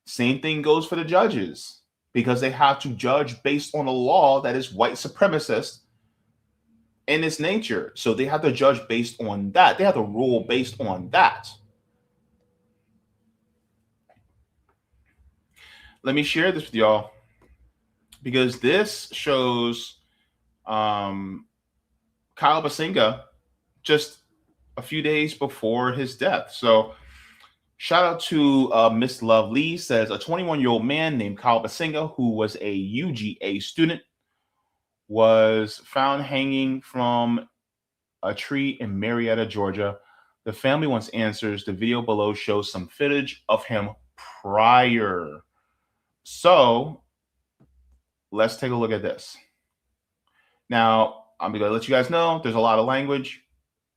Same thing goes for the judges, because they have to judge based on a law that is white supremacist in its nature. So they have to judge based on that. They have to rule based on that. Let me share this with y'all, because this shows Kyle Bassinga just a few days before his death. So Shout out to Miss Love Lee, says a 21-year-old man named Kyle Bassinga, who was a UGA student, was found hanging from a tree in Marietta, Georgia. The family wants answers. The video below shows some footage of him prior. So let's take a look at this. Now, I'm going to let you guys know there's a lot of language.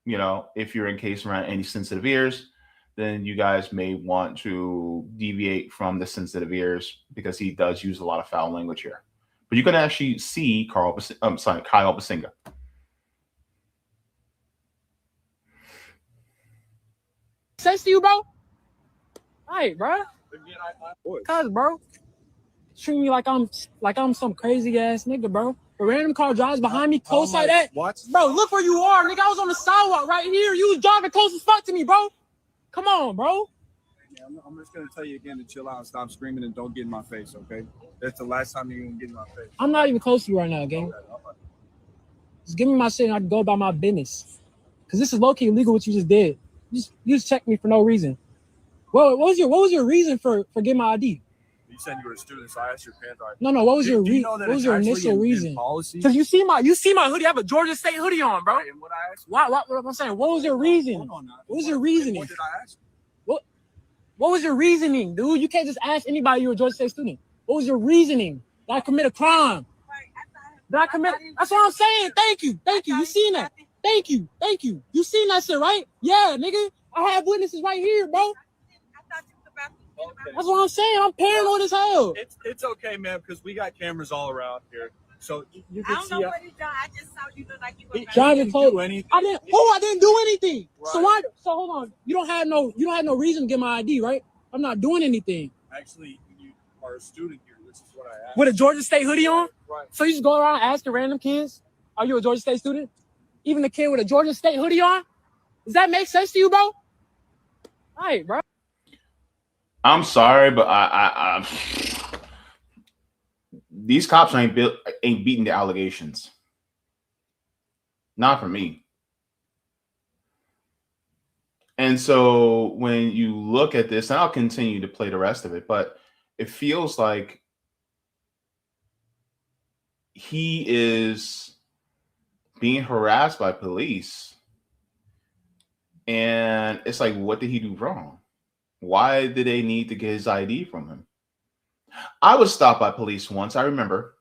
You know, if you're in case around any sensitive ears, then you guys may want to deviate from the sensitive ears because he does use a lot of foul language here. But you can actually see Kyle Bassinga. Sense to you, bro? Hey, bro. Cause, bro, treat me like I'm some crazy ass nigga, bro. A random car drives behind me close like that. What? Bro, look where you are, nigga. I was on the sidewalk right here. You was driving close as fuck to me, bro. Come on, bro. I'm just gonna tell you again to chill out and stop screaming and don't get in my face, okay? That's the last time you're gonna get in my face. I'm not even close to you right now, gang. Just give me my shit and I can go about my business. Cause this is low-key illegal what you just did. You just checked me for no reason. What was your reason for getting my ID? You said you were a student, so I asked your parents. No. What was your initial reason? Because you see my hoodie. I have a Georgia State hoodie on, bro. Right, and what I asked you? What I'm saying? What was your reason? Hold on now. What was your reasoning? What did I ask you? What was your reasoning, dude? You can't just ask anybody you're a Georgia State student. What was your reasoning? Did I commit a crime? That's what I'm saying. Thank you. You seen that? Thank you. You seen that shit, right? Yeah, nigga. I have witnesses right here, bro. That's what I'm saying. I'm paranoid as hell. It's okay, man, because we got cameras all around here. So you can see. What he done. I just saw you look like you were driving close. I didn't do anything. Right. So hold on. You don't have no reason to get my ID, right? I'm not doing anything. Actually, you are a student here. This is what I asked. With a Georgia State hoodie on? Right. So you just go around asking random kids, are you a Georgia State student? Even the kid with a Georgia State hoodie on? Does that make sense to you, bro? All right, bro. I'm sorry, but I these cops ain't beating the allegations. Not for me. And so when you look at this, and I'll continue to play the rest of it, but it feels like he is being harassed by police. And it's like, what did he do wrong? Why did they need to get his ID from him? I was stopped by police once. I remember.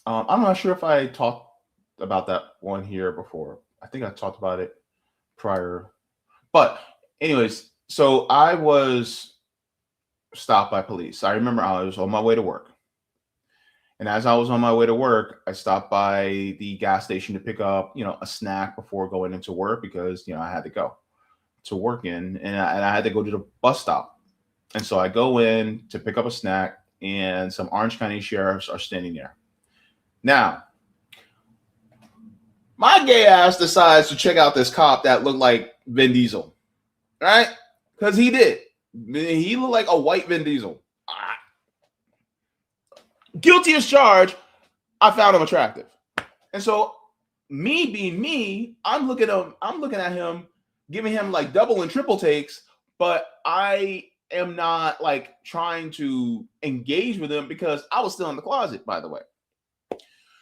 I'm not sure if I talked about that one here before. I think I talked about it prior. But anyways, so I was stopped by police. I remember I was on my way to work. And as I was on my way to work, I stopped by the gas station to pick up, a snack before going into work because, I had to go to work and I had to go to the bus stop. And so I go in to pick up a snack and some Orange County sheriffs are standing there. Now, my gay ass decides to check out this cop that looked like Vin Diesel, right? Because he did. He looked like a white Vin Diesel. Guilty as charged, I found him attractive. And so me being me, I'm looking at him, giving him like double and triple takes, but I am not like trying to engage with him because I was still in the closet, by the way.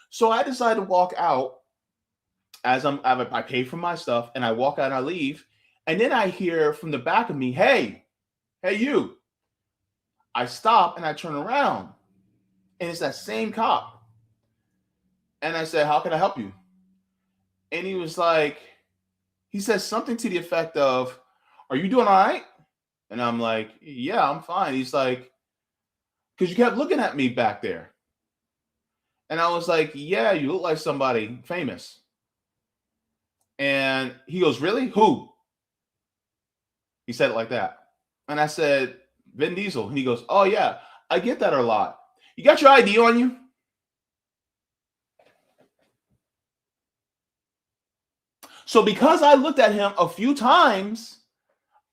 So I decided to walk out as I pay for my stuff and I walk out and I leave. And then I hear from the back of me, hey, you. I stop and I turn around. And it's that same cop. And I said, how can I help you? And he was like, he says something to the effect of, are you doing all right? And I'm like, yeah, I'm fine. He's like, because you kept looking at me back there. And I was like, yeah, you look like somebody famous. And he goes, really? Who? He said it like that. And I said, Vin Diesel. And he goes, oh, yeah, I get that a lot. You got your ID on you? So because I looked at him a few times,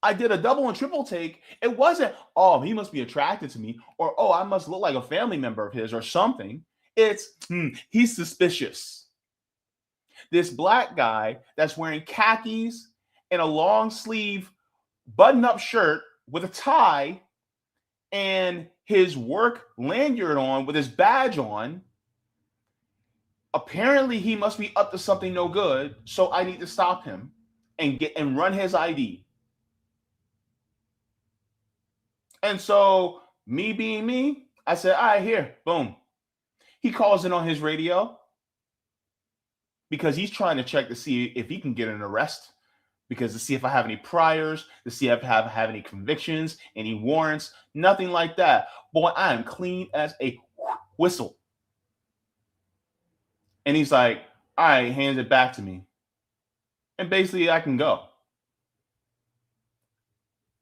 I did a double and triple take. It wasn't, oh, he must be attracted to me, or, oh, I must look like a family member of his or something. It's, he's suspicious. This black guy that's wearing khakis and a long sleeve button-up shirt with a tie and his work lanyard on with his badge on. Apparently, he must be up to something no good, so I need to stop him and run his ID. And so, me being me, I said, all right, here, boom. He calls in on his radio because he's trying to check to see if he can get an arrest, because to see if I have any priors, to see if I have any convictions, any warrants, nothing like that. Boy, I am clean as a whistle. And he's like, all right, hands it back to me. And basically, I can go.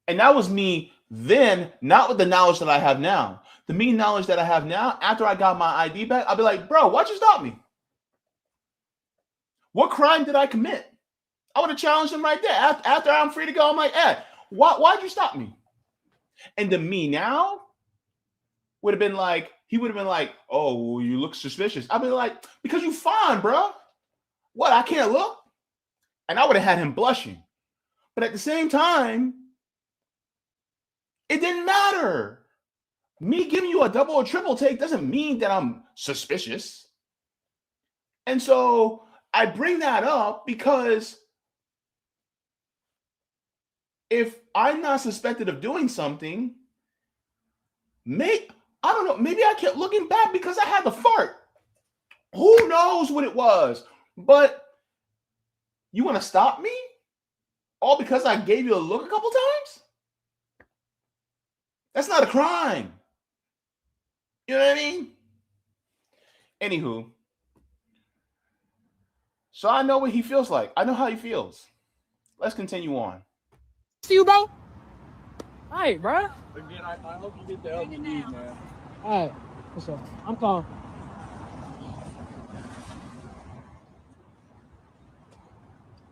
And that was me then, not with the knowledge that I have now. The me knowledge that I have now, after I got my ID back, I'll be like, bro, why'd you stop me? What crime did I commit? I would have challenged him right there. After I'm free to go, I'm like, why'd you stop me? And the me now would have been like, he would have been like, oh, you look suspicious. I'd be like, because you fine, bro. What, I can't look? And I would have had him blushing. But at the same time, it didn't matter. Me giving you a double or triple take doesn't mean that I'm suspicious. And so I bring that up because if I'm not suspected of doing something, I don't know, maybe I kept looking back because I had the fart. Who knows what it was? But you want to stop me? All because I gave you a look a couple times? That's not a crime. You know what I mean? Anywho, so I know what he feels like. I know how he feels. Let's continue on. See you, bro. All right, bro. Again, I hope you get the help you need, man. All right, what's up? I'm calm.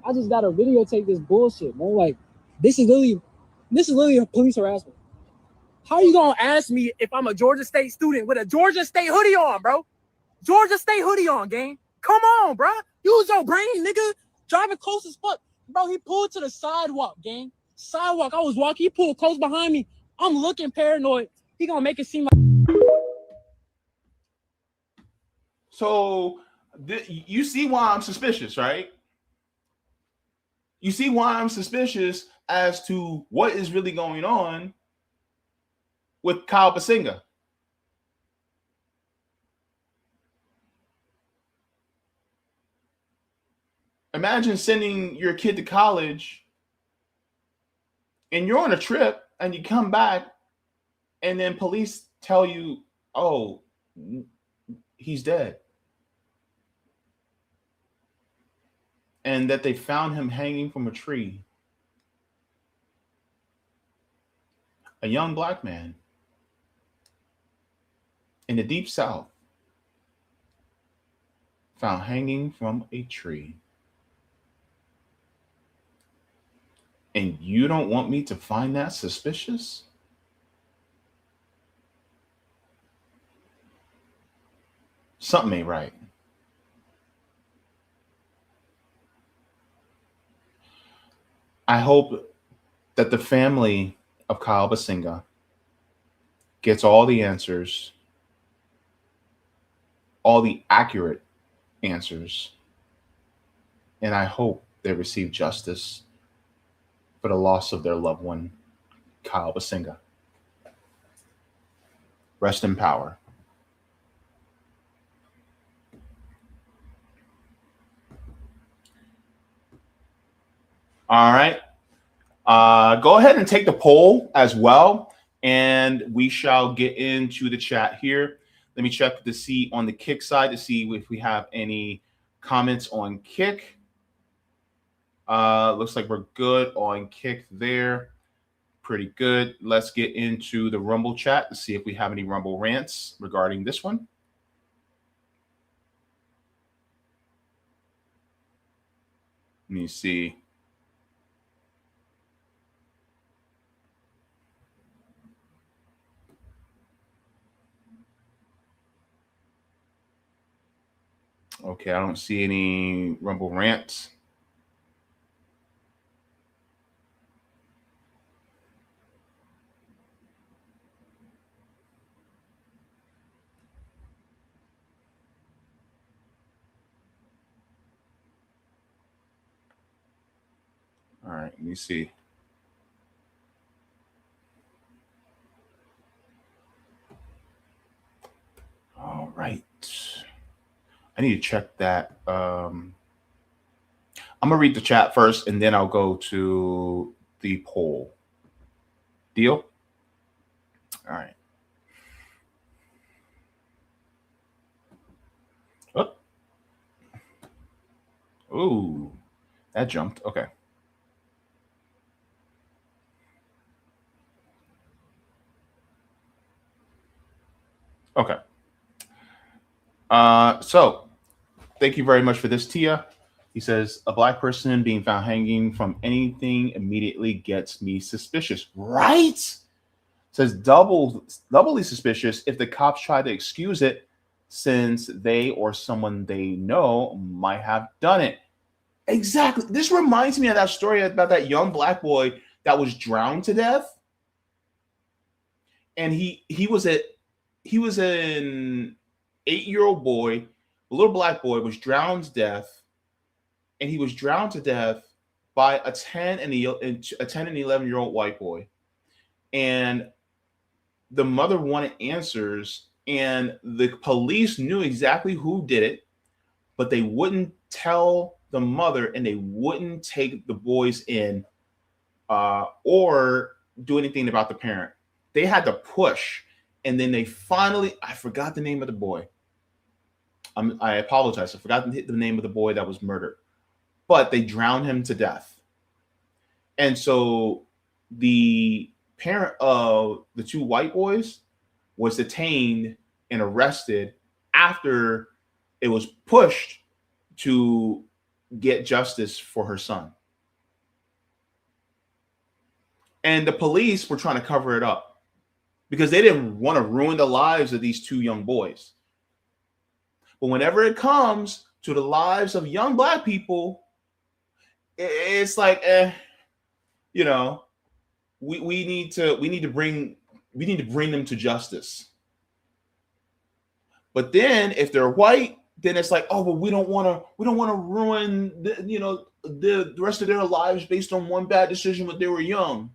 I just gotta videotape this bullshit, man. Like, this is literally a police harassment. How are you gonna ask me if I'm a Georgia State student with a Georgia State hoodie on, bro? Georgia State hoodie on, gang. Come on, bro. Use your brain, nigga. Driving close as fuck. Bro, he pulled to the sidewalk, gang. Sidewalk. I was walking. He pulled close behind me. I'm looking paranoid. He gonna make it seem like... So you see why I'm suspicious, right? You see why I'm suspicious as to what is really going on with Kyle Bassinga. Imagine sending your kid to college and you're on a trip and you come back and then police tell you, oh, he's dead. And that they found him hanging from a tree. A young black man in the deep South found hanging from a tree. And you don't want me to find that suspicious? Something ain't right. I hope that the family of Kyle Bassinga gets all the answers, all the accurate answers, and I hope they receive justice for the loss of their loved one, Kyle Bassinga. Rest in power. All right. Go ahead and take the poll as well, and we shall get into the chat here. Let me check to see on the Kick side to see if we have any comments on Kick. Looks like we're good on Kick there. Pretty good. Let's get into the Rumble chat to see if we have any Rumble rants regarding this one. Let me see. Okay, I don't see any Rumble rants. All right, let me see. All right. I need to check that. I'm going to read the chat first, and then I'll go to the poll. Deal? All right. Oh. Ooh, that jumped. Okay. Okay. So thank you very much for this, Tia. He says, a black person being found hanging from anything immediately gets me suspicious. Right? Says doubly suspicious if the cops try to excuse it since they or someone they know might have done it. Exactly. This reminds me of that story about that young black boy that was drowned to death. And he was an 8-year-old boy, a little black boy, was drowned to death, and he was drowned to death by a 10 and 11-year-old white boy. And the mother wanted answers, and the police knew exactly who did it, but they wouldn't tell the mother, and they wouldn't take the boys in or do anything about the parent. They had to push, and then they finally, I forgot the name of the boy. I apologize. I forgot the name of the boy that was murdered, but they drowned him to death. And so the parent of the two white boys was detained and arrested after it was pushed to get justice for her son. And the police were trying to cover it up because they didn't want to ruin the lives of these two young boys. But whenever it comes to the lives of young black people, it's like, you know, we need to bring them to justice. But then if they're white, then it's like, oh, but we don't want to ruin the rest of their lives based on one bad decision when they were young.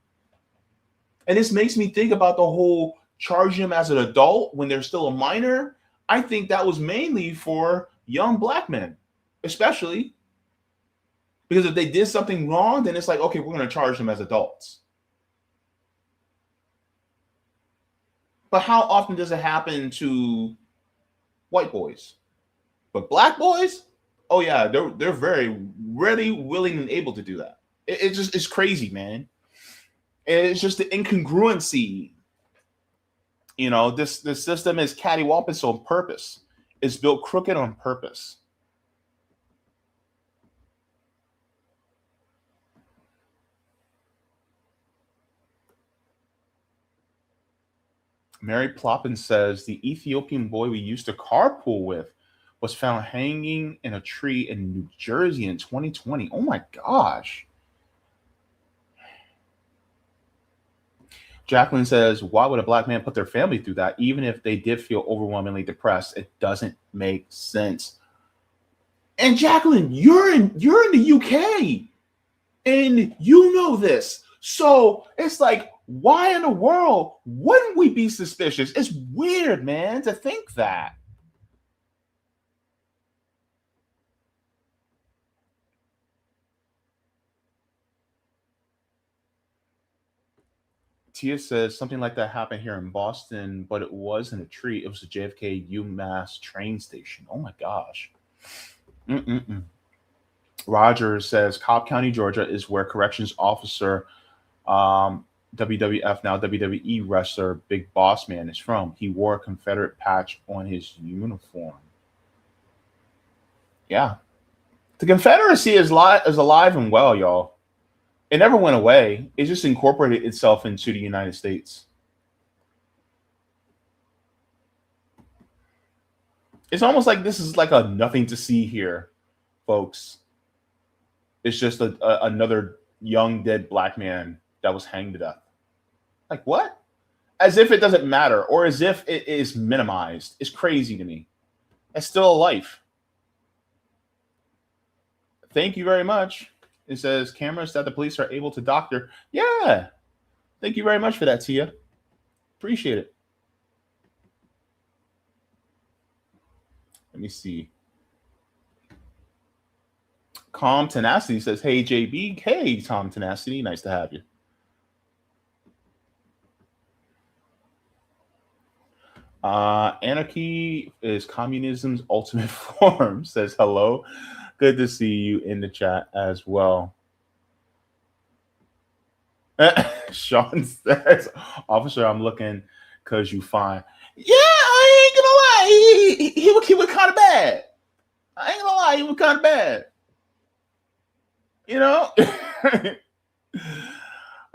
And this makes me think about the whole charging them as an adult when they're still a minor. I think that was mainly for young black men, especially because if they did something wrong, then it's like, okay, we're going to charge them as adults. But how often does it happen to white boys? But black boys, oh yeah, they're very ready, willing, and able to do that. It's crazy, man. It's just the incongruency. You know, this system is cattywampus on purpose. It's built crooked on purpose. Mary Ploppin says the Ethiopian boy we used to carpool with was found hanging in a tree in New Jersey in 2020. Oh my gosh. Jacqueline says, why would a black man put their family through that, even if they did feel overwhelmingly depressed? It doesn't make sense. And Jacqueline, you're in the UK, and you know this. So it's like, why in the world wouldn't we be suspicious? It's weird, man, to think that. Tia says something like that happened here in Boston, but it wasn't a tree. It was a JFK UMass train station. Oh my gosh. Roger says Cobb County, Georgia is where corrections officer, WWF, now WWE wrestler, Big Boss Man is from. He wore a Confederate patch on his uniform. Yeah. The Confederacy is alive and well, y'all. It never went away. It just incorporated itself into the United States. It's almost like this is like a nothing to see here, folks. It's just another young dead black man that was hanged to death. Like what? As if it doesn't matter, or as if it is minimized. It's crazy to me. It's still a life. Thank you very much. It says cameras that the police are able to doctor. Yeah. Thank you very much for that, Tia. Appreciate it. Let me see. Calm Tenacity says, hey, JB. Hey, Tom Tenacity. Nice to have you. Anarchy is communism's ultimate form, says hello. Good to see you in the chat as well. Sean says, officer, I'm looking because you fine. Yeah, I ain't gonna lie. He was kind of bad. I ain't gonna lie, he was kind of bad. You know?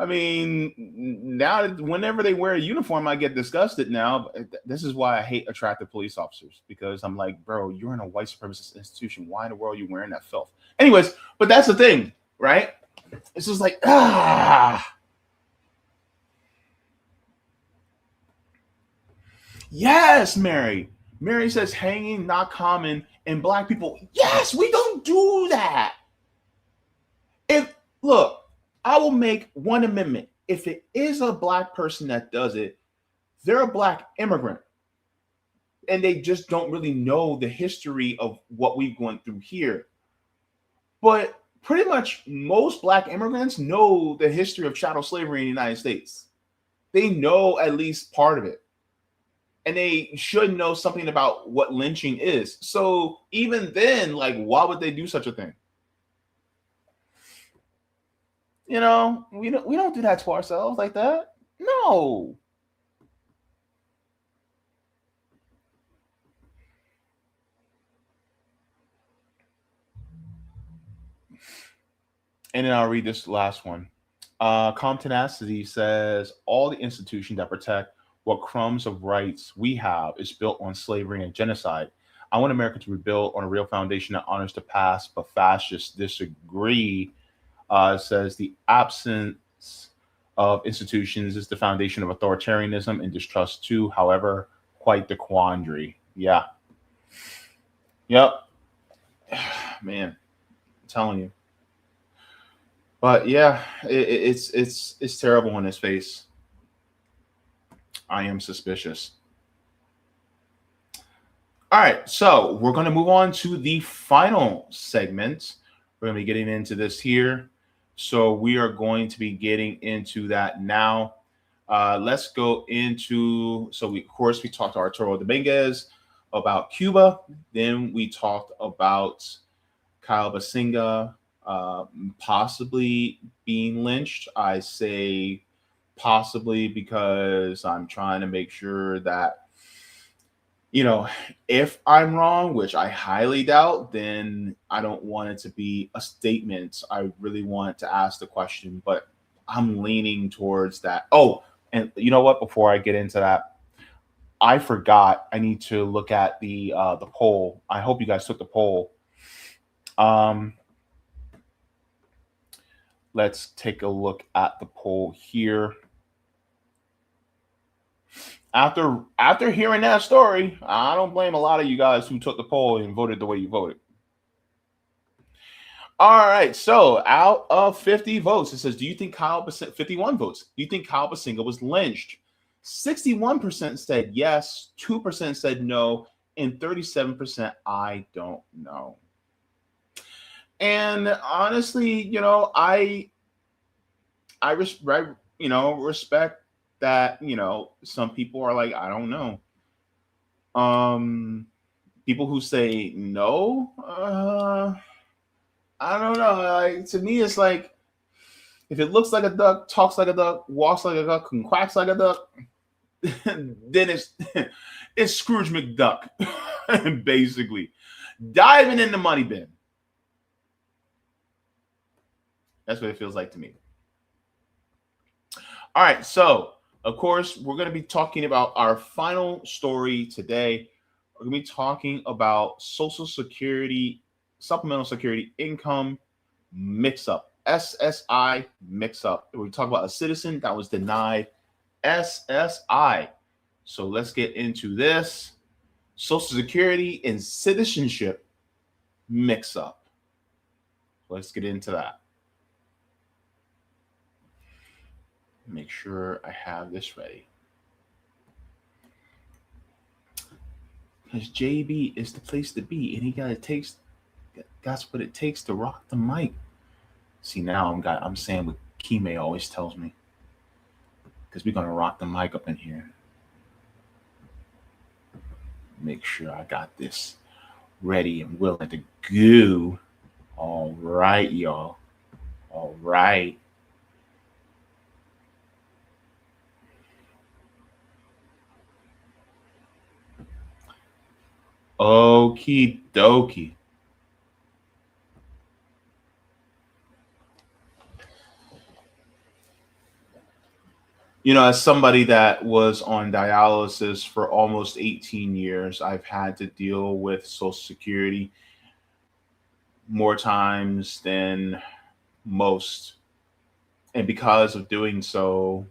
I mean, now whenever they wear a uniform, I get disgusted now. This is why I hate attractive police officers, because I'm like, bro, you're in a white supremacist institution. Why in the world are you wearing that filth? Anyways, but that's the thing, right? It's just like, Yes, Mary. Mary says hanging not common in black people. Yes, we don't do that. Look, I will make one amendment. If it is a black person that does it, they're a black immigrant. And they just don't really know the history of what we've gone through here. But pretty much most black immigrants know the history of chattel slavery in the United States. They know at least part of it. And they should know something about what lynching is. So even then, like, why would they do such a thing? You know, we don't do that to ourselves like that. No. And then I'll read this last one. Calm Tenacity says, all the institutions that protect what crumbs of rights we have is built on slavery and genocide. I want America to rebuild on a real foundation that honors the past, but fascists disagree. Says the absence of institutions is the foundation of authoritarianism and distrust too. However, quite the quandary. Yeah. Yep. Man, I'm telling you. But yeah, it's terrible on his face. I am suspicious. All right, so we're going to move on to the final segment. We're going to be getting into this here. So we are going to be getting into that now. Let's go into, so we, of course, we talked to Arturo Dominguez about Cuba. Then we talked about Kyle Bassinga possibly being lynched. I say possibly because I'm trying to make sure that, you know, if I'm wrong, which I highly doubt, then I don't want it to be a statement. I really want to ask the question, but I'm leaning towards that. Oh, and you know what? Before I get into that, I forgot. I need to look at the poll. I hope you guys took the poll. Let's take a look at the poll here. After hearing that story, I don't blame a lot of you guys who took the poll and voted the way you voted. All right, so out of 50 votes, it says, do you think 51 votes, do you think Kyle Bassinga was lynched? 61% said yes, 2% said no, and 37% I don't know. And honestly, you know, I respect that, you know, some people are like, I don't know. People who say no, I don't know. Like, to me, it's like, if it looks like a duck, talks like a duck, walks like a duck, and quacks like a duck, then it's Scrooge McDuck, basically diving in the money bin. That's what it feels like to me. All right, so of course, we're going to be talking about our final story today. We're going to be talking about Social Security, Supplemental Security Income mix-up, SSI mix-up. We're talking about a citizen that was denied SSI. So let's get into this. Social Security and citizenship mix-up. Let's get into that. Make sure I have this ready. Because JB is the place to be, and he that's what it takes to rock the mic. See, now I'm saying what Kime always tells me. Because we're gonna rock the mic up in here. Make sure I got this ready and willing to go. All right, y'all. All right. Okie dokie. You know, as somebody that was on dialysis for almost 18 years, I've had to deal with Social Security more times than most. And because of doing so,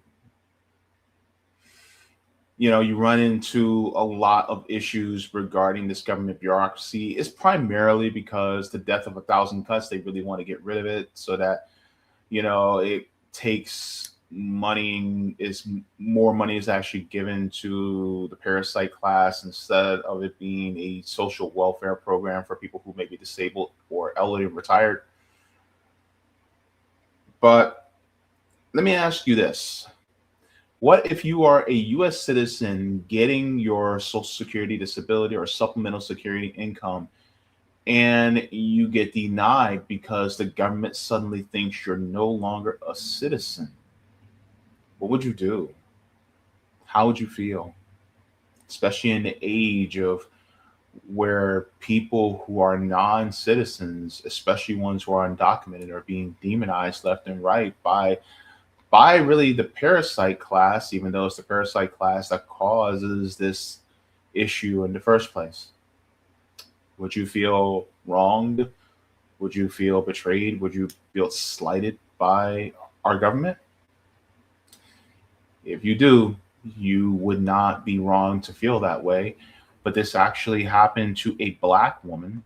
you know, you run into a lot of issues regarding this government bureaucracy. It's primarily because the death of 1,000 cuts, they really want to get rid of it so that, you know, it takes money, more money is actually given to the parasite class instead of it being a social welfare program for people who may be disabled or elderly and retired. But let me ask you this. What if you are a U.S. citizen getting your Social Security disability or supplemental security income and you get denied because the government suddenly thinks you're no longer a citizen? What would you do? How would you feel? Especially in the age of where people who are non-citizens, especially ones who are undocumented, are being demonized left and right by really the parasite class, even though it's the parasite class that causes this issue in the first place. Would you feel wronged? Would you feel betrayed? Would you feel slighted by our government? If you do, you would not be wrong to feel that way. But this actually happened to a Black woman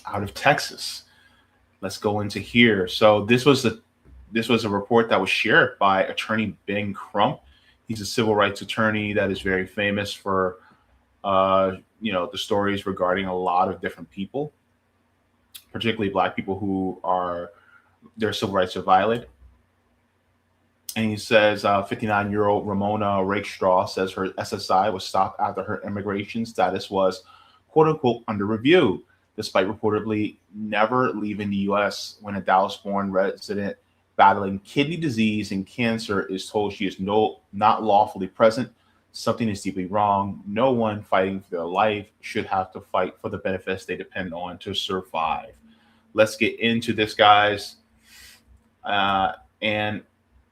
out of Texas. Let's go into here. So this was a report that was shared by attorney Ben Crump. He's a civil rights attorney that is very famous for, you know, the stories regarding a lot of different people, particularly Black people who their civil rights are violated. And he says 59-year-old Ramona Rakestraw says her SSI was stopped after her immigration status was, quote unquote, under review, despite reportedly never leaving the U.S. when a Dallas-born resident battling kidney disease and cancer is told she is not lawfully present. Something is deeply wrong. No one fighting for their life should have to fight for the benefits they depend on to survive. Let's get into this, guys. And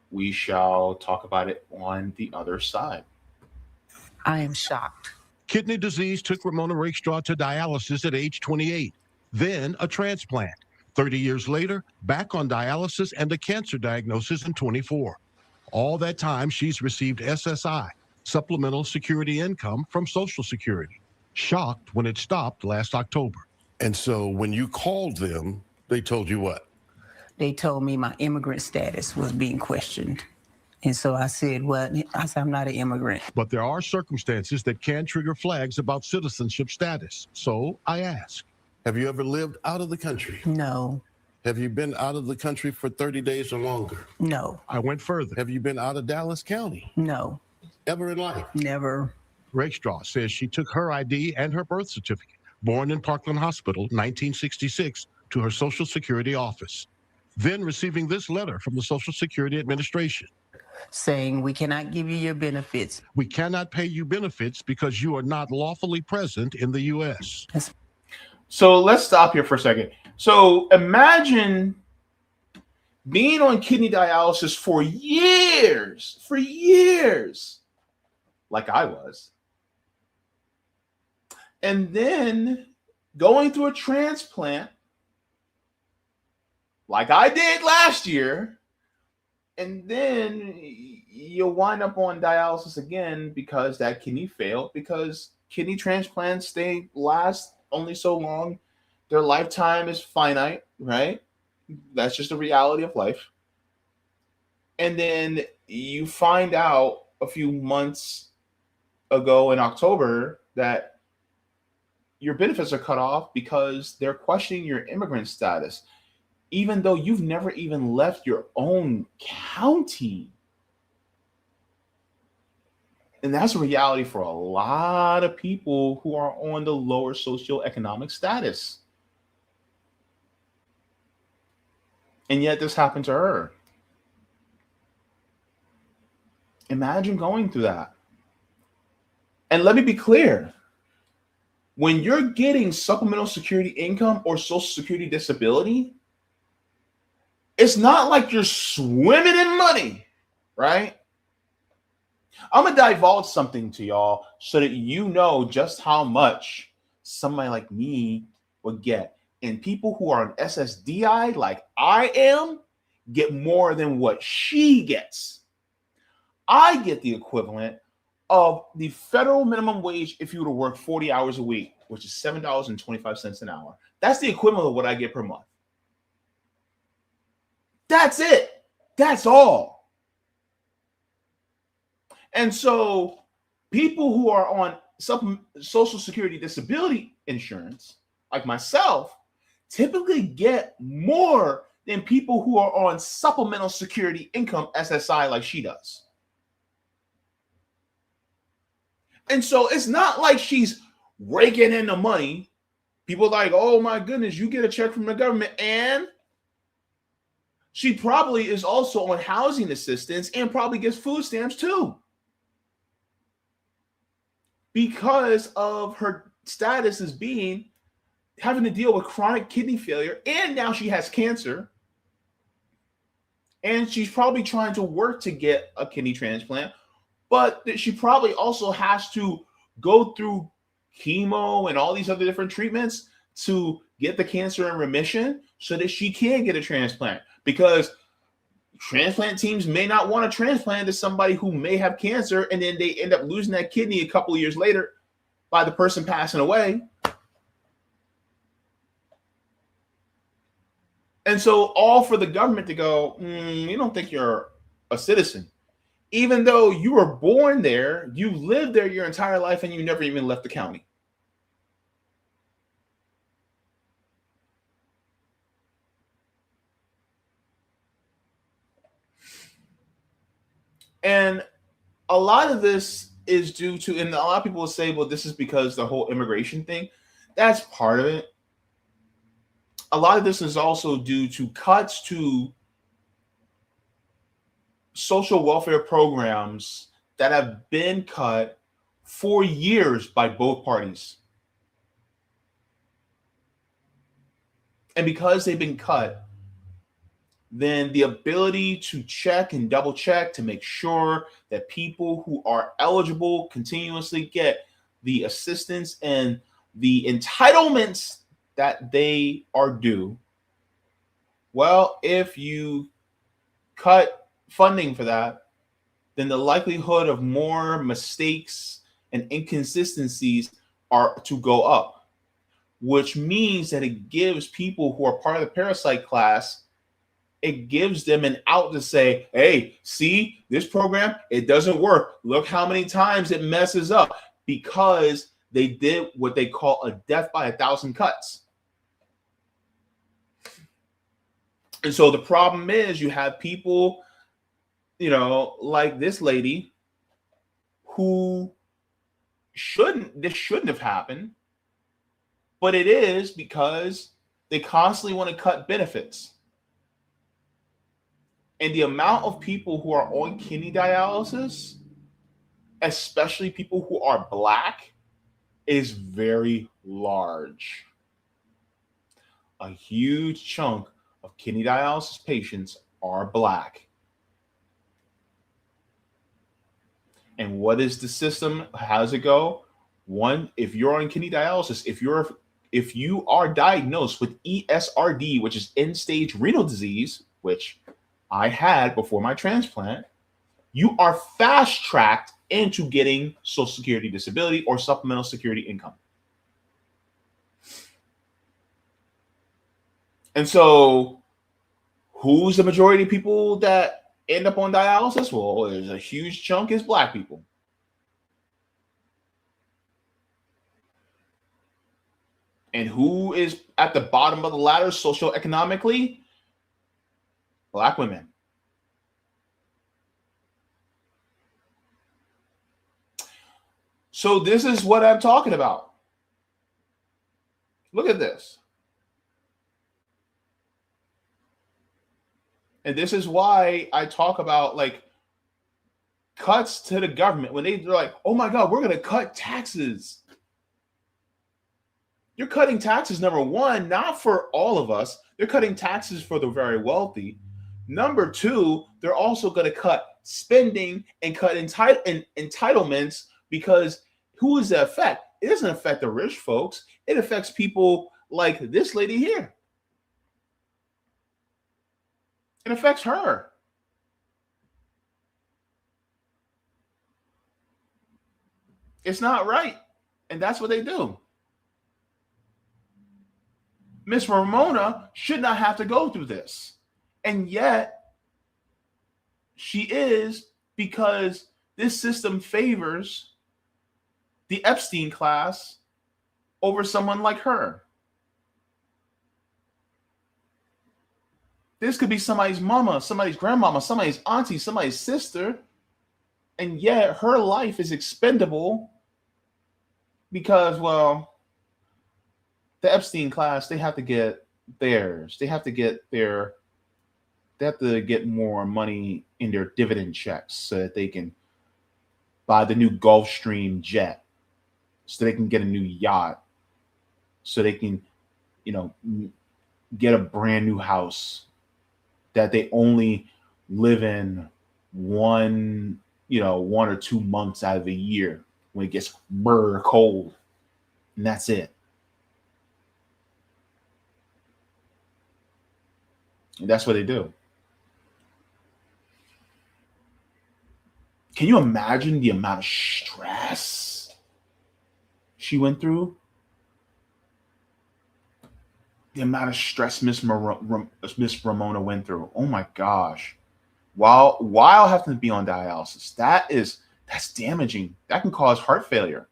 we shall talk about it on the other side. I am shocked. Kidney disease took Ramona Rakestraw to dialysis at age 28, then a transplant. 30 years later, back on dialysis and a cancer diagnosis in 24. All that time, she's received SSI, supplemental security income from Social Security. Shocked when it stopped last October. And so when you called them, they told you what? They told me my immigrant status was being questioned. And so I said, well, I'm not an immigrant. But there are circumstances that can trigger flags about citizenship status. So I ask. Have you ever lived out of the country? No. Have you been out of the country for 30 days or longer? No. I went further. Have you been out of Dallas County? No. Ever in life? Never. Rakestraw says she took her ID and her birth certificate, born in Parkland Hospital, 1966, to her Social Security office. Then receiving this letter from the Social Security Administration. Saying we cannot give you your benefits. We cannot pay you benefits because you are not lawfully present in the U.S. So let's stop here for a second. So imagine being on kidney dialysis for years, like I was, and then going through a transplant like I did last year, and then you'll wind up on dialysis again because that kidney failed, because kidney transplants, they last only so long. Their lifetime is finite, right? That's just the reality of life. And then you find out a few months ago in October that your benefits are cut off because they're questioning your immigrant status, even though you've never even left your own county. And that's a reality for a lot of people who are on the lower socioeconomic status. And yet this happened to her. Imagine going through that. And let me be clear. When you're getting supplemental security income or social security disability, it's not like you're swimming in money, right? I'm going to divulge something to y'all so that you know just how much somebody like me would get. And people who are on SSDI, like I am, get more than what she gets. I get the equivalent of the federal minimum wage if you were to work 40 hours a week, which is $7.25 an hour. That's the equivalent of what I get per month. That's it. That's all. And so people who are on social security disability insurance, like myself, typically get more than people who are on supplemental security income, SSI, like she does. And so it's not like she's raking in the money. People are like, oh my goodness, you get a check from the government. And she probably is also on housing assistance and probably gets food stamps too, because of her status as having to deal with chronic kidney failure. And now she has cancer. And she's probably trying to work to get a kidney transplant. But she probably also has to go through chemo and all these other different treatments to get the cancer in remission so that she can get a transplant. Because transplant teams may not want to transplant to somebody who may have cancer, and then they end up losing that kidney a couple of years later by the person passing away. And so all for the government to go, you don't think you're a citizen. Even though you were born there, you lived there your entire life, and you never even left the county. And a lot of this is due to, and a lot of people will say, well, this is because the whole immigration thing. That's part of it. A lot of this is also due to cuts to social welfare programs that have been cut for years by both parties. And because they've been cut, then the ability to check and double check to make sure that people who are eligible continuously get the assistance and the entitlements that they are due. Well, if you cut funding for that, then the likelihood of more mistakes and inconsistencies are to go up, which means that it gives people who are part of the parasite class, it gives them an out to say, hey, see, this program, it doesn't work. Look how many times it messes up, because they did what they call a death by 1,000 cuts. And so the problem is you have people, like this lady who this shouldn't have happened, but it is because they constantly want to cut benefits. And the amount of people who are on kidney dialysis, especially people who are Black, is very large. A huge chunk of kidney dialysis patients are Black. And what is the system? How does it go? One, if you're on kidney dialysis, if you are diagnosed with ESRD, which is end-stage renal disease, which I had before my transplant, you are fast-tracked into getting Social Security disability or supplemental security income. And so who's the majority of people that end up on dialysis? Well, there's a huge chunk is black people. And who is at the bottom of the ladder socioeconomically? Black women. So this is what I'm talking about. Look at this. And this is why I talk about like cuts to the government when they're like, oh my God, we're going to cut taxes. You're cutting taxes, number one, not for all of us. They're cutting taxes for the very wealthy. Number two, they're also going to cut spending and cut entitlements, because who does that affect? It doesn't affect the rich folks. It affects people like this lady here. It affects her. It's not right. And that's what they do. Miss Ramona should not have to go through this. And yet, she is, because this system favors the Epstein class over someone like her. This could be somebody's mama, somebody's grandmama, somebody's auntie, somebody's sister. And yet her life is expendable because, well, the Epstein class, they have to get theirs. They have to get more money in their dividend checks so that they can buy the new Gulfstream jet, so they can get a new yacht, so they can, get a brand new house that they only live in one or 2 months out of the year when it gets cold, and that's it. And that's what they do. Can you imagine the amount of stress she went through? The amount of stress Miss Ramona went through. Oh my gosh. While having to be on dialysis, that's damaging. That can cause heart failure.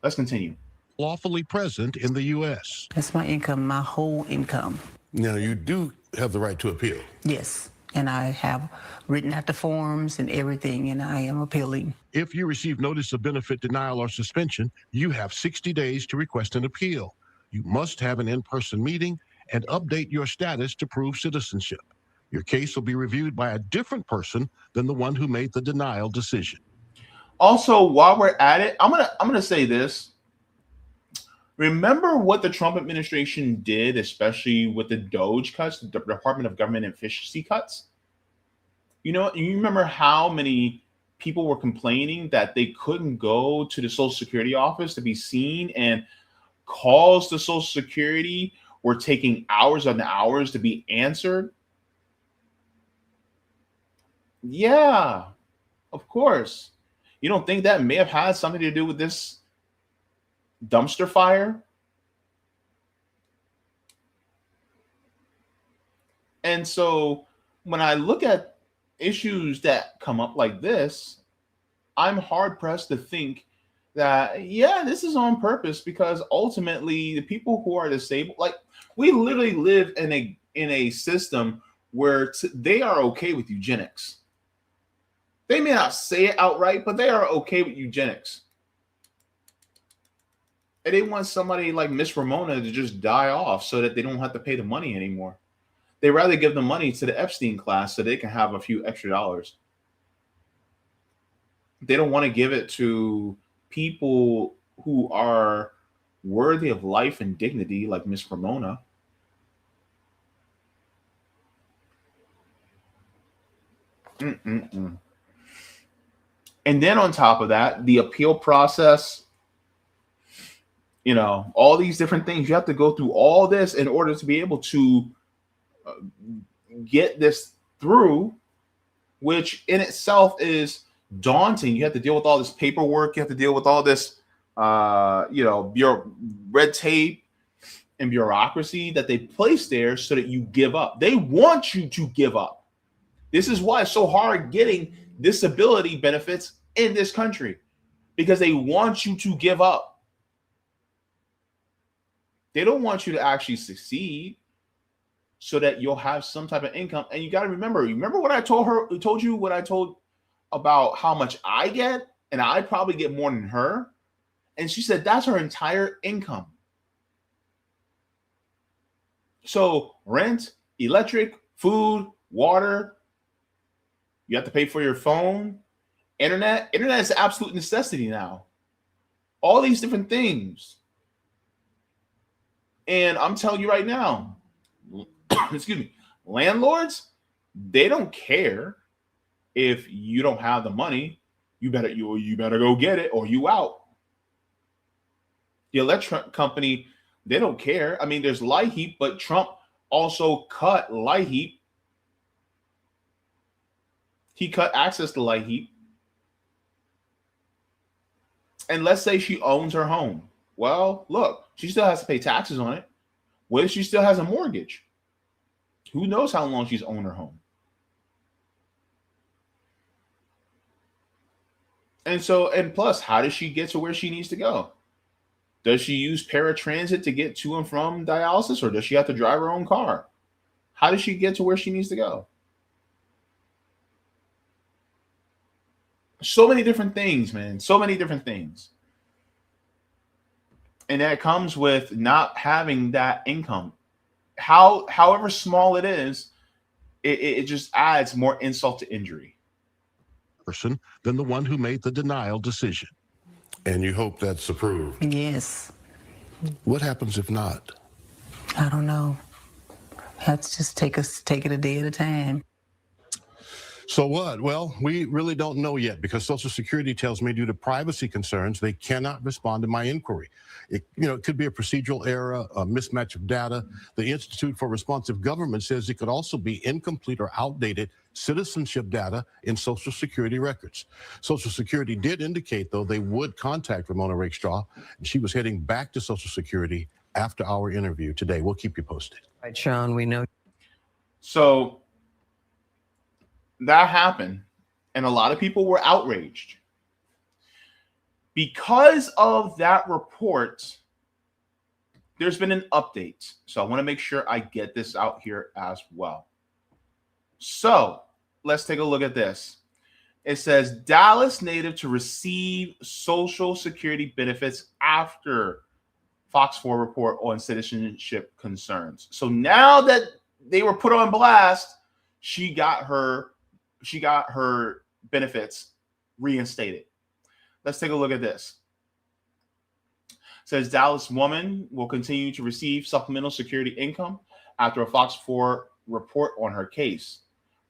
Let's continue. Lawfully present in the U.S. That's my income, my whole income. Now, you do have the right to appeal. Yes. And I have written out the forms and everything, and I am appealing. If you receive notice of benefit denial or suspension, you have 60 days to request an appeal. You must have an in-person meeting and update your status to prove citizenship. Your case will be reviewed by a different person than the one who made the denial decision. Also, while we're at it, I'm gonna say this. Remember what the Trump administration did, especially with the DOGE cuts, the Department of Government Efficiency cuts? You remember how many people were complaining that they couldn't go to the Social Security office to be seen, and calls to Social Security were taking hours on hours to be answered? Yeah, of course. You don't think that may have had something to do with this dumpster fire? And so when I look at issues that come up like this, I'm hard pressed to think that, yeah, this is on purpose, because ultimately the people who are disabled, like, we literally live in a system where they are okay with eugenics. They may not say it outright, but they are okay with eugenics. And they want somebody like Miss Ramona to just die off so that they don't have to pay the money anymore. They rather give the money to the Epstein class so they can have a few extra dollars. They don't want to give it to people who are worthy of life and dignity, like Miss Ramona. And then on top of that, the appeal process, all these different things. You have to go through all this in order to be able to get this through, which in itself is daunting. You have to deal with all this paperwork. You have to deal with all this, red tape and bureaucracy that they place there so that you give up. They want you to give up. This is why it's so hard getting disability benefits in this country, because they want you to give up. They don't want you to actually succeed so that you'll have some type of income. And you got to remember what I told you what I told about how much I get, and I probably get more than her. And she said that's her entire income. So rent, electric, food, water, you have to pay for your phone, internet. Internet is an absolute necessity now. All these different things. And I'm telling you right now, excuse me, landlords, they don't care if you don't have the money. You better go get it or you out. The electric company, they don't care. I mean, there's Light Heap, but Trump also cut Light Heap. He cut access to Light Heap. And let's say she owns her home. Well, look, she still has to pay taxes on it. What if she still has a mortgage? Who knows how long she's owned her home? And plus, how does she get to where she needs to go? Does she use paratransit to get to and from dialysis, or does she have to drive her own car? How does she get to where she needs to go? So many different things, man. So many different things. And that comes with not having that income. However small it is, it just adds more insult to injury. Person than the one who made the denial decision. And you hope that's approved? Yes. What happens if not? I don't know. Have to just take it a day at a time. So what? Well, we really don't know yet, because Social Security tells me due to privacy concerns, they cannot respond to my inquiry. It could be a procedural error, a mismatch of data. The Institute for Responsive Government says it could also be incomplete or outdated citizenship data in Social Security records. Social Security did indicate, though, they would contact Ramona Rakestraw, and she was heading back to Social Security after our interview today. We'll keep you posted. Right, Sean, we know. So that happened, and a lot of people were outraged. Because of that report, there's been an update. So I want to make sure I get this out here as well. So let's take a look at this. It says Dallas native to receive Social Security benefits after Fox 4 report on citizenship concerns. So now that they were put on blast, she got her benefits reinstated. Let's take a look at this. It says Dallas woman will continue to receive supplemental security income after a Fox 4 report on her case.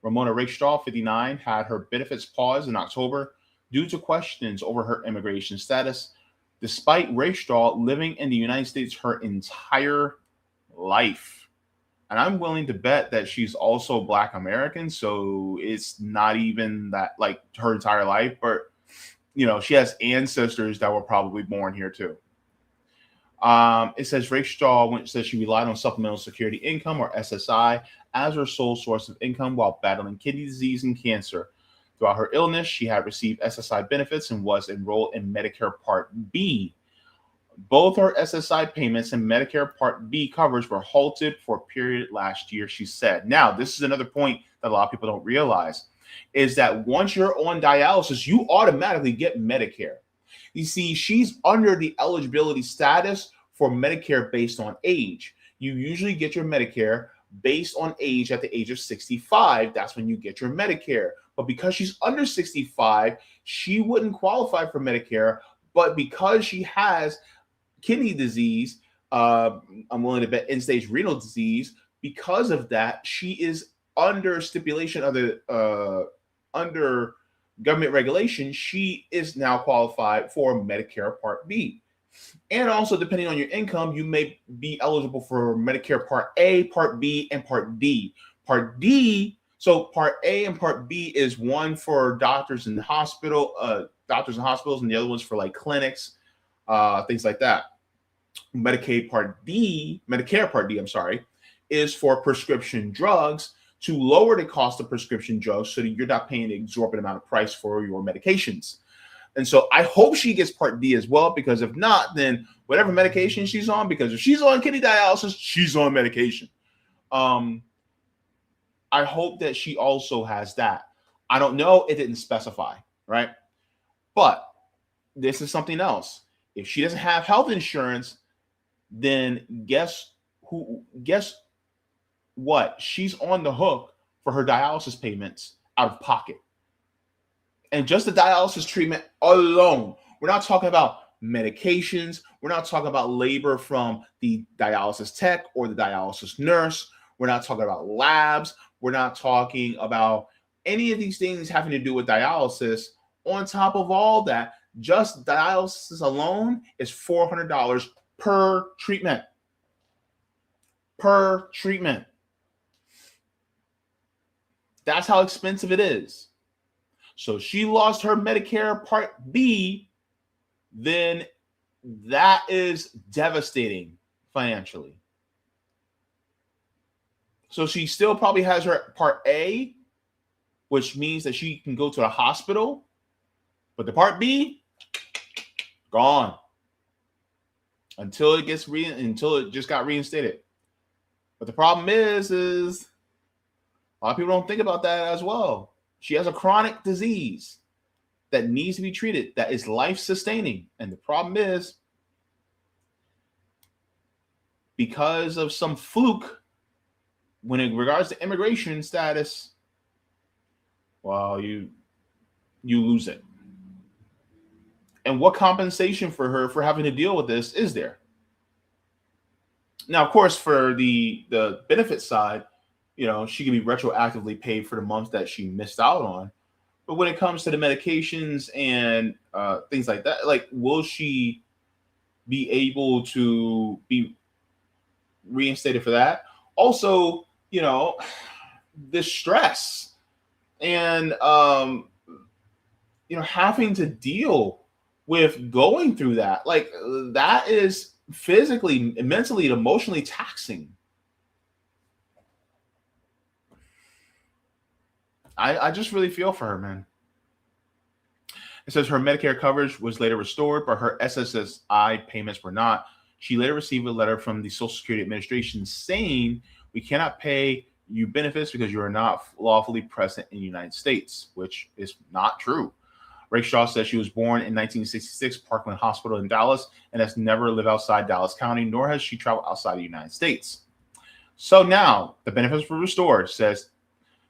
Ramona Rakestraw, 59, had her benefits paused in October due to questions over her immigration status, despite Rakestraw living in the United States her entire life. And I'm willing to bet that she's also Black American, so it's not even that like her entire life, but she has ancestors that were probably born here too. It says Rakestraw says she relied on supplemental security income, or SSI, as her sole source of income while battling kidney disease and cancer. Throughout her illness, she had received SSI benefits and was enrolled in Medicare Part B. Both her SSI payments and Medicare Part B coverage were halted for a period last year, she said. Now, this is another point that a lot of people don't realize, is that once you're on dialysis, you automatically get Medicare. You see, she's under the eligibility status for Medicare based on age. You usually get your Medicare based on age at the age of 65. That's when you get your Medicare. But because she's under 65, she wouldn't qualify for Medicare. But because she has kidney disease, I'm willing to bet end-stage renal disease, because of that, she is under stipulation of the under government regulation, she is now qualified for Medicare Part B. And also, depending on your income, you may be eligible for Medicare Part A, Part B, and Part D. Part D, so Part A and Part B is one for doctors and hospitals, and the other one's for like clinics, things like that. Medicare Part D, is for prescription drugs to lower the cost of prescription drugs so that you're not paying an exorbitant amount of price for your medications. And so I hope she gets Part D as well, because if not, then whatever medication she's on, because if she's on kidney dialysis, she's on medication. I hope that she also has that. I don't know. It didn't specify, right? But this is something else. If she doesn't have health insurance, then guess what? She's on the hook for her dialysis payments out of pocket. And just the dialysis treatment alone, we're not talking about medications. We're not talking about labor from the dialysis tech or the dialysis nurse. We're not talking about labs. We're not talking about any of these things having to do with dialysis. On top of all that, just dialysis alone is $400 per treatment. Per treatment. That's how expensive it is. So she lost her Medicare Part B, then that is devastating financially. So she still probably has her Part A, which means that she can go to the hospital, but the Part B, gone until it gets until it just got reinstated. But the problem is a lot of people don't think about that as well. She has a chronic disease that needs to be treated, that is life-sustaining. And the problem is, because of some fluke, when it regards to immigration status, well, you lose it. And what compensation for her for having to deal with this is there? Now, of course, for the benefit side, you know, she can be retroactively paid for the months that she missed out on. But when it comes to the medications and things like that, like, will she be able to be reinstated for that? Also, you know, the stress and, you know, having to deal with going through that, like, that is physically, mentally, and emotionally taxing. I just really feel for her, man. It says her Medicare coverage was later restored, but her SSI payments were not. She later received a letter from the Social Security Administration saying, we cannot pay you benefits because you are not lawfully present in the United States, which is not true. Rakestraw says she was born in 1966, Parkland Hospital in Dallas, and has never lived outside Dallas County, nor has she traveled outside the United States. So now the benefits were restored, says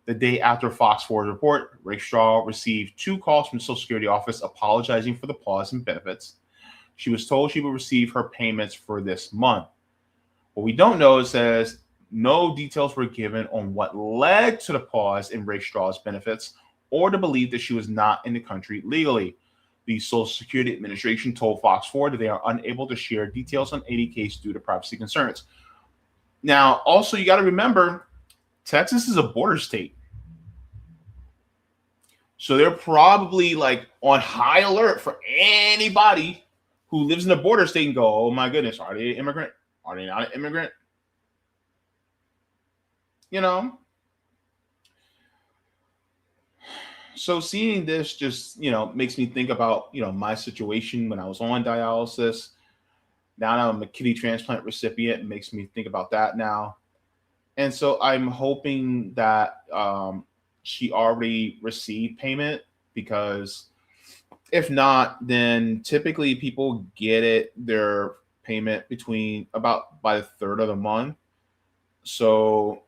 the day after Fox 4's report. Rakestraw received 2 calls from the Social Security office apologizing for the pause in benefits. She was told she would receive her payments for this month. What we don't know, it says no details were given on what led to the pause in Rakestraw's benefits or to believe that she was not in the country legally. The Social Security Administration told Fox 4 that they are unable to share details on any case due to privacy concerns. Now, also, you got to remember, Texas is a border state. So they're probably like on high alert for anybody who lives in a border state and go, oh my goodness, are they an immigrant? Are they not an immigrant? You know? So seeing this just, you know, makes me think about, you know, my situation when I was on dialysis. Now that I'm a kidney transplant recipient, it makes me think about that now. And so I'm hoping that she already received payment, because if not, then typically people get their payment by the 3rd of the month. So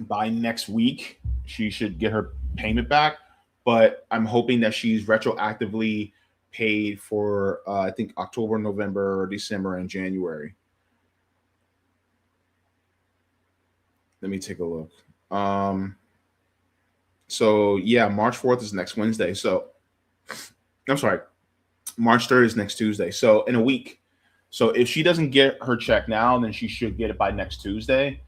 by next week, she should get her payment back. But I'm hoping that she's retroactively paid for, I think, October, November, December, and January. Let me take a look. So yeah, March 4th is next Wednesday. So I'm sorry, March 3rd is next Tuesday. So in a week. So if she doesn't get her check now, then she should get it by next Tuesday.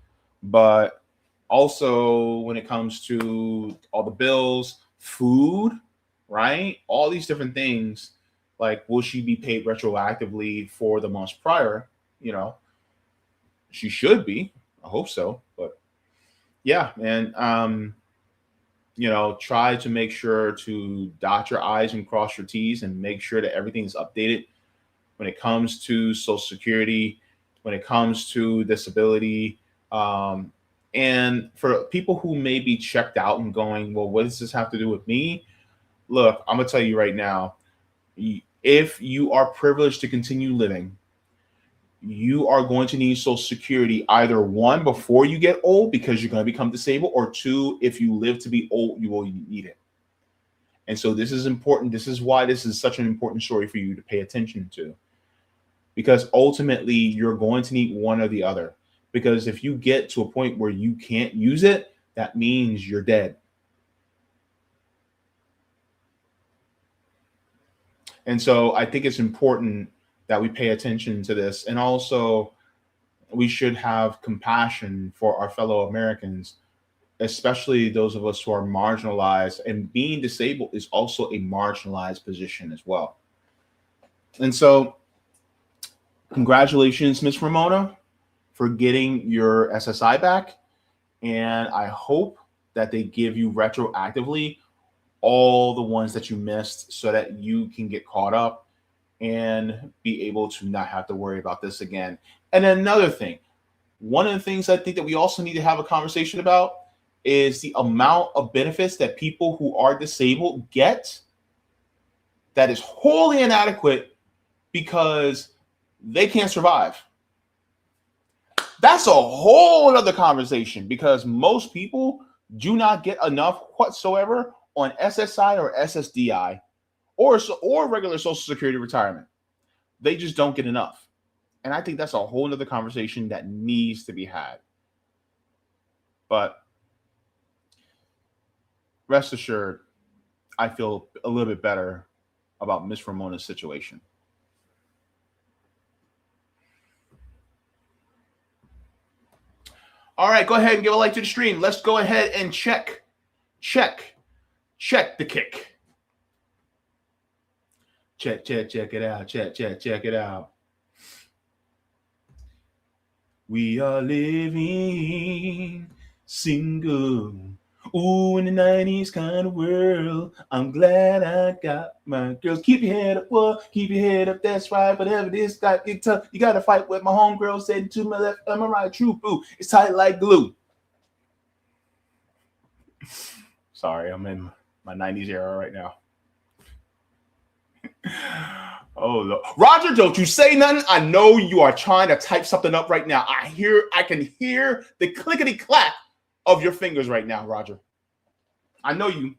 But also when it comes to all the bills, food, right? All these different things, like, will she be paid retroactively for the months prior? You know, she should be. I hope so. But yeah, man. You know, try to make sure to dot your I's and cross your T's and make sure that everything's updated when it comes to Social Security, when it comes to disability. Um, and for people who may be checked out and going, well, what does this have to do with me? Look, I'm going to tell you right now, if you are privileged to continue living, you are going to need Social Security either one, before you get old because you're going to become disabled, or two, if you live to be old, you will need it. And so this is important. This is why this is such an important story for you to pay attention to, because ultimately you're going to need one or the other. Because if you get to a point where you can't use it, that means you're dead. And so I think it's important that we pay attention to this. And also, we should have compassion for our fellow Americans, especially those of us who are marginalized. And being disabled is also a marginalized position as well. And so, congratulations, Miss Ramona, for getting your SSI back. And I hope that they give you retroactively all the ones that you missed so that you can get caught up and be able to not have to worry about this again. And another thing, one of the things I think that we also need to have a conversation about is the amount of benefits that people who are disabled get that is wholly inadequate because they can't survive. That's a whole other conversation, because most people do not get enough whatsoever on SSI or SSDI or regular Social Security retirement. They just don't get enough. And I think that's a whole other conversation that needs to be had. But rest assured, I feel a little bit better about Miss Ramona's situation. All right, go ahead and give a like to the stream. Let's go ahead and check the kick. Check it out. Check it out. We are living single. Ooh, in the 90s kind of world. I'm glad I got my girls. Keep your head up, boy. Keep your head up. That's right. Whatever this got get tough. You got to fight with my homegirl said to my left. Am I right? True. Boo. It's tight like glue. Sorry, I'm in my 90s era right now. Oh, Lord. Roger, don't you say nothing. I know you are trying to type something up right now. I can hear the clickety clack of your fingers right now, Roger. I know you.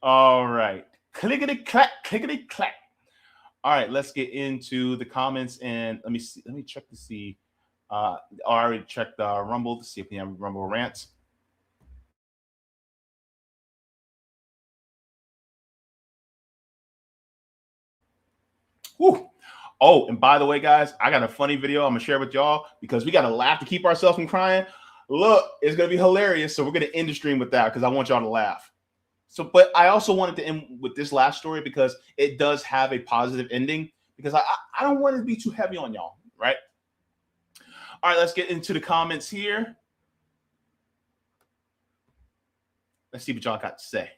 All right. Clickety clack, clickety clack. All right, let's get into the comments, and let me see. Let me check to see. I already checked Rumble to see if we have Rumble rants. Whew. Oh, and by the way, guys, I got a funny video I'm gonna share with y'all because we gotta laugh to keep ourselves from crying. Look, it's gonna be hilarious. So we're gonna end the stream with that because I want y'all to laugh. So, but I also wanted to end with this last story because it does have a positive ending, because I don't want it to be too heavy on y'all, right? All right, let's get into the comments here. Let's see what y'all got to say.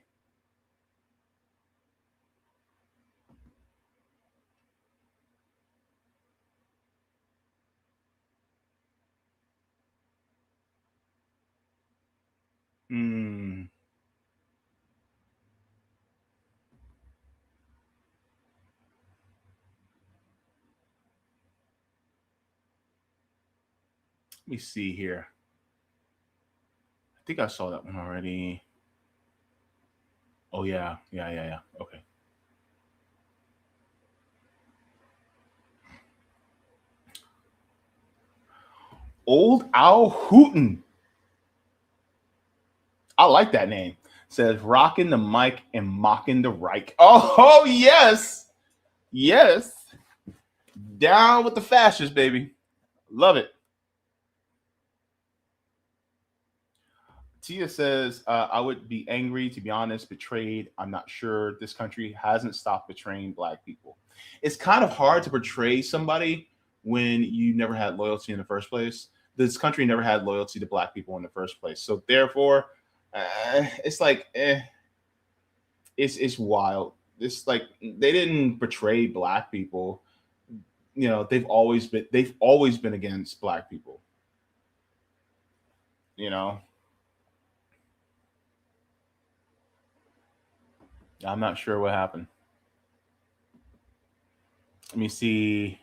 Let me see here. I think I saw that one already. Oh, yeah. Okay. Old Owl Hootin'. I like that name. Says rocking the mic and mocking the Reich. Oh, yes. Yes. Down with the fascists, baby. Love it. Tia says, I would be angry, to be honest, betrayed. I'm not sure. This country hasn't stopped betraying Black people. it's kind of hard to portray somebody when you never had loyalty in the first place. This country never had loyalty to Black people in the first place. So therefore, it's like, it's wild. It's like they didn't portray Black people. You know, they've always been against Black people. You know, I'm not sure what happened. Let me see.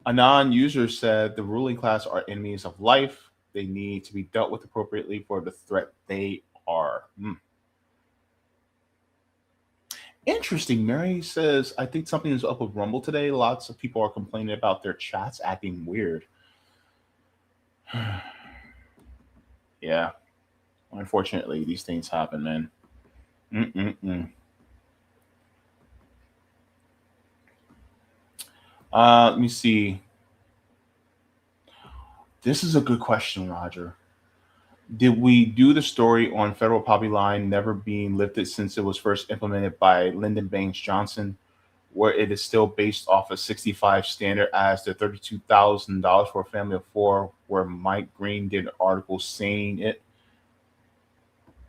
A non-user said the ruling class are enemies of life. They need to be dealt with appropriately for the threat they are. Interesting. Mary says, I think something is up with Rumble today. Lots of people are complaining about their chats acting weird. Yeah. Unfortunately, these things happen, man. Let me see. This is a good question, Roger. Did we do the story on federal poverty line never being lifted since it was first implemented by Lyndon Baines Johnson, where it is still based off a 65 standard as the $32,000 for a family of four, where Mike Green did an article saying it?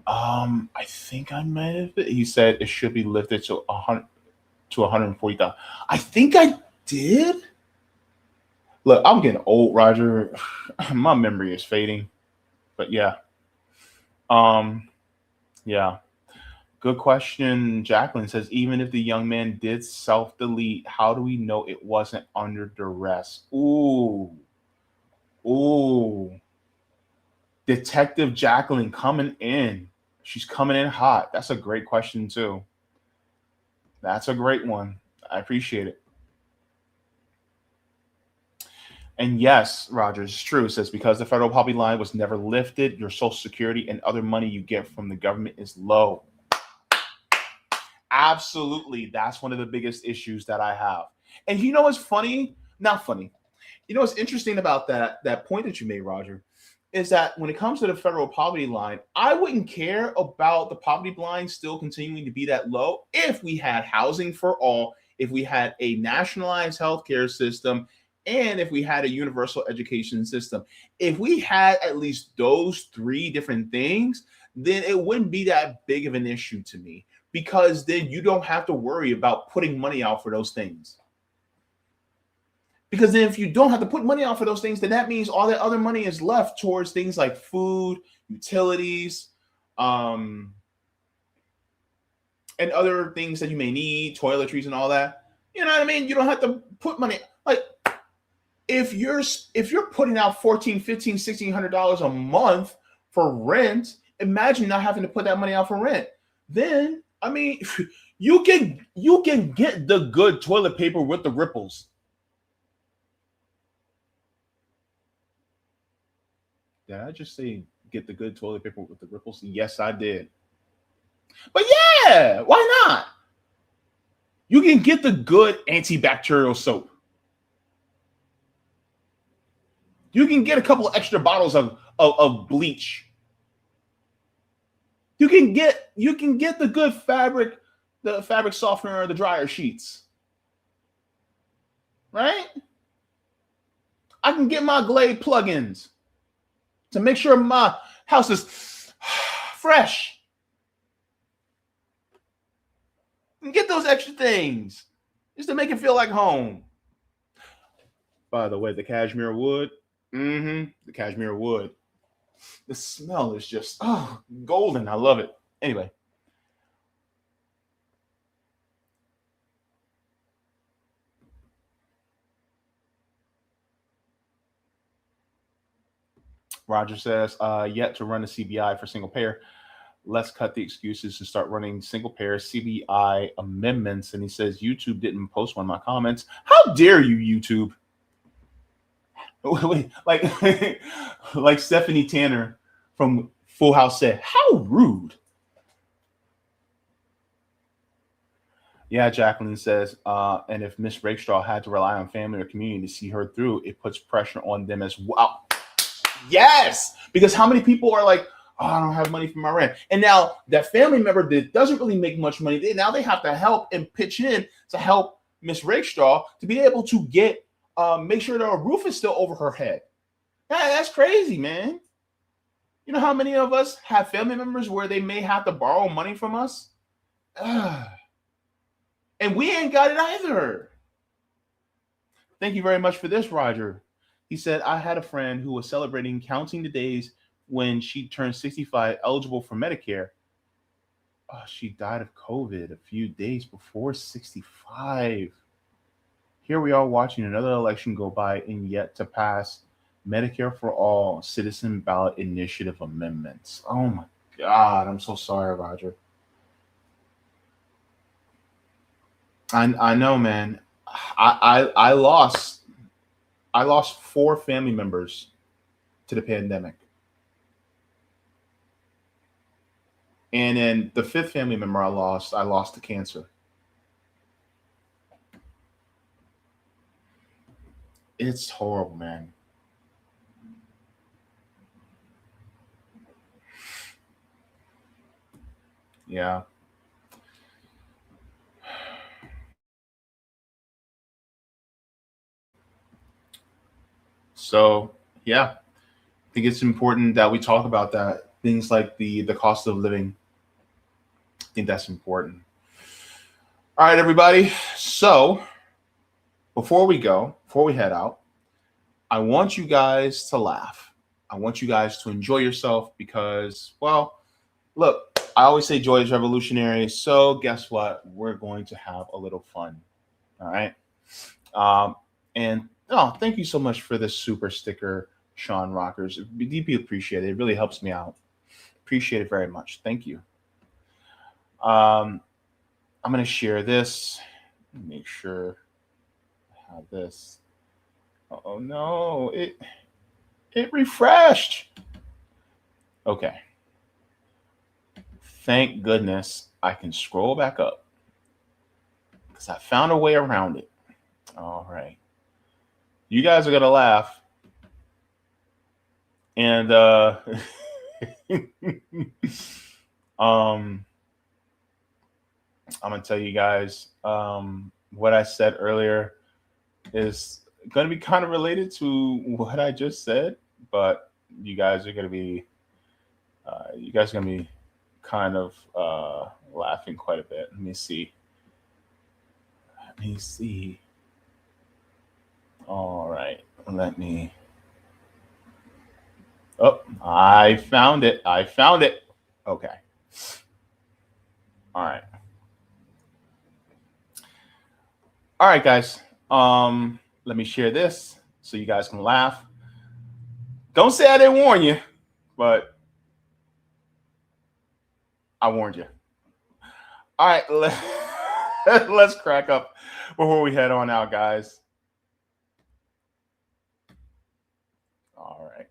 I think I might have. He said it should be lifted to 140,000. I think I did. Look, I'm getting old, Roger. My memory is fading. But yeah. Yeah. Good question. Jacqueline says, even if the young man did self-delete, how do we know it wasn't under duress? Ooh. Detective Jacqueline coming in. She's coming in hot. That's a great question too. That's a great one. I appreciate it. And yes, Rogers, it's true. It says, because the federal poverty line was never lifted, your Social Security and other money you get from the government is low. Absolutely. That's one of the biggest issues that I have. And you know what's funny? Not funny. You know what's interesting about that point that you made, Roger, is that when it comes to the federal poverty line, I wouldn't care about the poverty line still continuing to be that low if we had housing for all, if we had a nationalized healthcare system, and if we had a universal education system. If we had at least those three different things, then it wouldn't be that big of an issue to me, because then you don't have to worry about putting money out for those things. Because then if you don't have to put money out for those things, then that means all that other money is left towards things like food, utilities, and other things that you may need, toiletries and all that. You know what I mean? You don't have to put money. Like, if you're putting out $1,400, $1,500, $1,600 a month for rent, imagine not having to put that money out for rent. Then, I mean, you can get the good toilet paper with the ripples. Did I just say get the good toilet paper with the ripples? Yes, I did. But yeah, why not? You can get the good antibacterial soap. You can get a couple of extra bottles of bleach. You can get the good fabric softener or the dryer sheets. Right? I can get my Glade plugins to make sure my house is fresh. And get those extra things just to make it feel like home. By the way, the cashmere wood. The cashmere wood. The smell is just golden. I love it. Anyway. Roger says, yet to run a CBI for single payer. Let's cut the excuses and start running single payer CBI amendments. And he says, YouTube didn't post one of my comments. How dare you, YouTube? Wait, like Stephanie Tanner from Full House said, how rude. Yeah, Jacqueline says, and if Miss Rakestraw had to rely on family or community to see her through, it puts pressure on them as well. Yes, because how many people are like, Oh, I don't have money for my rent. And now that family member that doesn't really make much money, now they have to help and pitch in to help Miss Rakestraw to be able to get, make sure that a roof is still over her head. That's crazy, man. You know how many of us have family members where they may have to borrow money from us? And we ain't got it either. Thank you very much for this, Roger. He said, I had a friend who was celebrating counting the days when she turned 65, eligible for Medicare. Oh, she died of COVID a few days before 65. Here we are watching another election go by and yet to pass Medicare for All Citizen Ballot Initiative amendments. Oh my God, I'm so sorry, Roger. I know, man. I lost 4 family members to the pandemic. And then the 5th family member I lost to cancer. It's horrible, man. Yeah. So, yeah, I think it's important that we talk about that. Things like the cost of living. I think that's important. All right, everybody. So before we head out, I want you guys to laugh. I want you guys to enjoy yourself because, well, look, I always say joy is revolutionary. So guess what? We're going to have a little fun. All right. And thank you so much for this super sticker, Sean Rockers. Deeply appreciate it. It really helps me out. Appreciate it very much. Thank you. I'm going to share this. Make sure I have this. Oh no, it refreshed. Okay. Thank goodness I can scroll back up because I found a way around it. All right. You guys are going to laugh. And I'm going to tell you guys what I said earlier is going to be kind of related to what I just said, but you guys are going to be kind of laughing quite a bit. Let me see. All right. Oh, I found it. Okay. All right. All right, guys. Let me share this so you guys can laugh. Don't say I didn't warn you, but I warned you. All right, let's crack up before we head on out, guys. All right.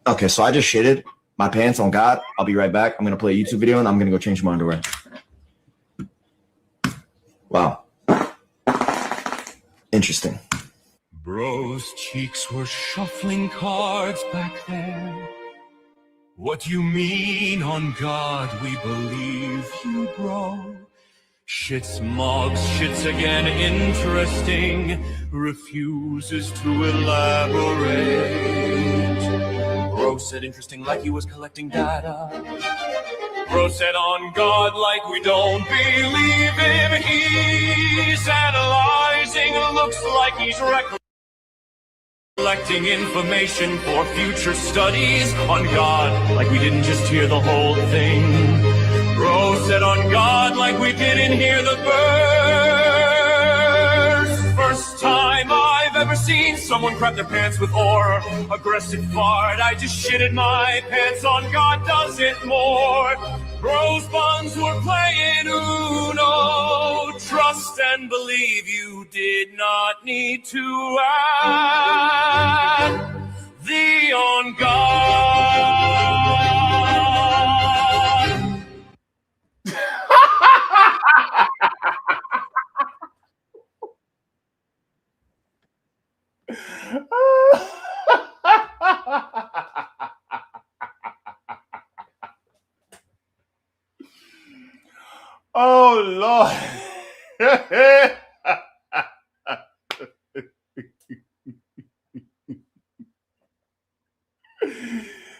Okay, so I just shitted my pants on God. I'll be right back. I'm going to play a YouTube video and I'm going to go change my underwear. Wow. Interesting. Bro's cheeks were shuffling cards back there. What you mean on God we believe you, bro. Shits mobs, shits again interesting. Refuses to elaborate. Bro said interesting like he was collecting data. Bro said on God like we don't believe him. He's analyzing, looks like he's collecting information for future studies. On God like we didn't just hear the whole thing. Bro said on God like we didn't hear the verse. First time I've ever seen someone crap their pants with ore. Aggressive fart, I just shitted my pants. On God does it more. Bro's buns were playing Uno. Trust and believe you did not need to add the on God. Oh Lord.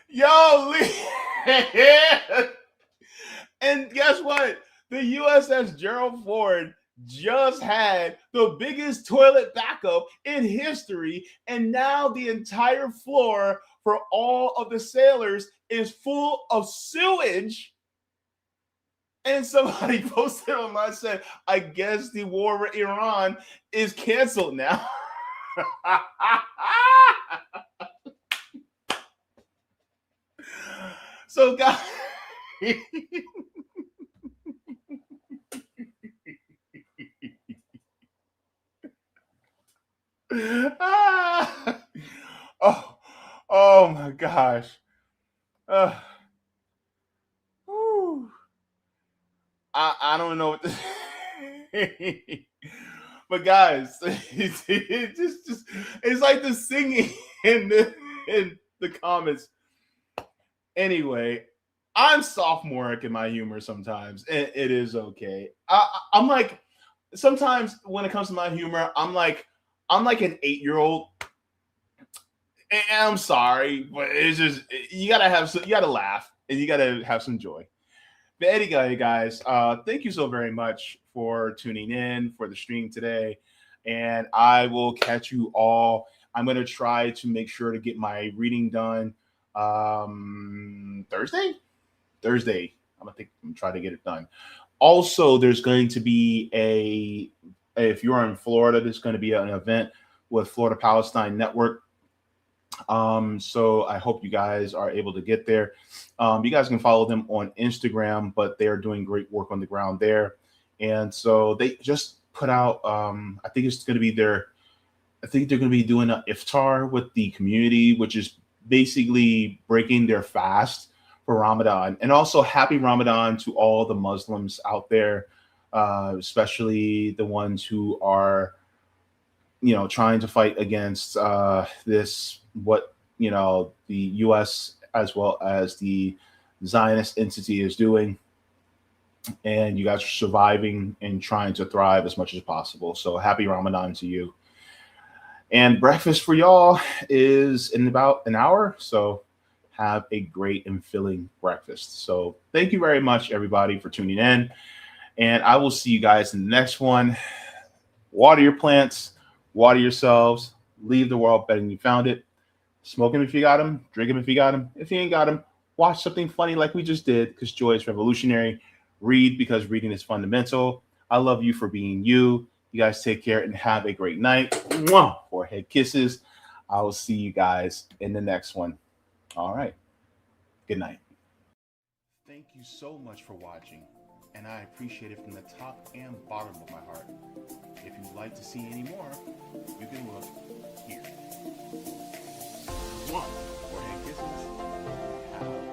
Yo, and guess what? The USS Gerald Ford just had the biggest toilet backup in history, and now the entire floor for all of the sailors is full of sewage. And somebody posted online said, I guess the war with Iran is canceled now. So guys, oh my gosh. I don't know what to but guys, it's like the singing in the comments. Anyway, I'm sophomoric in my humor sometimes. It is okay. I'm like, sometimes when it comes to my humor, I'm like an 8-year-old. And I'm sorry, but it's just, you gotta laugh and you gotta have some joy. But anyway, guys, thank you so very much for tuning in for the stream today. And I will catch you all. I'm going to try to make sure to get my reading done Thursday. I'm going to try to get it done. Also, there's going to be if you're in Florida, there's going to be an event with Florida Palestine Network. So I hope you guys are able to get there. You guys can follow them on Instagram, but they're doing great work on the ground there. And so they just put out, I think they're going to be doing an iftar with the community, which is basically breaking their fast for Ramadan. And also happy Ramadan to all the Muslims out there, especially the ones who are, trying to fight against what the U.S. as well as the Zionist entity is doing. And you guys are surviving and trying to thrive as much as possible. So happy Ramadan to you. And breakfast for y'all is in about an hour. So have a great and filling breakfast. So thank you very much, everybody, for tuning in. And I will see you guys in the next one. Water your plants, water yourselves, leave the world better than you found it. Smoke them if you got them, drink them if you got them. If you ain't got them, watch something funny like we just did, because joy is revolutionary. Read because reading is fundamental. I love you for being you. You guys take care and have a great night. Mwah! Forehead kisses. I will see you guys in the next one. All right. Good night. Thank you so much for watching, and I appreciate it from the top and bottom of my heart. If you'd like to see any more, you can look here. Mwah! Forehead kisses. Have